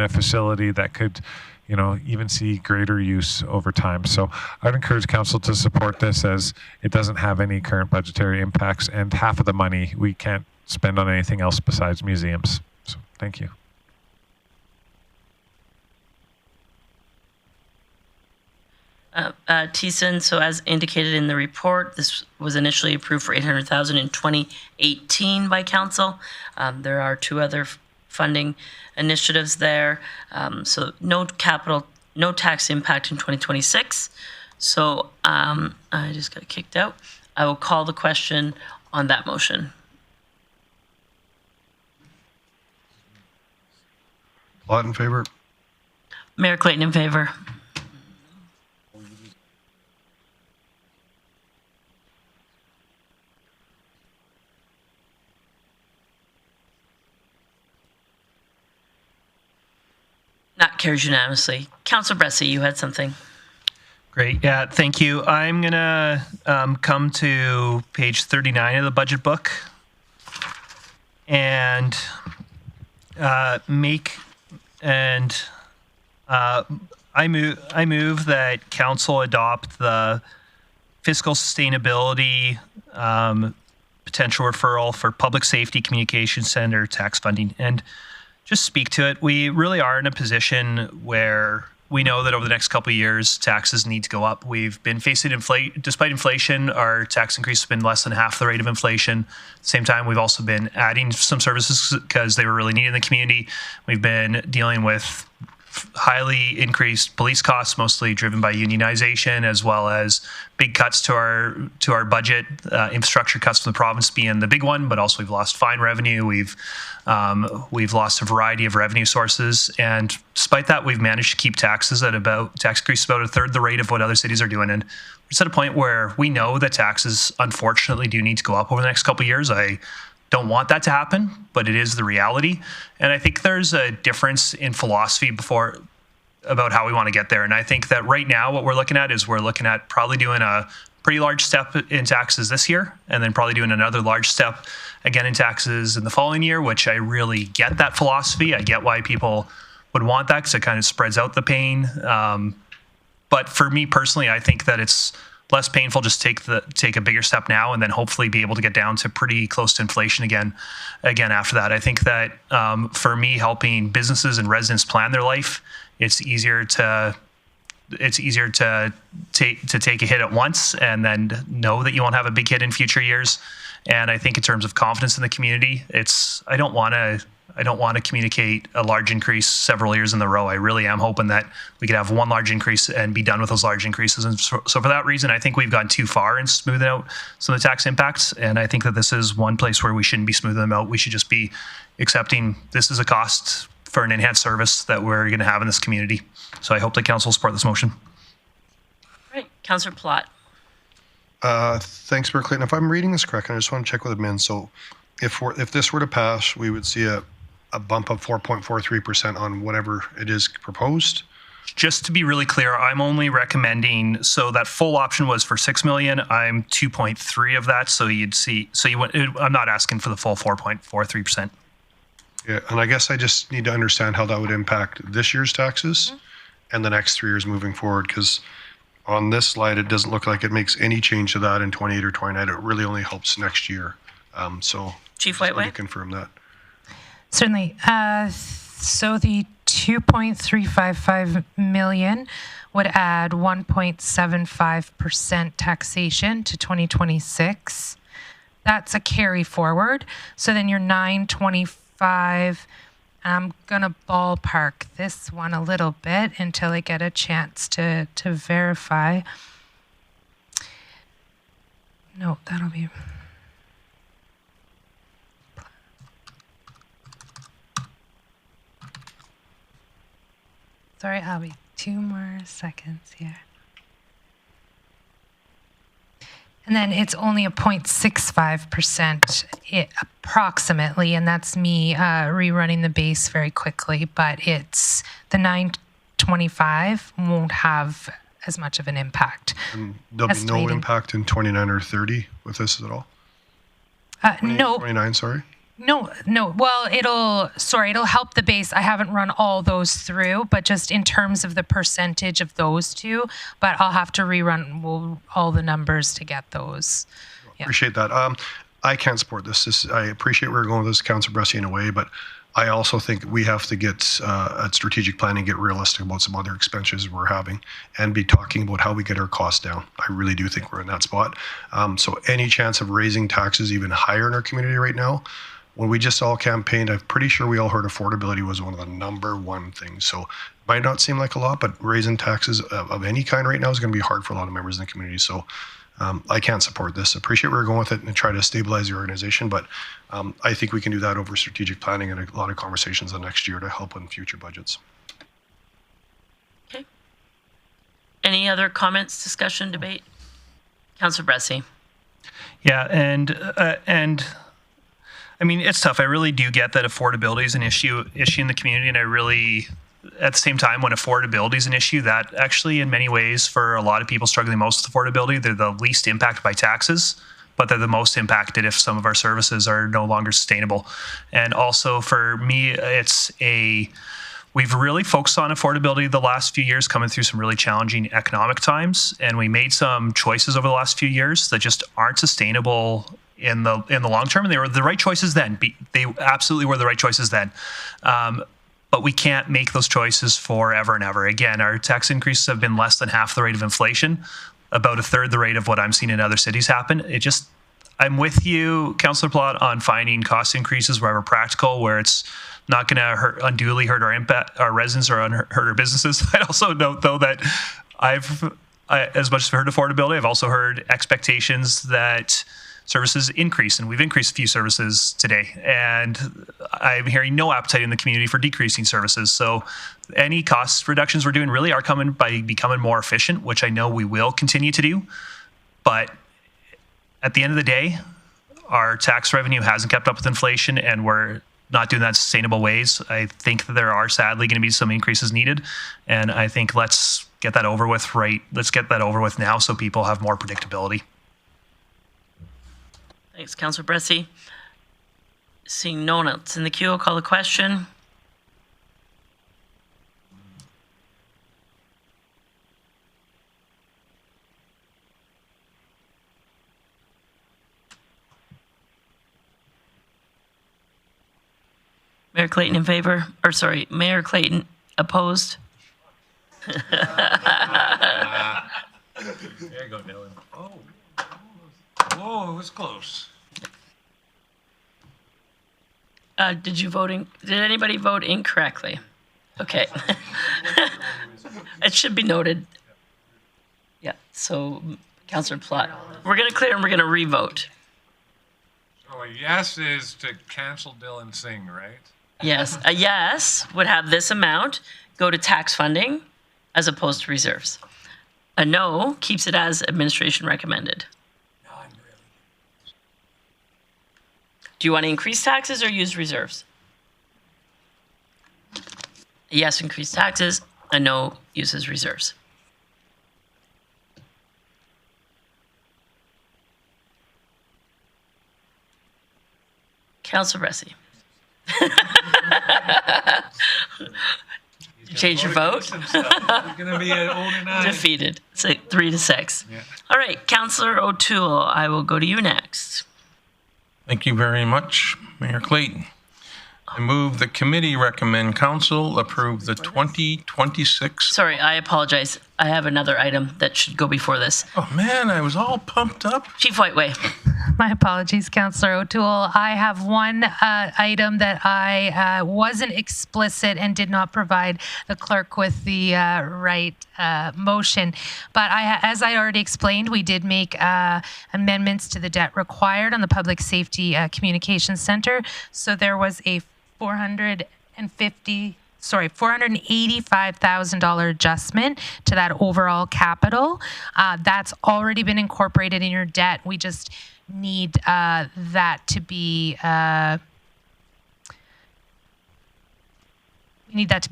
facility that could, even see greater use over time. So I'd encourage council to support this, as it doesn't have any current budgetary impacts, and half of the money we can't spend on anything else besides museums. So thank you. Thiessen, so as indicated in the report, this was initially approved for $800,000 in 2018 by council. There are 2 other funding initiatives there. So no tax impact in 2026. So I just got kicked out. I will call the question on that motion. Plot in favor. Mayor Clayton in favor. Not carries unanimously. Councillor Bressie, you had something. Great. Yeah, thank you. I'm going to come to page 39 of the budget book and I move that council adopt the fiscal sustainability potential referral for public safety communications center tax funding, and just speak to it. We really are in a position where we know that over the next couple of years, taxes need to go up. We've been facing despite inflation, our tax increase has been less than half the rate of inflation. At the same time, we've also been adding some services because they were really needed in the community. We've been dealing with highly increased police costs, mostly driven by unionization, as well as big cuts to our budget, infrastructure cuts from the province being the big one, but also we've lost fine revenue. We've lost a variety of revenue sources, and despite that, we've managed to keep tax increases about a third the rate of what other cities are doing. And we're just at a point where we know that taxes, unfortunately, do need to go up over the next couple of years. I don't want that to happen, but it is the reality. And I think there's a difference in philosophy about how we want to get there. And I think that right now what we're looking at is probably doing a pretty large step in taxes this year, and then probably doing another large step again in taxes in the following year, which I really get that philosophy. I get why people would want that because it kind of spreads out the pain. But for me personally, I think that it's less painful just take a bigger step now and then hopefully be able to get down to pretty close to inflation again after that. I think that for me, helping businesses and residents plan their life, it's easier to take a hit at once and then know that you won't have a big hit in future years. And I think in terms of confidence in the community, I don't want to communicate a large increase several years in a row. I really am hoping that we could have one large increase and be done with those large increases. And so for that reason, I think we've gone too far in smoothing out some of the tax impacts. And I think that this is one place where we shouldn't be smoothing them out. We should just be accepting this is a cost for an enhanced service that we're going to have in this community. So I hope that council will support this motion. Right. Councillor Plott. Thanks, Mayor Clayton. If I'm reading this correct, and I just want to check with admin. So if this were to pass, we would see a bump of 4.43% on whatever it is proposed. Just to be really clear, I'm only recommending, so that full option was for 6 million. I'm 2.3 of that. So I'm not asking for the full 4.43%. Yeah, and I guess I just need to understand how that would impact this year's taxes and the next 3 years moving forward, because on this slide, it doesn't look like it makes any change to that in 28 or 29. It really only helps next year. So Chief Whiteway, to confirm that. Certainly. So the 2.355 million would add 1.75% taxation to 2026. That's a carry forward. So then your 925, I'm going to ballpark this one a little bit until I get a chance to verify. No, that'll be... Sorry, I'll be 2 more seconds here. And then it's only a 0.65% approximately, and that's me rerunning the base very quickly, but it's the 925 won't have as much of an impact. And there'll be no impact in 29 or 30 with this at all? No. 29, sorry? No. Well, it'll help the base. I haven't run all those through, but just in terms of the percentage of those two, but I'll have to rerun all the numbers to get those. Yeah. Appreciate that. I can't support this. I appreciate where we're going with this, Councillor Bressie, in a way, but I also think we have to get at strategic planning, get realistic about some other expenses we're having, and be talking about how we get our costs down. I really do think we're in that spot. So any chance of raising taxes even higher in our community right now? When we just all campaigned, I'm pretty sure we all heard affordability was one of the #1 things. So it might not seem like a lot, but raising taxes of any kind right now is going to be hard for a lot of members in the community. So I can't support this. Appreciate where we're going with it and try to stabilize the organization, but I think we can do that over strategic planning and a lot of conversations on next year to help in future budgets. Okay. Any other comments, discussion, debate? Councillor Bressie. Yeah, and I mean, it's tough. I really do get that affordability is an issue in the community, and I really, at the same time, when affordability is an issue, that actually, in many ways, for a lot of people struggling most with affordability, they're the least impacted by taxes, but they're the most impacted if some of our services are no longer sustainable. And also, for me, we've really focused on affordability the last few years, coming through some really challenging economic times, and we made some choices over the last few years that just aren't sustainable in the long term, and they were the right choices then. They absolutely were the right choices then. But but we can't make those choices forever and ever. Again, our tax increases have been less than half the rate of inflation, about a third the rate of what I'm seeing in other cities happen. I'm with you, Councillor Plott, on finding cost increases wherever practical, where it's not going to unduly hurt our residents or hurt our businesses. I'd also note, though, that as much as I've heard affordability, I've also heard expectations that services increase, and we've increased a few services today. And I'm hearing no appetite in the community for decreasing services. So any cost reductions we're doing really are coming by becoming more efficient, which I know we will continue to do. But at the end of the day, our tax revenue hasn't kept up with inflation, and we're not doing that in sustainable ways. I think that there are sadly going to be some increases needed, and I think let's get that over with Let's get that over with now so people have more predictability. Thanks, Councillor Bressie. Seeing no one else in the queue, I'll call the question. Mayor Clayton in favor, or sorry, Mayor Clayton opposed. There you go, Dylan. Oh, it was close. Did anybody vote incorrectly? Okay. It should be noted. Yeah, so Councillor Plott. We're going to clear and we're going to re-vote. So a yes is to cancel Dylan Singh, right? Yes, a yes would have this amount go to tax funding as opposed to reserves. A no keeps it as administration recommended. Do you want to increase taxes or use reserves? A yes, increase taxes. A no uses reserves. Councillor Bressie. You change your vote? He's going to be at 0-9. Defeated. It's like 3-6. Yeah. All right, Councillor O'Toole, I will go to you next. Thank you very much, Mayor Clayton. I move the committee recommend council approve the 2026. Sorry, I apologize. I have another item that should go before this. Oh man, I was all pumped up. Chief Whiteway. My apologies, Councillor O'Toole. I have one item that I wasn't explicit and did not provide the clerk with the right motion. But as I already explained, we did make amendments to the debt required on the Public Safety Communications Center. So there was a $485,000 adjustment to that overall capital. That's already been incorporated in your debt. We just need that to be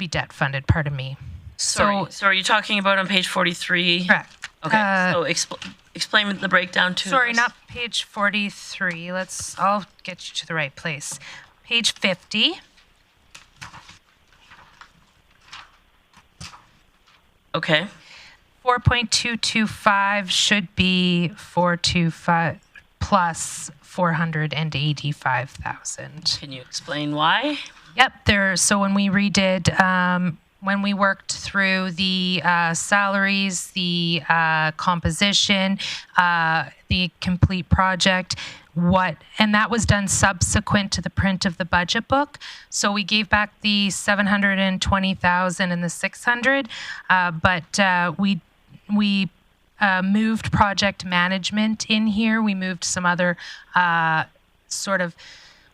debt funded. Pardon me. So are you talking about on page 43? Correct. Okay. So explain the breakdown to. Sorry, us. not page 43. I'll get you to the right place. Page 50. Okay. 4.225 should be 425 plus 485,000. Can you explain why? Yep. So when we redid, when we worked through the salaries, the composition, the complete project, and that was done subsequent to the print of the budget book. So we gave back the 720,000 and the 600, but we moved project management in here. We moved some other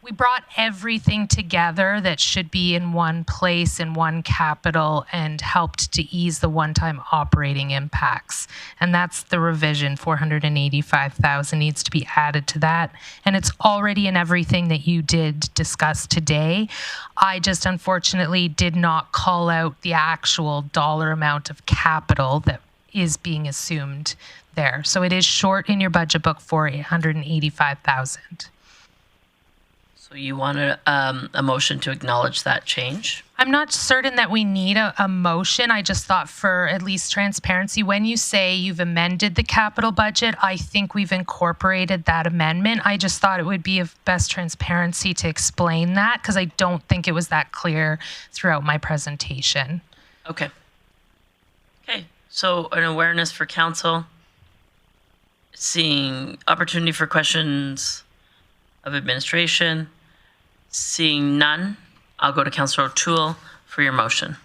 we brought everything together that should be in one place, in one capital, and helped to ease the one-time operating impacts. And that's the revision. 485,000 needs to be added to that. And it's already in everything that you did discuss today. I just unfortunately did not call out the actual dollar amount of capital that is being assumed there. So it is short in your budget book for 185,000. So you want a motion to acknowledge that change? I'm not certain that we need a motion. I just thought for at least transparency, when you say you've amended the capital budget, I think we've incorporated that amendment. I just thought it would be of best transparency to explain that because I don't think it was that clear throughout my presentation. Okay. Okay, so an awareness for council, seeing opportunity for questions of administration, seeing none, I'll go to Councillor O'Toole for your motion.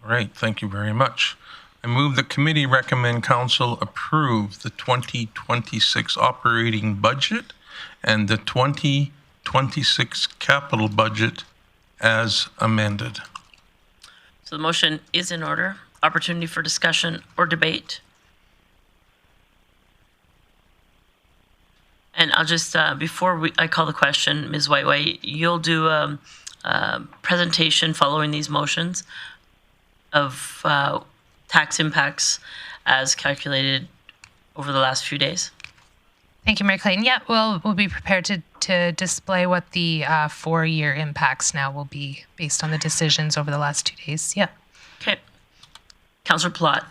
All right, thank you very much. I move the committee recommend council approve the 2026 operating budget and the 2026 capital budget as amended. So the motion is in order. Opportunity for discussion or debate. And I'll just, before I call the question, Ms. Whiteway, you'll do a presentation following these motions of tax impacts as calculated over the last few days. Thank you, Mayor Clayton. Yeah, we'll be prepared to display what the 4-year impacts now will be based on the decisions over the last 2 days. Yeah. Okay. Councillor Plott.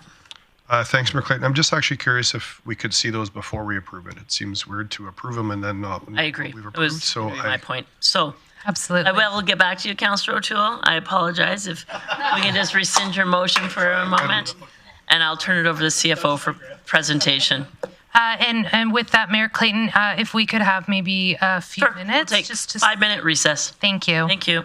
Thanks, Mayor Clayton. I'm just actually curious if we could see those before we approve it. It seems weird to approve them and then not. I agree. We've It approved, was so my point. So absolutely. I will get back to you, Councillor O'Toole. I apologize if we can just rescind your motion for a moment, and I'll turn it over to the CFO for presentation. And with that, Mayor Clayton, if we could have maybe a few minutes. We'll take just to 5-minute recess. Thank you. Thank you.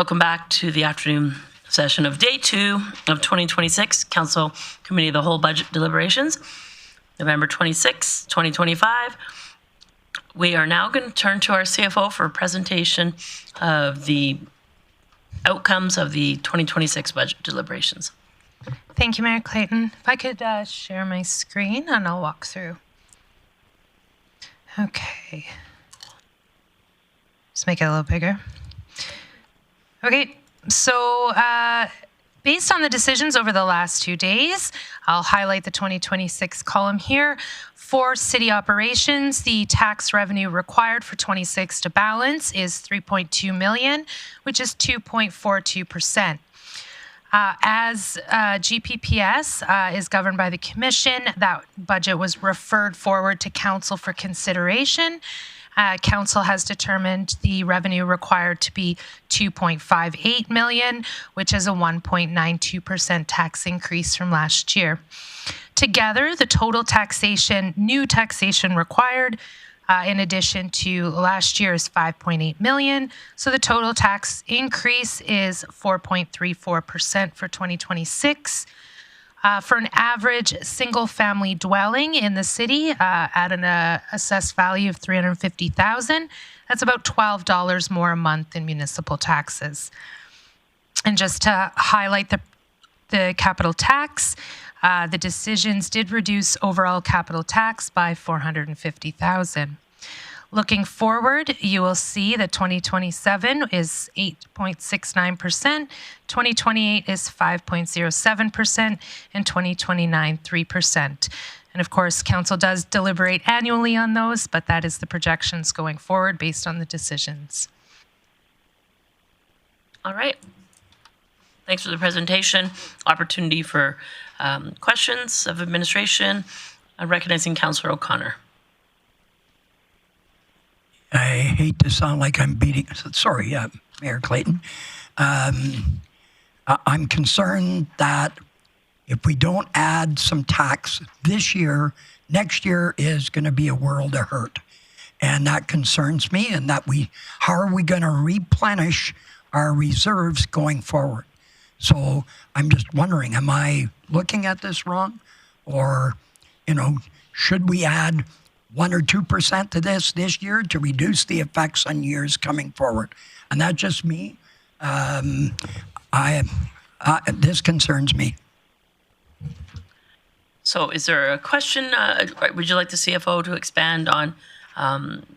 Welcome back to the afternoon session of Day 2 of 2026 Council Committee of the Whole Budget Deliberations, November 26, 2025. We are now going to turn to our CFO for a presentation of the outcomes of the 2026 budget deliberations. Thank you, Mayor Clayton. If I could share my screen and I'll walk through. Okay. Just make it a little bigger. Okay, so based on the decisions over the last 2 days, I'll highlight the 2026 column here. For city operations, the tax revenue required for 26 to balance is $3.2 million, which is 2.42%. As GPPS is governed by the Commission, that budget was referred forward to Council for consideration. Council has determined the revenue required to be $2.58 million, which is a 1.92% tax increase from last year. Together, the total new taxation required, in addition to last year, is $5.8 million. So the total tax increase is 4.34% for 2026. For an average single-family dwelling in the city at an assessed value of $350,000, that's about $12 more a month in municipal taxes. And just to highlight the capital tax, the decisions did reduce overall capital tax by $450,000. Looking forward, you will see that 2027 is 8.69%, 2028 is 5.07%, and 2029, 3%. And of course, Council does deliberate annually on those, but that is the projections going forward based on the decisions. All right. Thanks for the presentation. Opportunity for questions of administration. Recognizing Councillor O'Connor. I hate to sound like I'm beating. Sorry, Mayor Clayton. I'm concerned that if we don't add some tax this year, next year is going to be a world of hurt. And that concerns me, and that how are we going to replenish our reserves going forward? So I'm just wondering, am I looking at this wrong? Or, should we add 1 or 2% to this year to reduce the effects on years coming forward? And that's just me. This concerns me. So is there a question? Would you like the CFO to expand on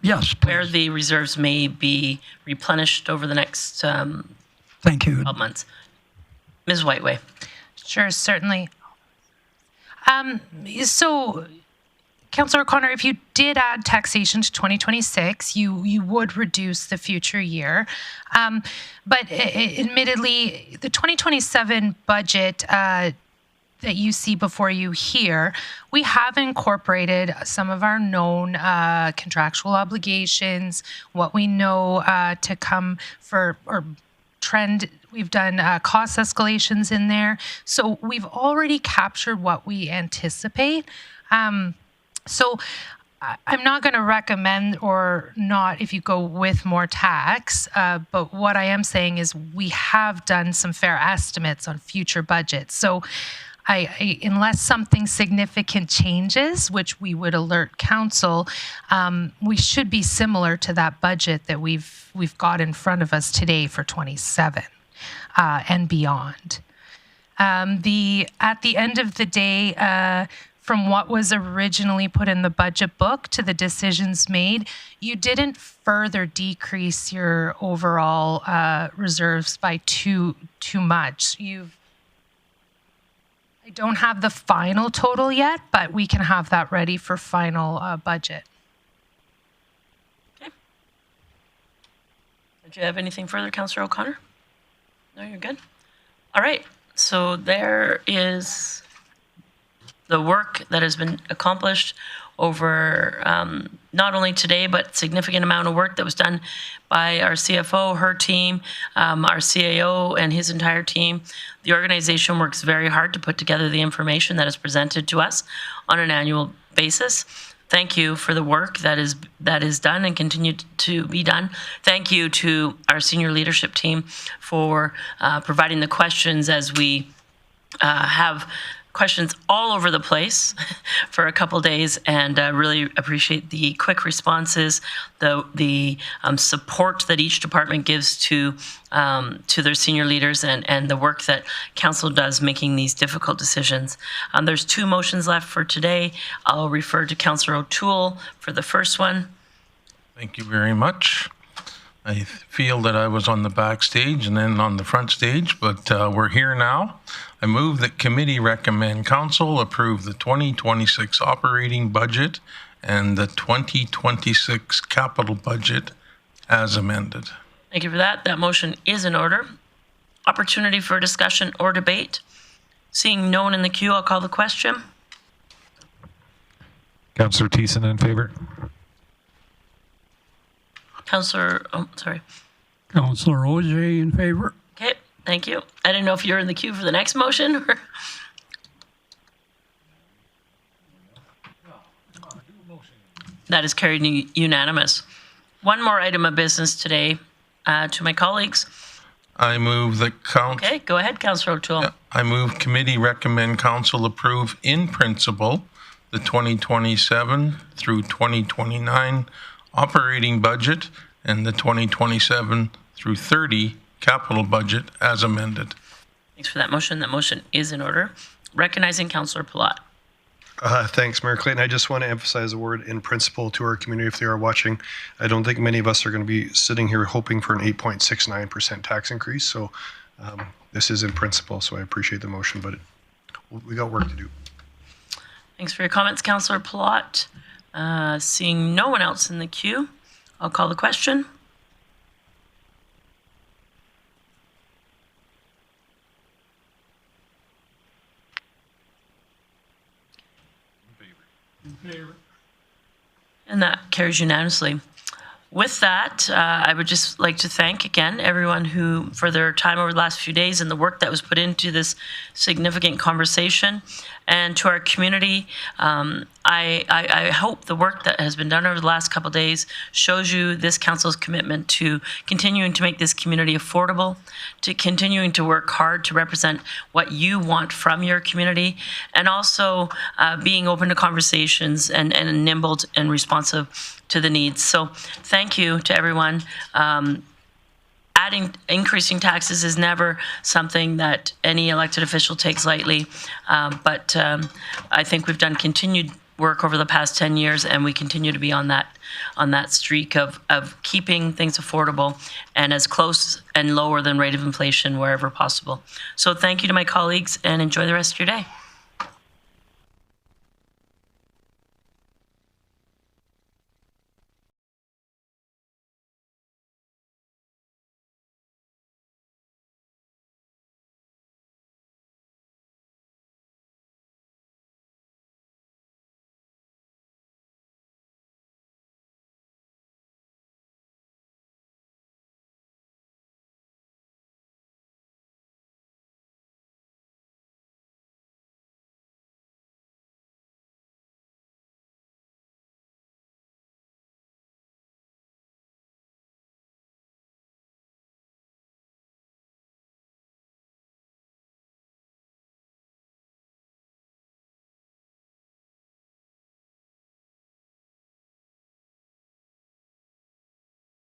yes, please. Where the reserves may be replenished over the next Thank you. 12 months? Ms. Whiteway. Sure, certainly. So, Councillor O'Connor, if you did add taxation to 2026, you would reduce the future year. But admittedly, the 2027 budget that you see before you here, we have incorporated some of our known contractual obligations, what we know to come for, or trend. We've done cost escalations in there. So we've already captured what we anticipate. So I'm not going to recommend or not if you go with more tax, but what I am saying is we have done some fair estimates on future budgets. So unless something significant changes, which we would alert council, we should be similar to that budget that we've got in front of us today for 27 and beyond. At the end of the day, from what was originally put in the budget book to the decisions made, you didn't further decrease your overall reserves by too much. I don't have the final total yet, but we can have that ready for final budget. Okay. Did you have anything further, Councillor O'Connor? No, you're good. All right. So there is the work that has been accomplished over not only today, but significant amount of work that was done by our CFO, her team, our CAO, and his entire team. The organization works very hard to put together the information that is presented to us on an annual basis. Thank you for the work that is done and continued to be done. Thank you to our senior leadership team for providing the questions as we have questions all over the place for a couple days, and really appreciate the quick responses, the support that each department gives to their senior leaders, and the work that council does making these difficult decisions. There's 2 motions left for today. I'll refer to Councillor O'Toole for the first one. Thank you very much. I feel that I was on the backstage and then on the front stage, but we're here now. I move that committee recommend council approve the 2026 operating budget and the 2026 capital budget as amended. Thank you for that. That motion is in order. Opportunity for discussion or debate. Seeing no one in the queue, I'll call the question. Councillor Thiessen in favor. Councillor OJ in favor. Okay, thank you. I didn't know if you're in the queue for the next motion. Or that is carried unanimous. One more item of business today to my colleagues. I move that Okay, go ahead, Councillor O'Toole. I move committee recommend council approve in principle the 2027 through 2029 operating budget and the 2027 through 30 capital budget as amended. Thanks for that motion. That motion is in order. Recognizing Councillor Palat. Thanks, Mayor Clayton. I just want to emphasize the word in principle to our community if they are watching. I don't think many of us are going to be sitting here hoping for an 8.69% tax increase. So this is in principle. So I appreciate the motion, but we got work to do. Thanks for your comments, Councillor Palat. Seeing no one else in the queue, I'll call the question. In favor. And that carries unanimously. With that, I would just like to thank again everyone who, for their time over the last few days and the work that was put into this significant conversation. And to our community, I hope the work that has been done over the last couple of days shows you this council's commitment to continuing to make this community affordable, to continuing to work hard to represent what you want from your community, and also being open to conversations and nimble and responsive to the needs. So thank you to everyone. Increasing taxes is never something that any elected official takes lightly, but I think we've done continued work over the past 10 years, and we continue to be on that streak of keeping things affordable and as close and lower than rate of inflation wherever possible. So thank you to my colleagues, and enjoy the rest of your day.